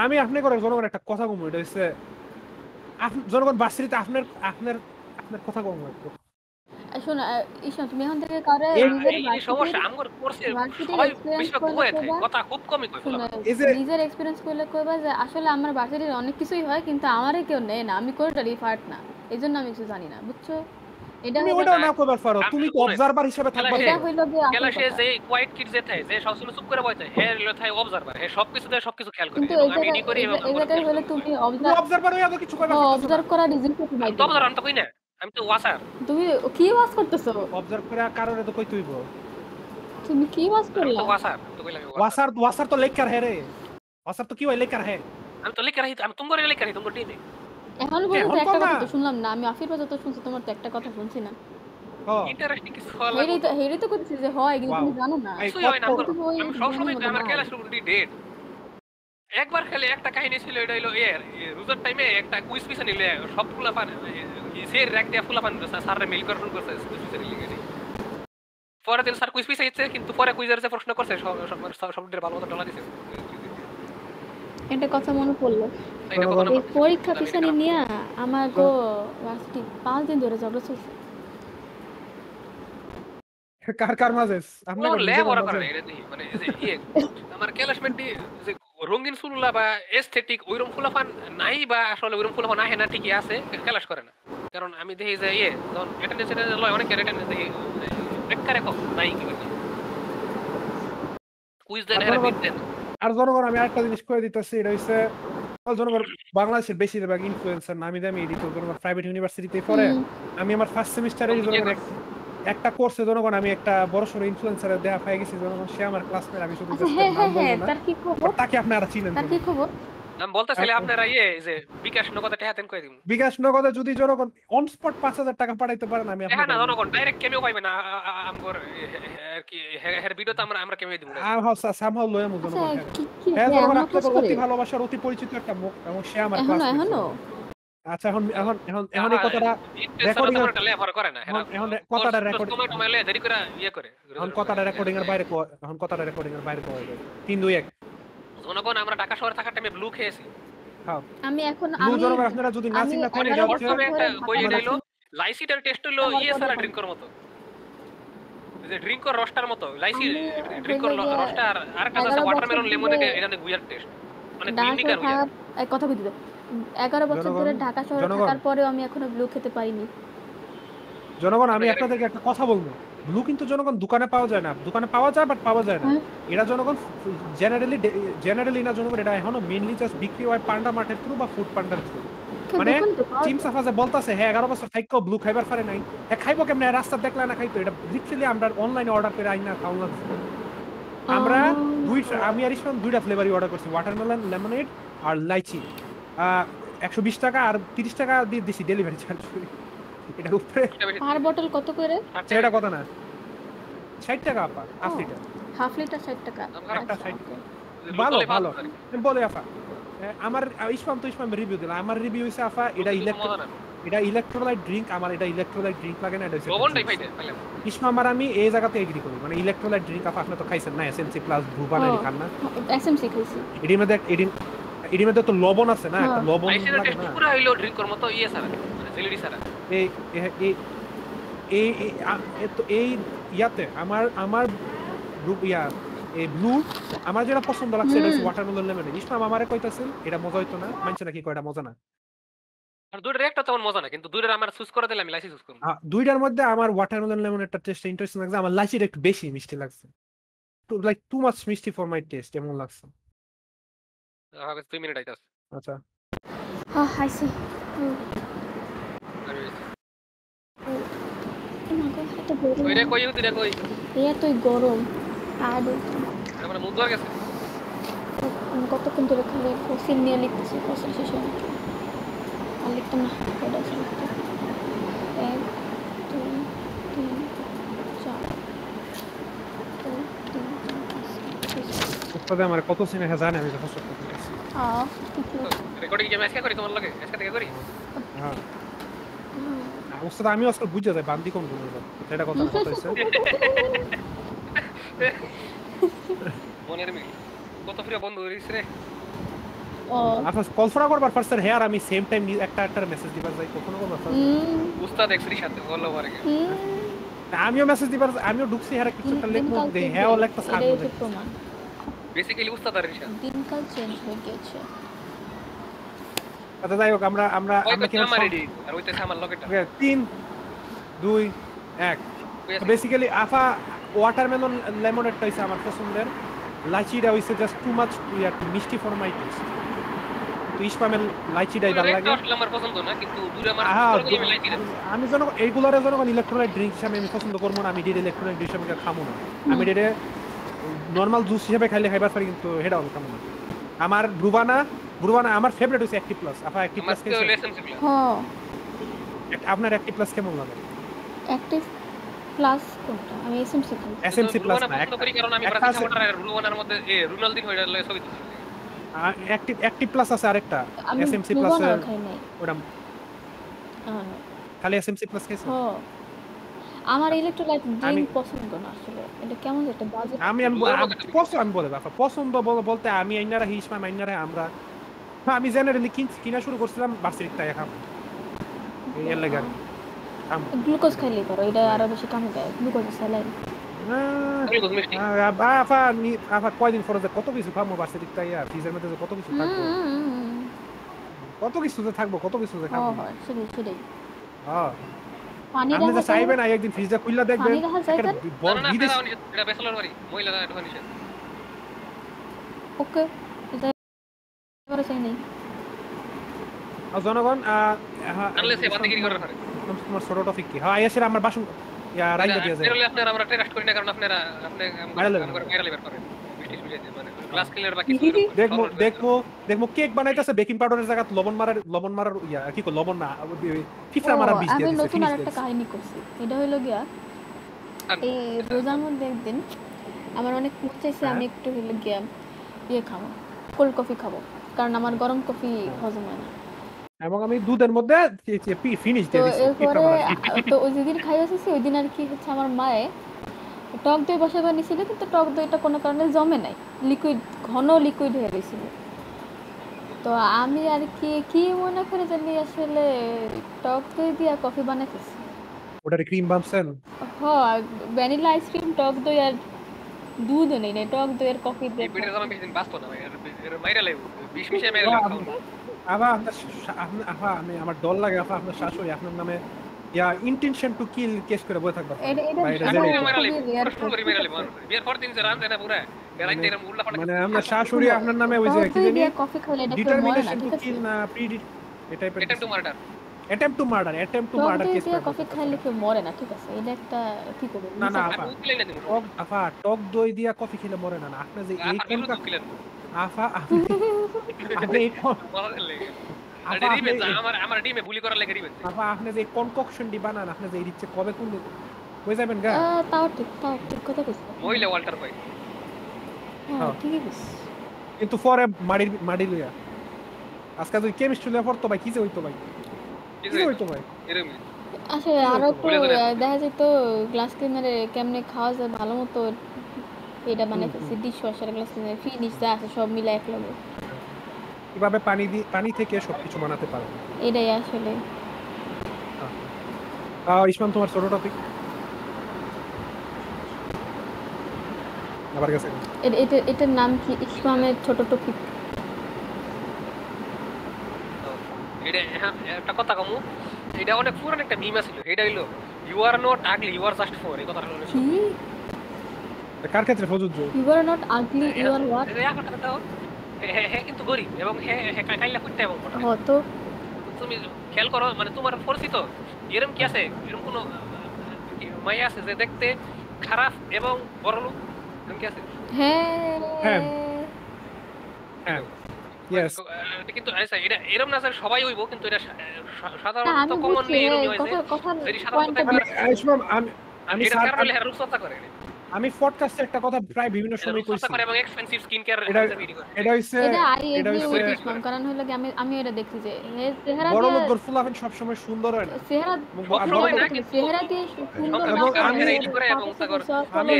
আমি আপনি করে জনগণ একটা কথা কম, এটা হচ্ছে জনগণ ভার্সিটিতে আপনার কথা কম হয়। শোনো ঈশান, তুমি এখন থেকে করে এই সমস্যা আমগর কোর্সে সবাই বেশিরভাগ কই থাকে, কথা খুব কমই কই বলা। নিজের এক্সপেরিয়েন্স করলে কইবা যে আসলে আমার ভার্সিটিতে অনেক কিছুই হয়, কিন্তু আমারে কেউ নেয় না, আমি কোনটারই পার্ট না, এইজন্য আমি কিছু জানি না, বুঝছো? এটা তুমি হলো ওটাও না করবার পারো, আমি- তুমি তো শুনেন, অবজারভার হিসেবে থাকবা। এটা হইলো যে আসল ক্লাসে কথা। যে কোয়াইট কিড যে থাকে, যে সবসময় চুপ করে বসে, হে হলো থাকে অবজারভার, হে সবকিছু খেয়াল করে কিন্তু এবং এই আমি জায়গায় এডি করি এবং এই আমার জায়গায় খেয়াল হলে করি। তুমি তুমি অবজারভার হইয়া তো কিছু করবার পারতেছো না। অবজার্ভ করার রিজন কি আমি ভাই? তো অবজারভার, আমি তো কই না, আমি তো ওয়াসার। তুমি কি ওয়াজ করতেছো? অবজার্ভ করে কারণে তো কই তুইব। তুমি কি ওয়াজ আমি করলা? তো ওয়াসার, তো কইলাম আমি ওয়াসার। ওয়াসার তো লেকার হে রে, ওয়াসার তো কি হয় লেকার হে। আমি তো লিখে রাখি, আমি তোমার লিখে রাখি তোমার টিমে। এখন পর্যন্ত এখন একটা কর না। কথা তো শুনলাম না। আমি আফির যত শুনছি, তোমার তো একটা কথা শুনছি না। ইন্টারেস্টিং কিছু হওয়া লাগবে। হেরি তো করতেছি যে হয়, কিন্তু তুমি Wow. জানো না। এই কিছুই হয় না, কত- তুমি ওই আমি সবসময় জেনের মতো আমার নাই। ক্লাস রুমটি ডেড। একবার খালি একটা কাহিনী ছিল, এটা হলো রোজার টাইমে একটা কুইজ পিছে নিলে সবগুলা পান সে র্যাক দিয়ে ফুলা পান স্যাররে মেইল করে শুরু করছে কুইজ পিছে নিলে গেছে। পরে দিন স্যার কুইজ পিছে গেছে, কিন্তু পরে কুইজের যে প্রশ্ন করছে সবদের ভালো মতো ডলা দিছে। একটা কথা মনে পড়লো, এটা কখনো এই পরীক্ষা পিছনে নিয়ে আমার গো ভার্সিটি 5 দিন ধরে ঝগড়া চলছে। কার কার মাঝে আমরা ওর ল্যাব ওরা করে না, এটা দেখি মানে এই যে আমার ক্লাসমেট যে রঙিন চুললা বা এস্থেটিক ওইরকম ফুলাফান নাই, বা আসলে ওইরকম ফুলাফান আহে না, ঠিকই আছে, ক্লাস করে না। কারণ আমি দেখি যে যখন অ্যাটেন্ডেন্স লয়, অনেক অ্যাটেন্ডেন্স দেখি বেকারে কম নাই, কি বলি কুইজ দেন এরা বিট দেন। আর জনগণ আমি আরেকটা জিনিস করে দিতেছি, এটা হচ্ছে জনগণ বাংলাদেশের বেশিরভাগ ইনফ্লুয়েন্সার নামি দামি এডিটর জনগণ প্রাইভেট ইউনিভার্সিটিতে পড়ে। আমি আমার ফার্স্ট সেমিস্টারে জনগণ একটা কোর্সে জনগণ আমি একটা বড়সড় ইনফ্লুয়েন্সারের দেখা পেয়ে গেছি জনগণ, সে আমার ক্লাসমেট। আমি শুধু আচ্ছা, just হ্যাঁ নাম হ্যাঁ বলবো হ্যাঁ, না, তার কি খবর? তাকে আপনারা চিনেন। তার কি খবর? আমি বলতেছিলাম আপনারা যে বিকাশ নগদে টাকা দেন কই দিন। বিকাশ নগদে যদি জনগণ অন স্পট 5,000 টাকা পাঠাইতে পারেন, আমি হ্যাঁ না, আপনাকে জনগণ ডাইরেক্ট কেমিও পাইবে না, আমগর আর কি হের ভিডিওতে আমরা কেমিও দিব না। সামহাও লয়ে মু আচ্ছা, জনগণ। কি কি হ্যাঁ হ্যাঁ, জনগণ এখনো আপনাদের কাজ করে? অতি ভালোবাসার অতি পরিচিত একটা মুখ, এবং সে আমার এখনো ক্লাসমেট। এখনো আচ্ছা এখন এখন এখন এখন এই কথাটা রেকর্ডিং রেকর্ডিং এর লেফার করে না, এখন কথাটা রেকর্ডিং তোমার টমেলে দেরি করে করে। এখন কথাটা রেকর্ডিং এর বাইরে এখন কথাটা রেকর্ডিং এর বাইরে করা যায়। 3 2 1 জনগণ আমরা ঢাকা শহরে থাকার টাইমে ব্লু খেয়েছি। হ্যাঁ আমি এখন ব্লু জনগণ আপনারা যদি না চিন্তা করেন, এটা হচ্ছে প্রথমে একটা কই আমাদের- হইলো লাইসিটার টেস্ট হইলো সারা ড্রিঙ্কর মতো, যে ড্রিঙ্কর রস্টার মতো লাইসি ড্রিঙ্কর রস্টার আর কাজ আছে ওয়াটারমেলন লেমনেড, এটা গুয়ার টেস্ট মানে ইউনিক আর ঢাকা এক কথা কই দিতে 11 বছর ধরে ঢাকা শহরে থাকার পরেও আমি এখনো ব্লু খেতে পারিনি। জনগণ আমি আপনাদেরকে একটা কথা বলবো, ব্লু কিন্তু জনগণ দোকানে পাওয়া যায় না, দোকানে পাওয়া যায় বাট পাওয়া যায় না। এটা জনগণ জেনারেলি না জনগণ, এটা এখনো মেইনলি জাস্ট বিক্রি হয় পান্ডা মার্টের থ্রু বা ফুড পান্ডার থ্রু। মানে টিম সাফাজে বলতাছে হ্যাঁ 11 বছর থাইকো ব্লু খাইবার পারে নাই, খাইবো কেমনে, রাস্তা দেখলে না খাইতো। এটা লিটারালি আমরা অনলাইনে অর্ডার করে আইনা খাওয়া। আমরা আমি আর ইসলাম দুইটা ফ্লেভারই অর্ডার করছি, ওয়াটারমেলন লেমনেড আর লাইচি। 120 টাকা আর 30 টাকা দিয়ে দিছি ডেলিভারি চার্জ। এটা উপরে পার বটল কত করে? সেটা কথা না, 60 টাকা আপা হাফ লিটার। হাফ লিটার 60 টাকা। একটা আচ্ছা, 60 okay. ভালো ভালো বলে আপা। আমার ইসলাম রিভিউ দিলাম, আমার রিভিউ হইছে আপা এটা ইলেকট্রোলাইট ড্রিঙ্ক, আমার এটা ইলেকট্রোলাইট ড্রিঙ্ক লাগে না, এটা হইছে লবণটাই পাইতে পাইলাম। ইসলাম আর আমি এই জায়গাতে এগ্রি করি, মানে ইলেকট্রোলাইট ড্রিঙ্ক আপা আপনি তো খাইছেন না, এসএমসি প্লাস ব্রুবানারি খান না, এসএমসি খাইছি। এডির মধ্যে তো লবণ আছে না, একটা লবণ লাইসিটার লাগে টেস্ট না। পুরো হইলো ড্রিঙ্কর মতো সারা মানে জেলিডি সারা। এই এই ইয়াতে আমার গ্রুপ এই ব্লু আমার যেটা পছন্দ লাগছে এটা ওয়াটারমেলন লেমনেড। ইসলাম আমারে কইতাছেন এটা মজা হইতো না, মানছে নাকি কয়টা মজা না। আর দুইটার একটা তেমন মজা না, কিন্তু দুইটার আমার চুজ করে দিলে আমি লাইসি চুজ করব। দুইটার মধ্যে আমার ওয়াটারমেলন লেমনেডটা টেস্ট ইন্টারেস্টিং লাগছে, আমার লাইচিটা একটু বেশি মিষ্টি লাগছে, লাইক টু মাচ মিষ্টি ফর মাই টেস্ট এমন লাগছে। হবে 2 মিনিট আইতাছে। আচ্ছা হ্যাঁ আইছি। কই রে কই তুই রে কই? এতই গরম আর আমরা মুদ হয়ে গেছে। আমি কতক্ষণ ধরে খালি কোশ্চেন নিয়ে লিখতেছি, কোশ্চেন শেষ হয় না। আর লিখতাম না, কয়টা আছে লিখতে? 1 2 3 4 উস্তাদে আমার কত সিনে জানে আমি যথেষ্ট করতেছি। হ্যাঁ রেকর্ডিং কি ম্যাচ করি তোমার লগে? আজকে থেকে করি। হ্যাঁ উস্তাদ আমি আজকাল বুঝে যাই বান্দি কোন গুলো, সেটা কথা হইছে। মনের মিল কত প্রিয় বন্ধু হইছে রে। আচ্ছা কলফরা করবার ফার্স্ট হেয়ার আমি সেম টাইম একটা মেসেজ দিবার যাই কখনো করবার ফার্স্ট উস্তাদ এক্সরি সাথে বললো পারে কি আমিও মেসেজ দিবার আমিও ঢুকছি হেয়ার কিছু একটা লিখবো দে হ্যাঁ ও লেখতা সাথে প্রমাণ বেসিক্যালি উস্তাদ আর রিশাদ দিনকাল চেঞ্জ হয়ে গেছে। আচ্ছা যাই হোক আমরা ওই তো কি আমার রেডি আর ওইটা আমার লগেটা 3 2 1 কই আছে? বেসিক্যালি আফা ওয়াটারমেলন লেমনেডটা হইছে আমার পছন্দের, লাইচিটা হইছে জাস্ট টু মাচ মিষ্টি ফর মাই টেস্ট। তো ইসপামের লাইচিটাই ওই ভালো রেডটা লাগে। আসলে আমার পছন্দ না, কিন্তু দূরে আমার হ্যাঁ, ভিতরে গেলে আমি লাইক এটা। আমি এইগুলারে ইলেকট্রোলাইট ড্রিঙ্ক হিসাবে আমি পছন্দ করবো না, আমি ডিরে ইলেকট্রোলাইট ড্রিঙ্ক হিসাবে খামো না। আমি ডিরে নরমাল জুস হিসেবে খাইলে খাইবার পারি, কিন্তু হেডা আমি খামো না। আমার ব্রুবানা আমার ফেভারিট হচ্ছে অ্যাক্টিভ প্লাস। আফা অ্যাক্টিভ আমার প্লাস তো খেয়েছেন? SMC plus. হ্যাঁ আপনার অ্যাক্টিভ প্লাস কেমন লাগে? অ্যাক্টিভ প্লাস কোনটা? আমি এসএমসি খাই। এসএমসি প্লাস ব্লুবানা না, পছন্দ করি কারণ আমি একটা ব্রাজিল আছে সাপোর্টার, আর ব্লুবানার মধ্যে রোনালদিন হইরা লয়ে ছবি তুলছি। অ্যাক্টিভ প্লাস আছে আরেকটা আমি এসএমসি প্লাস ব্লুবানাও খাই নাই। ওটা আহ, খালি এসএমসি প্লাস খেয়েছেন? হ্যাঁ আমার ইলেকট্রোলাইট আমি ড্রিঙ্ক পছন্দ না আসলে। এটা কেমন একটা বাজে। আমি আমি ব্লুবানার আমি মধ্যে পছন্দ আমি বলে বাবা পছন্দ বলতে আমি আইনারা হিসমাম আইনারা আমরা আমি জেনারেলি কিনা শুরু করছিলাম ভার্সিটির তাই খাম এই লাগে আর কি। খাম গ্লুকোজ খাইলেই পারো, এটা আরো বেশি কামে দেয়। Glucose saline. গ্লুকোজ মিষ্টি। আফা কয়দিন পরে যে কত কিছু খাবো ভার্সিটির তাই আর ফ্রিজের মধ্যে যে কত কিছু থাকবো, কত কিছু যে থাকবো, কত কিছু যে খাবো। হ্যাঁ সেটাই সেটাই। হ্যাঁ পানি আপনি রাখা যে চাইবেন না একদিন ফ্রিজে খুললা দেখবেন পানি রাখা যায় একটা কেন? বড় না না, বিদেশ এটা ব্যাচেলর বাড়ি, মহিলারা এটা নিষেধ। ওকে এটা এবারে চাই নাই। জনগণ আনলে সে বান্দিগিরি করে পারে। তোমার ছোট টপিক কি? হ্যাঁ এসে আমার বাসন রাইন্দা দিয়ে যায়। আপনারা আমরা ট্রাস্ট করি না, কারণ আপনারা ভাইরাল ভাইরাল বের করেন। বৃষ্টি শুয়ে যায় মানে গ্লাস ক্লিনার বাকি দেখবো কেক বানাইতেছে বেকিং পাউডারের জায়গা লবণ মারার কি কো লবণ না ফিফরা ও, মারার বিষ দিয়ে আমি দিছে নতুন ফিনিশ আরেকটা কাহিনী করছি। এটা হইলো গিয়া এই রোজার মধ্যে একদিন আমার অনেক মন চাইছে আমি একটু হইলো গিয়া ইয়ে খাবো, কোল্ড কফি খাবো, কারণ আমার গরম কফি হজম হয় না। এবং আমি দুধের মধ্যে ফিনিশ তো দিয়ে দিছি ফিফরা এরপরে মারার তো ওই যেদিন খাই আসছি ওই দিন আর কি হচ্ছে আমার মায়ে টক দই বসাবার নিছিল, কিন্তু টক দইটা কোনো কারণে জমে নাই, লিকুইড ঘন লিকুইড হয়ে গেছিল। তো আমি আর কি মনে করে জানি আসলে টক দই দিয়া কফি বানাইতেছি। ওটারে ক্রিম বামছেন? হ্যাঁ ভ্যানিলা আইসক্রিম, টক দই আর দুধও নেই, টক দই আর কফি দিয়ে। এই ভিডিও zaman বেশি দিন বাঁচতো না ভাই, এর মাইরা লাগবে 20 মিশে মাইরা লাগবে। আমি আমার ডর লাগে আপনার শাশুড়ি আপনার নামে ইন্টেনশন টু কিল কেস করে বসে থাকবা। বিয়ার পর দিন যে রান দেয় না পুরা গারাই তেরা উল্লা ফাটা। মানে আমরা শাশুড়ি আপনার নামে ওই যে কি জানি কফি খাইলে এটা ডিটারমিনেশন টু কিল না এই টাইপের attempt to murder attempt to murder case করে কফি খাইলে কেউ মরে না, ঠিক আছে? এটা একটা কি করব না না আমি উকিলে না দিমু। টক দই দিয়া কফি খেলে মরে না আপনি যে এই কোনটা উকিলে আপনি এই বলার লাগে আরে রিবে আমার ডিমে বুলি করার লাগে রিবে। আপনি যে কনককশন দি বানান আপনি যে ইচ্ছে কবে কোন হয়ে যাবেন গা। তাও ঠিক কথা কইছ। মহিলা ওয়াল্টার ভাই হ্যাঁ ঠিকই কইছ। কিন্তু পরে মাড়ি লইয়া আজকে যদি কেমিস্ট্রি লইয়া পড়তো ভাই কি যে হইতো ভাই, কি যে হইতো ভাই এরকম আসলে আরো তো দেখা যায় তো গ্লাস ক্লিনারে কেমনে খাওয়া যায় ভালো মতো, এটা বানাইতেছি dish washer glass cleaner Finish যা আছে সব মিলে একলগে কিভাবে পানি থেকে সবকিছু বানাতে পারো, এটাই আসলে। ইসমান তোমার ছোট টপিক আবার গেছে এটার নাম কি? ইসমামের ছোট টপিক। এটা একটা কথা কমু, এটা অনেক পুরান একটা মিম ছিল, এটা হইলো you are not ugly you are just for. এই কথাটা হলো কি? কার ক্ষেত্রে প্রযোজ্য? You are not ugly you are what? এই কথাটা দাও হ্যাঁ কিন্তু গরিব এবং হ্যাঁ কাইলা করতে এবং হতো তুমি খেয়াল করো মানে তোমার পরিচিত এরকম কি আছে, এরকম কোনো মাইয়া আছে যে দেখতে খারাপ এবং বড় লোক, এরকম কি আছে? হ্যাঁ হ্যাঁ ইয়েস কিন্তু আচ্ছা এটা এরকম না যে সবাই হইব, কিন্তু এটা না, সাধারণত আমি কমন বুঝছি এরকমই হয় যে কথা যদি সাধারণত ইসমাম আমি এটা কারণে হেয়ার রূপচর্চা করে আমি পডকাস্টে একটা কথা প্রায় বিভিন্ন সময় কইছি রূপচর্চা করে এবং এক্সপেন্সিভ স্কিন কেয়ার ভিডিও করে। এটা হইছে এটা আই এগ্রি উইথ ইসমাম, কারণ হলো কি আমি এটা দেখছি যে চেহারা বড় দিয়ে লোক গরফুল সব সময় সুন্দর হয় না, চেহারা সবসময় না, কিন্তু চেহারা দিয়ে সুন্দর না এবং করে আমি এডিট করে এবং আমি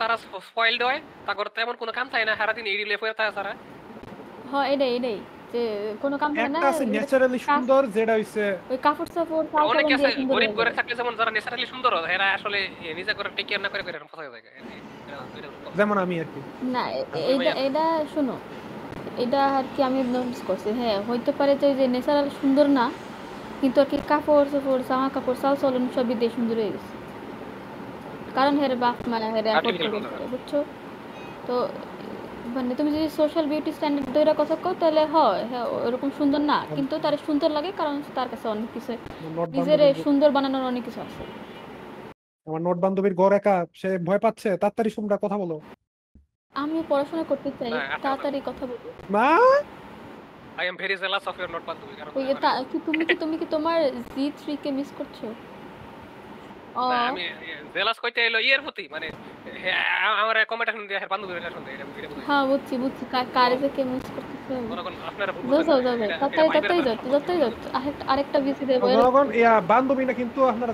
তারা স্পয়েলড হয়, তারপর তেমন কোনো কাম থাকে না, সারাদিন এডি লেফ হয়ে থাকে তারা। হ্যাঁ এটাই যে কোনো কাম হয় না, একটা আছে ন্যাচারালি সুন্দর যেটা হইছে ওই কাপড় সাপড় অনেক আছে গরিব ঘরে থাকলে যেমন যারা ন্যাচারালি সুন্দর হয় এরা আসলে নিজে করে টেক কেয়ার না করে এরকম ফসা যায়। যেমন আমি আর কি না এটা শোনো, এটা আর কি আমি নোটিস করছি। হ্যাঁ হইতে পারে যে ন্যাচারাল সুন্দর না, কিন্তু আর কি কাপড় চোপড় জামা কাপড় চাল চলন সবই দিয়ে সুন্দর হয়ে গেছে কারণ হেরে বাপ মা হেরে অ্যাফোর্ড Artificial করে সুন্দর। করে, বুঝছো তো মানে তুমি যদি সোশ্যাল বিউটি স্ট্যান্ডার্ড ধরে কথা কও তাহলে হয় হ্যাঁ ওরকম সুন্দর না কিন্তু তার সুন্দর লাগে কারণ তার কাছে অনেক কিছু নোট নিজের বান্ধবীর সুন্দর বানানোর অনেক কিছু আছে আমার নোট বান্ধবীর ঘর একা, সে ভয় পাচ্ছে, তাড়াতাড়ি তোমরা কথা বলো। আমিও পড়াশোনা করতে চাই না, আপনার কথা তাড়াতাড়ি কথা বলি মা I am very jealous of your not বান্ধবী, কারণ ওই তুমি আমার- তুমি কি তোমার Z3 কে মিস করছো ও না, আমি জেলাস কইতে এলো ইয়ের প্রতি, মানে আমার কমেন্ট এখন দিয়ে বান্ধবীর রেশন দেয়, এটা বুঝি। হ্যাঁ বুঝছি কারে যে কে মিস করতেছো জনগণ আপনারা ভুল যাও বুঝছেন যাও না, যাও এটা তাড়াতাড়ি ভাইবের তাড়াতাড়ি ব্যাপার। যাও আরেকটা বিসি দেবো জনগণ বান্ধবী না, কিন্তু আপনারা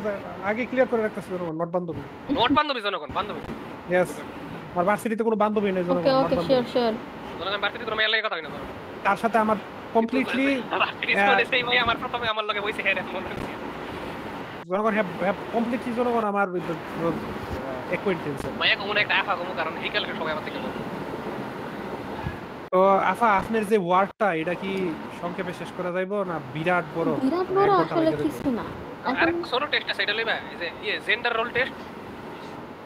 আগে ক্লিয়ার করে রাখতেছে জনগণ নোট বান্ধবী। নোট বান্ধবী জনগণ, বান্ধবী। ইয়েস, আমার ভার্সিটিতে কোনো বান্ধবী নেই ওকে জনগণ, নোট ওকে বান্ধবী। শিওর জনগণ বাড়িতে কোনো মেয়ের লাগে কথা হয় না। তার সাথে আমার কমপ্লিটলি সেই ভাই আমার প্রথমে আমার লগে বইছে হ্যাঁ এখন মনে হচ্ছে। জনগণ কমপ্লিটলি জনগণ আমার অ্যাকোয়েন্টেন্স। মায়া কোনো একটা আফা কমু, কারণ এই কালকে সবাই আমার থেকে বলছে। তো আফা, আপনার যে ওয়ার্কটা এটা কি সংক্ষেপে শেষ করা যাইবো না বিরাট বড়? বিরাট বড় আসলে কিছু না আর এখন ছোট টেস্ট আছে, এটা লইবা, এই যে জেন্ডার রোল টেস্ট,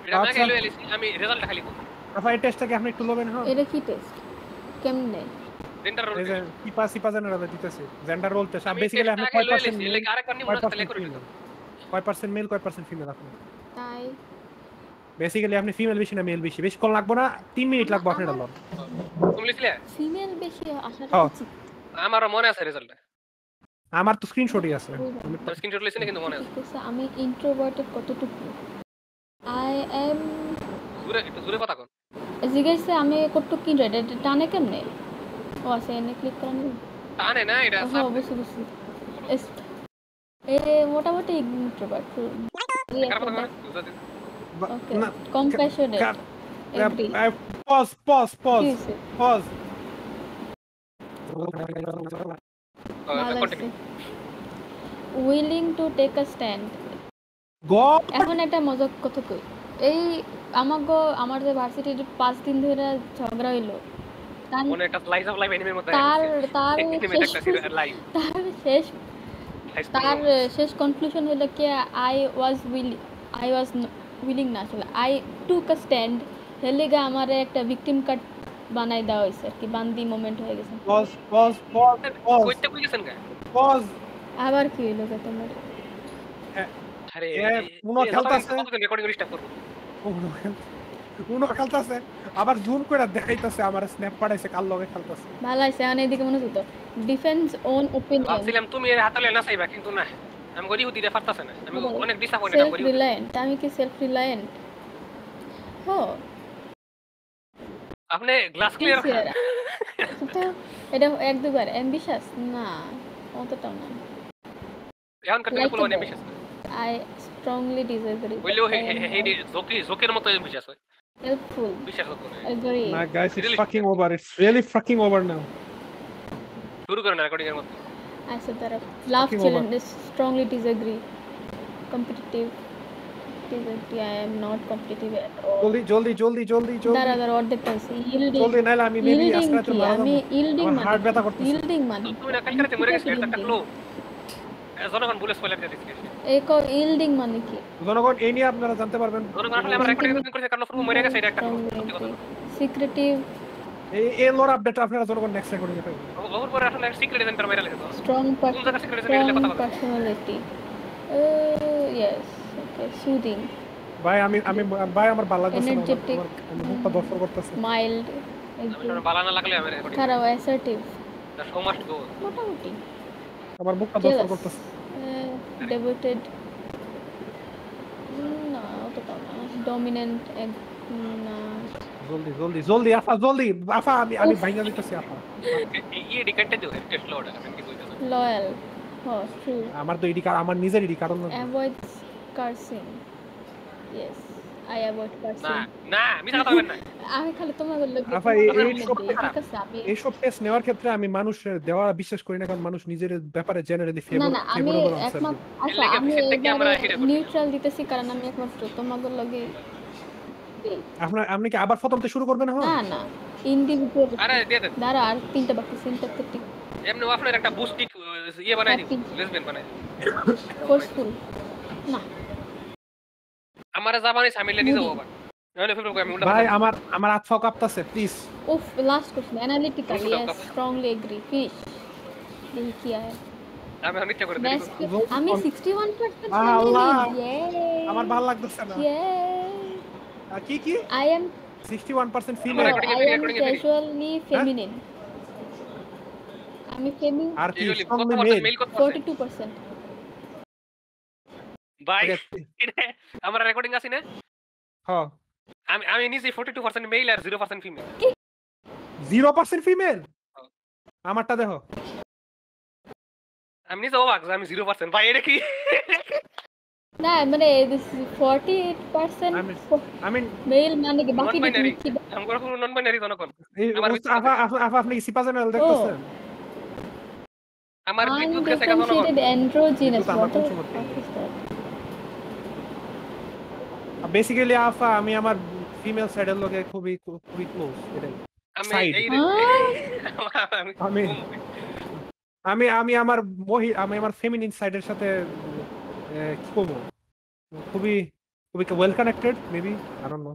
এটা না আচ্ছা। গেলে আমি রেজাল্ট খালি করব। আফা এই টেস্টটাকে আপনি একটু লবেন। হ্যাঁ, এটা কি টেস্ট কেমনে জেন্ডার রোল এই যে সিপা জেনারেল দিতেছে জেন্ডার রোল টেস্ট। বেসিক্যালি আপনি কয় কয় পার্সেন্ট পার্সেন্ট মেল, লাইক আরেকবার নিমু না তাহলে করে দিত। কয় পার্সেন্ট মেল, কয় পার্সেন্ট ফিমেল আপনি? তাই বেসিক্যালি আপনি ফিমেল বেশি না মেল বেশি? বেশি কল লাগবো না, 3 মিনিট লাগবে আপনার লন। তুমি লিখলে ফিমেল বেশি আসাটা হ্যাঁ। উচিত আমারও মনে আছে রেজাল্টটা, আমার তো স্ক্রিনশটই আছে। আমি স্ক্রিনশট লইছি না কিন্তু মনে আছে। ঠিক আছে আমি ইন্ট্রোভার্টেড কতটুকু আই এম একটু জোরে কথা কন। জিজ্ঞাসা আমি কতটুকু কি রেড টানে কেমনে ও আছে এনে ক্লিক করা নেই টানে না এটা হ্যাঁ বুঝছি এ মোটামুটি ইন্ট্রোভার্ট কার কথা কন? ওকে কম্প্যাশনেট এগ্রি পজ ভালো আছে willing to take a stand God এখন একটা মজার কথা কই এই আমার যে ভার্সিটির 5 দিন ধরে ঝগড়া হইলো তার মনে একটা স্লাইস অফ লাইফ এনিমের মধ্যে তার শেষ কনক্লুশন হলো কি আই ওয়াজ উইলিং না আসলে আই টুক আ স্ট্যান্ড হেলেগা আমার একটা ভিকটিম কার্ড বানাই দেওয়া হয়েছে আর কি বান্দি মোমেন্ট হয়ে গেছে কইতে কইছেন কা? আবার কি হইলো তোমার আরে পুনো খেলতাছে, কতদিন রেকর্ডিং রিস্টার্ট করব? পুনো খেলতাছে, আবার জুম করে দেখাইতাছে আমার স্ন্যাপ পাঠাইছে কার লগে খেলতাছে। ভালো আছে এখন এইদিকে মনে হতো ডিফেন্স ওন ওপিনিয়ন ভাবছিলাম তুমি এর হাতালে না চাইবা, কিন্তু না, আমি গরি হুদি দিয়ে পারতাছ না, আমি অনেক ডিসঅ্যাপয়েন্টেড সেলফ করি। রিলায়েন্ট আমি কি সেলফ রিলায়েন্ট হো আপনি গ্লাস ক্লিয়ার এটা এক দুবার অ্যাম্বিশাস না অতটাও না এখন কাটলে পুরো অনেক বিশেষ I strongly disagree. বললেও হেডি জোকের মতো বিশ্বাস হয়, Helpful. বিশ্বাস করে। Agree. Nah guys, it's fucking over. It's really fucking over now. শুরু করেন রেকর্ডিং এর মধ্যে। I said that. Love Fucking children strongly disagree. Competitive. Disagree. I am not competitive at all. জলদি দাঁড়া অর্ধেক পাইছি yielding জলদি নাইলে আমি মেবি আজকে তো মারা আমি yielding আমার মানে হার্ট ব্যথা করতেছে। yielding মানে তুমি না কালকে মরে গেছে, এটা একটা ক্লু। জনগণ বলে স্পয়লার দিয়ে দিচ্ছি। এই কো yielding মানে কি জনগণ এই নিয়ে আপনারা জানতে পারবেন। জনগণ আসলে আমরা রেকর্ডিং করতে কারণ ফুল মরে গেছে, এটা একটা ক্লু। সত্যি কথা। secretive এই লোর আপডেট আপনারা জনগণ নেক্সট রেকর্ডিং এ পাবেন। ওর পরে আসলে সিক্রেট এজেন্টের মেরে লেগেছে। strong কোন জায়গা সিক্রেট এজেন্টের কথা কথা। personality yes okay soothing ভাই আমি ভাই আমার ভালো লাগছে না, Energetic. আমি মুখটা দফর করতেছে। mild আমি বালা না লাগলে আমি রেকর্ডিং খারাপ assertive the show must go. মোটামুটি আমার মুখটা দফর করতেছে। devoted না অতটা না dominant না জলদি আফা আমি ভাইঙ্গা দিতেছি আফা। এই ডিকেটে দিও টেস্ট লোড আমি কি কইতাছি। loyal oh true আমার তো এডি আমার নিজের এডি কারণ avoids cursing yes I avoid না cursing না মিছা কথা বলবেন না। আমি খালি তোমার বললে আফা ঠিক আছে আমি এই সব টেস্ট নেওয়ার ক্ষেত্রে আমি মানুষের দেওয়া বিশ্বাস করি না, কারণ মানুষ নিজের ব্যাপারে জেনারেলি না না আমি ফেভারেবল আনসার একমাত্র এর আচ্ছা লাগে আমি বিশেষ থেকে আমরা হেডে করি। নিউট্রাল দিতেছি কারণ আমি একমাত্র তোমাদের লগে আপনি কি আবার প্রথম থেকে শুরু করবেন? না হ্যাঁ না ইন্ডিভিজুয়াল আরে দিয়ে দেন। দাঁড়া আর তিনটা বাকি সিনথেটিক এমনি আপনার একটা বুস্টিক ইয়ে বানাই দিই, লেসবিয়ান বানাই দিই। ফোর্সফুল না আমারে জাপানি সামিলে নিয়ে যাবো আবার আমি ফেব্রুয়ারি আমি উল্টা ভাই আমার আত্মা কাঁপতাছে প্লিজ উফ last question analytical Proof yes দাও, স্ট্রংলি এগ্রি ফিনিশ দেখি কি হয় আমি অনিচ্ছা করে দেরি বেস্ট করব। আমি 61% আল্লাহ! ইয়ে আমার ভালো লাগতেছে না ইয়ে কি আই এম 61% আমার ফিমেল recording এ আই ফিরি, এম recording এ ফিরি। ক্যাজুয়ালি ফেমিনিন আমি ফেমিন আর কি Usually strongly কত male? মেইল কত আছে 42% ভাই Okay. এটা আমার রেকর্ডিং আছে না হ্যাঁ আমি নিজে 42% মেল আর 0% ফিমেল 0% ফিমেল আমারটা দেখো আমি নিজে অবাক যে আমি 0% ভাই এটা কি না মানে 48% I mean মেল মানে কি বাকি নন বাইনারি কি আমার কোনো নন বাইনারি জনগণ এই আমার আপনি কি সিপা চ্যানেল দেখতেছেন আমার বিদ্যুৎ গেছে কেন জনগণ undifferentiated androgynous কিন্তু আমার what the কোন সময় fuck is that? বেসিক্যালি আফা আমি আমার ফিমেল সাইডের লগে খুবই ক্লোজ এটাই আমি Side. এই আমি আমি আমার আমি আমার ফেমিনিন সাইডের সাথে কি করবো খুবই well connected maybe I don't know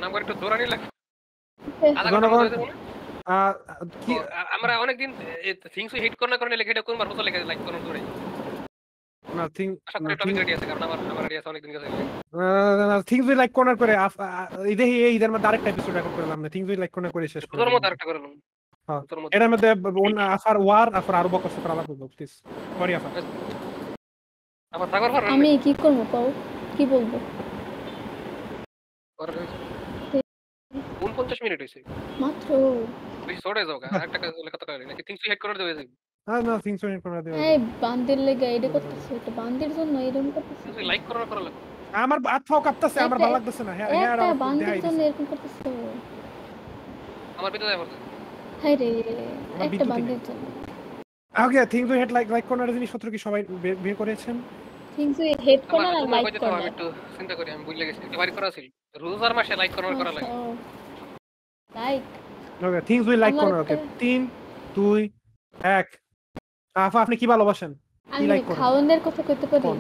আমার একটু দৌড়ানি লাগে জনগণ কি আমরা অনেকদিন থিংস হিট করতে করতে লিখে এটা কোনবার বছর লিখে লাইক করুন দৌড়াই নাথিং আশা করি টপিক রেডি আছে কারণ আমার রেডি আছে অনেকদিন গেছে থিংস উই লাইক কর্নার করে এই ঈদের মধ্যে আরেকটা এপিসোড রেকর্ড করলাম না থিংস উই লাইক কর্নার করে শেষ তোর করলাম মত আরেকটা করলাম হ্যাঁ তোর মত এর মধ্যে আফার আরো বকর সাথে আলাপ করব প্লিজ সরি আফার আবার তাগর ফার আমি কি করব পাও কি বলবো 49 মিনিট হইছে মাত্র বেশি ছোট হয়ে যাও একটা কাজ হলে কত টাকা নাকি থিংস হিট করে দেবে যাবে না থিংস উই কর্নার দেব এই বান্দির লেগে এটা করতেছে এটা বান্দির জন্য এরকম করতেছে তুই লাইক করা করা লাগবে আমার আত্মাও কাঁপতাছে আমার ভালো লাগতেছে না হ্যাঁ একটা বান্দির জন্য এরকম করতেছে আমার ভিতরে যায় পড়ছে হাই রে একটা বিদ্যুৎ বান্দির জন্য okay things we had like corner জিনিসপত্র কি সবাই বের করেছেন থিংস উই হেড আমার কর্নার আর তোমার লাইক কইতে তো আমি কর্নার একটু চিন্তা করি আমি বুঝলে গেছি এটা বাড়ি করা ছিল রোজার মাসে লাইক করা লাগে like okay things we like আমার কর্নার ওকে একটা- 3 2 1 আফা আপনি কি ভালোবাসেন আমি like করেন? খাওয়ানোর কথা কইতে পারি কোন?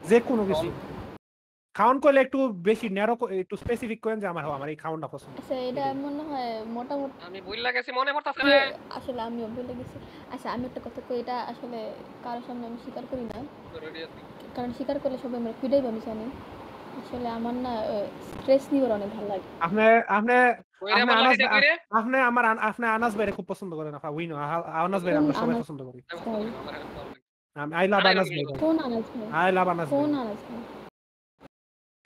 যে কোনো কিছু খাওন করলে একটু বেশি ন্যারো একটু স্পেসিফিক করেন যে আমার এই খাওনটা পছন্দ আচ্ছা এটা মনে হয় মোটামুটি আমি বুঝলা গেছি মনে পড়তাছে না আসলে আমিও ভুলে গেছি আচ্ছা আমি একটা কথা কই এটা আসলে কারোর সামনে আমি স্বীকার করি না রেডি আছি কারণ স্বীকার করলে সবাই আমার পিটাইবে আমি জানি আসলে আমার না স্ট্রেস নিবার অনেক ভালো লাগে আপনি আপনি কইরে আমার লাইটা কইরে আপনি আনাস ভাইরে খুব পছন্দ করেন আপা উই নো আনাস ভাইরে আমরা সবাই পছন্দ করি আই লাভ আনাস ভাই কোন আনাজ ভাই আই লাভ আনাস ভাই কোন আনাজ ভাই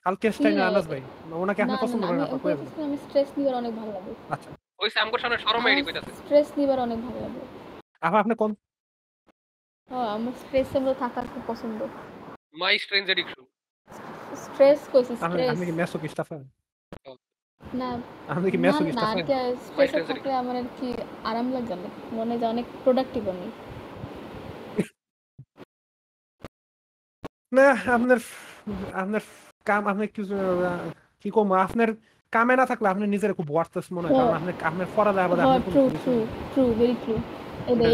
আলকেস্টাইন কি? আনাস ভাই ওনাকে আপনি না, পছন্দ না, করেন আমি আপা কই বলতেছি না, আমি স্ট্রেস নিবার অনেক ভালো লাগে আচ্ছা ওই আমগোর সামনে শরম এডি কইতাছে স্ট্রেস নিবার অনেক ভালো লাগে আপা আপনি কোন হ্যাঁ আমার স্ট্রেস এর মধ্যে থাকা খুব পছন্দ মাই স্ট্রেঞ্জ এডিকশন স্ট্রেস কইছি আপনি স্ট্রেস আপনি কি মেসোকিস্ট আপা না আপনি কি না মেসোকিস্ট না আপা আর কি স্ট্রেসে stress থাকলে আমার আর কি আরাম লাগে অনেক মনে হয় যে অনেক প্রোডাক্টিভ আমি না আপনার আপনার কাম আপনি কি কম আপনার কামে না থাকলে আপনি নিজের খুব ওয়ার্থলেস মনে হয় কারণ আপনি আপনার পড়ালেখা বাদে হ্যাঁ আপনার ট্রু কোনো ট্রু ট্রু ভেরি ট্রু এটাই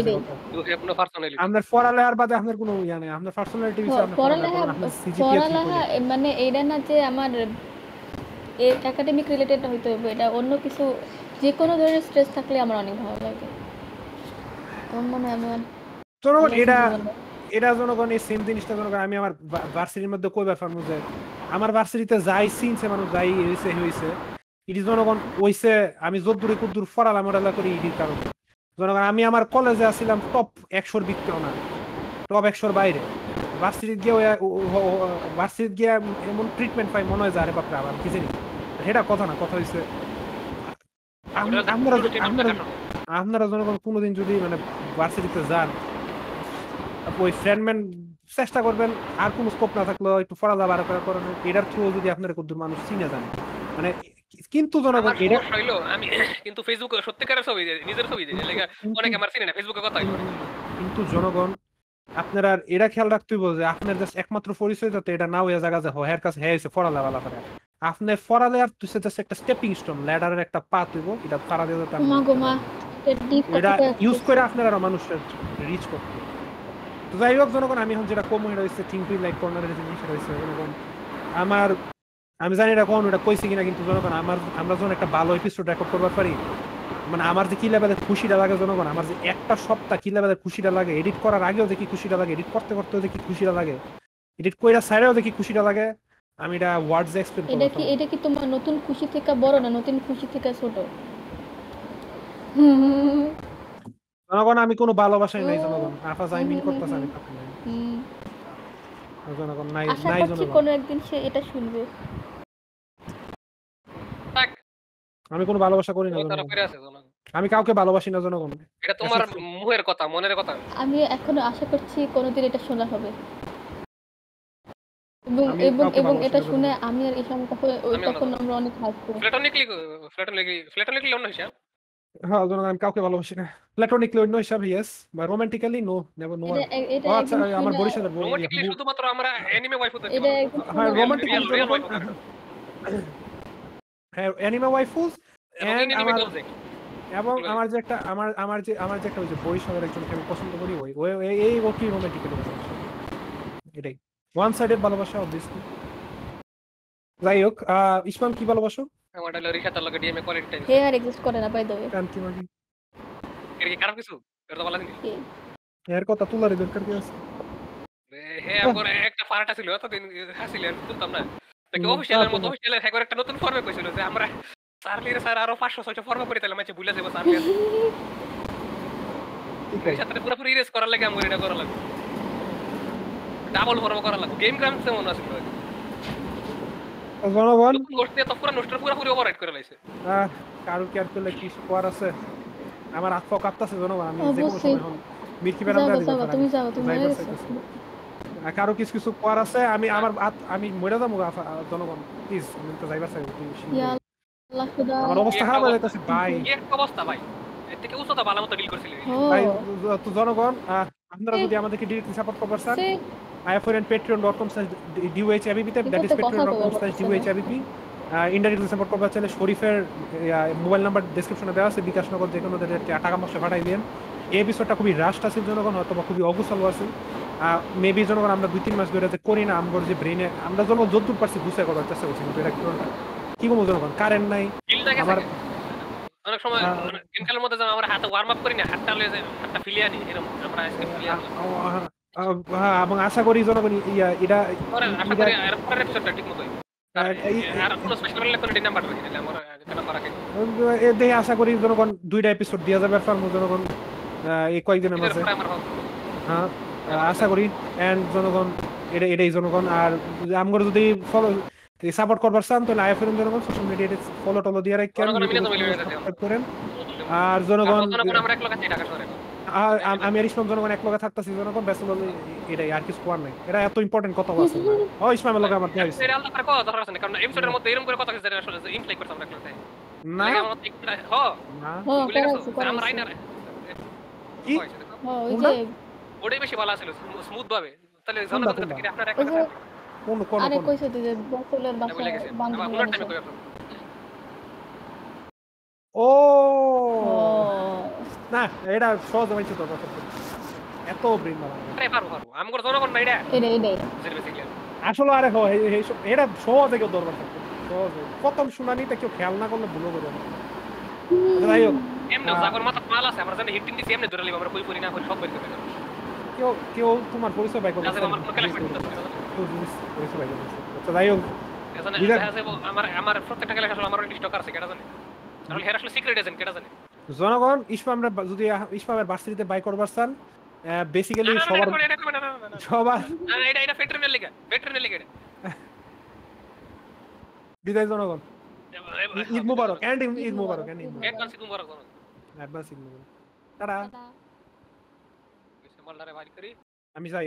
ইউ হ্যাভ নো পার্সোনালিটি আপনার পড়ালেখার বাদে আপনার কোনো ইয়া নেই আপনার পার্সোনালিটি বিষয়ে আপনার পড়ালেখা আপনার সিজিপিএ মানে এইটা না যে আমার একাডেমিক রিলেটেড হইতে হবে এটা অন্য কিছু যে কোনো ধরনের স্ট্রেস থাকলে আমার অনেক ভালো লাগে আমার মনে হয় আমার জনগণ এটা জীবনে। এটা জনগণ এই সেম জিনিসটা জনগণ আমি আমার ভার্সিটির মধ্যে কইবার পারবো যে আমার ভার্সিটিতে যাই সিনছে মানুষ যাই হইছে ইডি জনগণ হইছে আমি যদ্দূরে কুদ্দূর ফরালা করি ইডির কারণ জনগণ আমি আমার কলেজে আসছিলাম টপ 100-র ভিতরেও না টপ 100-র বাইরে ভার্সিটি গিয়ে এমন ট্রিটমেন্ট পাই মনে হয় যে আরে বাপরে আমার কি জানি সেটা কথা না কথা হইছে আপনারা জনগণ কোনোদিন যদি মানে ভার্সিটিতে যান ওই ফ্রেন্ডম্যান চেষ্টা করবেন আর কোনো স্কোপ না থাকলে একটু পড়ালেখা বাড়া করেন এটার থ্রু যদি আপনার কদ্দুর মানুষ চিনে যান মানে কিন্তু জনগণ আমার এটা সমস্যা হইলো আমি কিন্তু ফেসবুকে সত্যিকারের ছবি দেই নিজের ছবি দেই লেগা অনেকে আমার চিনে না ফেসবুকে কথা হয় কিন্তু জনগণ আপনারা এরা খেয়াল রাখতে হবে যে আপনার জাস্ট একমাত্র পরিচয় যাতে এটা না হয়ে জায়গা যে হের কাছে হয়েছে পড়ালেখা করে আপনি পড়ালেখার তুই জাস্ট একটা স্টেপিং স্টোন ল্যাডারের একটা পা তুইব এটা পারা দিয়ে মা গো মা ডিপ এটা ইউজ করে আপনারা মানুষের রিচ করতে তো যাই হোক জনগণ, আমি এখন যেটা কম হয়ে রয়েছে থিঙ্ক লাইক কর্নারের জিনিস রয়েছে জনগণ, আমার আমি জানি এটা কোন ওটা কইছি কিনা, কিন্তু জনগণ আমরা যখন একটা ভালো এপিসোড রেকর্ড করবার পারি, মানে আমার যে কি লেভেলের খুশিটা লাগে জনগণ, আমার যে একটা সপ্তাহ কি লেভেলের খুশিটা লাগে, এডিট করার আগেও যে কি খুশিটা লাগে, এডিট করতে করতেও যে কি খুশিটা লাগে, এডিট কইরা সাইডেও যে কি খুশিটা লাগে, আমি এটা ওয়ার্ডস এক্সপ্লেইন করতে পারবো। এটা কি তোমার নতুন খুশি থেকে বড় না নতুন খুশি থেকে ছোট? জনগণ আমি কোনো ভালোবাসাই নাই জনগণ, আফা যাই মিন করতেছ আমি তাকে নাই জনগণ, নাই আশা নাই করছি জনগণ, কোনো একদিন সে এটা শুনবে। থাক, আমি কোনো ভালোবাসা করি না তোমার তারা জনগণ, ফিরে আছে জনগণ। আমি কাউকে ভালোবাসি না জনগণ। এটা তোমার মুখের কথা, মনের কথা। আমি এখনো আশা করছি কোনোদিন এটা শোনা হবে, এবং আমি এবং কাউকে এবং ভালোবাসি এটা না শুনে জনগণ। আমি আর ঈশান তখন আমরা অনেক হাসবো। প্ল্যাটনিকলি অন্য হিসাব। হ্যাঁ জনগণ, আমি কাউকে ভালোবাসি না। প্ল্যাটোনিকলি অন্য হিসাব ইয়েস, বা রোমান্টিক্যালি নো, নেভার নো। এটা ও আচ্ছা, একদম আমার শুনে বরিশালের রোমান্টিকলি শুধুমাত্র আমরা অ্যানিমে ওয়াইফুদেরকে এটা ভালোবাসি। একদম হ্যাঁ শুনে রোমান্টিক্যালি রিয়েল জনগণ, ওয়াইফুদের। হ্যাঁ অ্যানিমে ওয়াইফুস এবং এন্ড অ্যানিমে আমার, ডলজেক। এবং আমার যে একটা আমার যে একটা ওই যে বরিশালের একজনকে আমি পছন্দ করি, ওই এই ও কি রোমান্টিক্যালি ভালোবাসা, এটাই ওয়ান সাইডেড ভালোবাসা অবভিয়াসলি। যাই হোক, ইসমাম কি ভালোবাসো? আমার হলো রিশাতার লগে ডিএমএ কোয়ালিটি টাইম। হে আর এক্সিস্ট করে না বাই দ্য ওয়ে। কান কি মাগি, এর কি খারাপ কিছু? এটা তো ভালো জিনিস। এর কথা তোলার দরকার কি আছে? হ্যাঁ, আমার একটা পার্ট ছিল এতদিন হাসিলেন তুলতাম না। নাকি অফিসিয়ালের মতো অফিসিয়ালের হ্যাঁ একটা নতুন ফর্মে কইছিল যে আমরা চার্লির স্যার আরো 500-600 ফর্ম করে তাহলে মাঝে ভুলে যাবো চার্লি। এই সাথে পুরোপুরি ইরেজ করার লাগে আমার এটা করা লাগবে। ডাবল ফর্ম করা লাগবে। গেম গ্রামসে মনে আছে। জনগণ নতুন গোষ্ঠী তো পুরো নষ্ট পুরোপুরি ওভাররাইড করে লাইছে। কারো কেয়ার করলে কি কর আছে, আমার আত্মা কাঁপতাছে জনগণ, আমি যে কোনো অবশ্যই। সময় এখন মির্কি বেরাম যাও, দিব। যাও, তুমি যাও, তুমি হয়ে গেছো। কারো কিছু কিছু কর আছে, আমি মরে যাবো জনগণ, প্লিজ আমি তো যাইবার চাই। ইয়া আল্লাহ খুদা। আমার অবস্থা খারাপ হয়ে যাইতেছে ভাই। কি একটা অবস্থা ভাই। এর থেকে উচ্চতা ভালো মতো ডিল করছিলি। ভাই তো জনগণ, আপনারা যদি আমাদেরকে ডিরেক্টলি সাপোর্ট করবার চান, ifr@patreon.com/dhuhabbp, that is patreon.com/dhuhabbp। Indirectly support করবার চাইলে শরীফের মোবাইল নাম্বার ডেসক্রিপশনে দেওয়া আছে, বিকাশ নগর যে কোনো টাকা পয়সা পাঠাই দিন। এই এপিসোডটা খুবই রাস্ট আছে জনগণ, হয়তো বা খুবই অগুছালো আছে। মেবি জনগণ আমরা 2-3 মাস ধরে যে করি না, আমার যে ব্রেনে আমরা জনগণ যতদূর পারছি গুছিয়ে করার চেষ্টা করছি, কিন্তু এটা কি বলবো জনগণ, কারেন্ট নাই আমার। অনেক সময় গেম খেলার মধ্যে যেমন আমরা হাতে ওয়ার্ম আপ করি না, হাতটা লয়ে যায়, হাতটা ফিলিয়ে আনি, এরকম আমরা আজকে ফিলিয়ে আনি। হ্যাঁ, এবং আশা করি জনগণ এটা পরে আশা করি আর পরের এপিসোডটা ঠিকমতো হয়। আর কোনো স্পেশাল করলে কোনো নাম্বার রাখি দিলে আমরা কেন করা কি দেখে আশা করি জনগণ 2টা এপিসোড দিয়ে যাবে ফার্মো জনগণ এই কয়েকদিনের মাঝে। হ্যাঁ আশা করি। এন্ড জনগণ এটাই জনগণ। আর আমরা যদি ফলো সাপোর্ট করবার চান তাহলে আইএফএম জনগণ সোশ্যাল মিডিয়াতে ফলো টলো দিয়ে রাখেন, সাবস্ক্রাইব করেন। আর জনগণ আমরা এক লোক আছি ঢাকা শহরে। আমি আর ইসমাম জনগণ এক লগে থাকতেছি জনগণ, ব্যস্ত বলে এটাই, আর কিছু করার নাই। এটা এত ইম্পর্টেন্ট কথা আছে। ও ইসমামের লগে আমার দেয়া হইছে এটা আলাদা করে কথা দরকার আছে না, কারণ এপিসোডের মধ্যে এরকম করে কথা কইছে যে আসলে ইমপ্লাই করতাম আমরা ক্লাসে না না। না আমরা আইনা কি ওই যে ওটাই বেশি ভালো ছিল, স্মুথ ভাবে। তাহলে জনগণ থেকে আপনার এক কথা কোন কোন আরে কইছো তো যে বসলের বাসা বলে গেছে বান্ধবী আবার কোন টাইমে বানিয়েছে। কই আপনার ও ও না, এটা সহজ হয়েছে তো কথা, এত ব্রেন মারা আরে পারো আমগো জনগণ না এটা এটাই বেসিক্যালি আসলে। আরে এটা সহজে কেউ দরবার থাকতো, সহজে প্রথম শুনানিতে কেউ খেয়াল না করলে ভুলও করে না। যাই হোক, এমনি জাগর মাথা মাল আছে, আমরা জানি হিট টিম দিছি এমনি ধরে লিব, আমরা কই করি না করি সব বের করে দেব। কেউ তোমার পরিচয় বাই করবে, আমার কোনো ক্লাস করতে পরিচয় বাই করবে। আচ্ছা যাই হোক, আমার প্রত্যেকটা ক্লাস আসলে আমার লিস্ট আছে কেডা জানে, আসলে হেরা আসলে সিক্রেট এজেন্ট কেডা জানে। জনগণ ইসমামের যদি ইসমামের ভার্সিটিতে বাই করবার চান, বেসিক্যালি সবার এটা ফেট্রেনের লিগা বিদায় জনগণ, Eid Mubarak and Eid Mubarak advance Eid Mubarak advance Eid Mubarak. Tata. মালদারে বাড়ি করি আমি যাই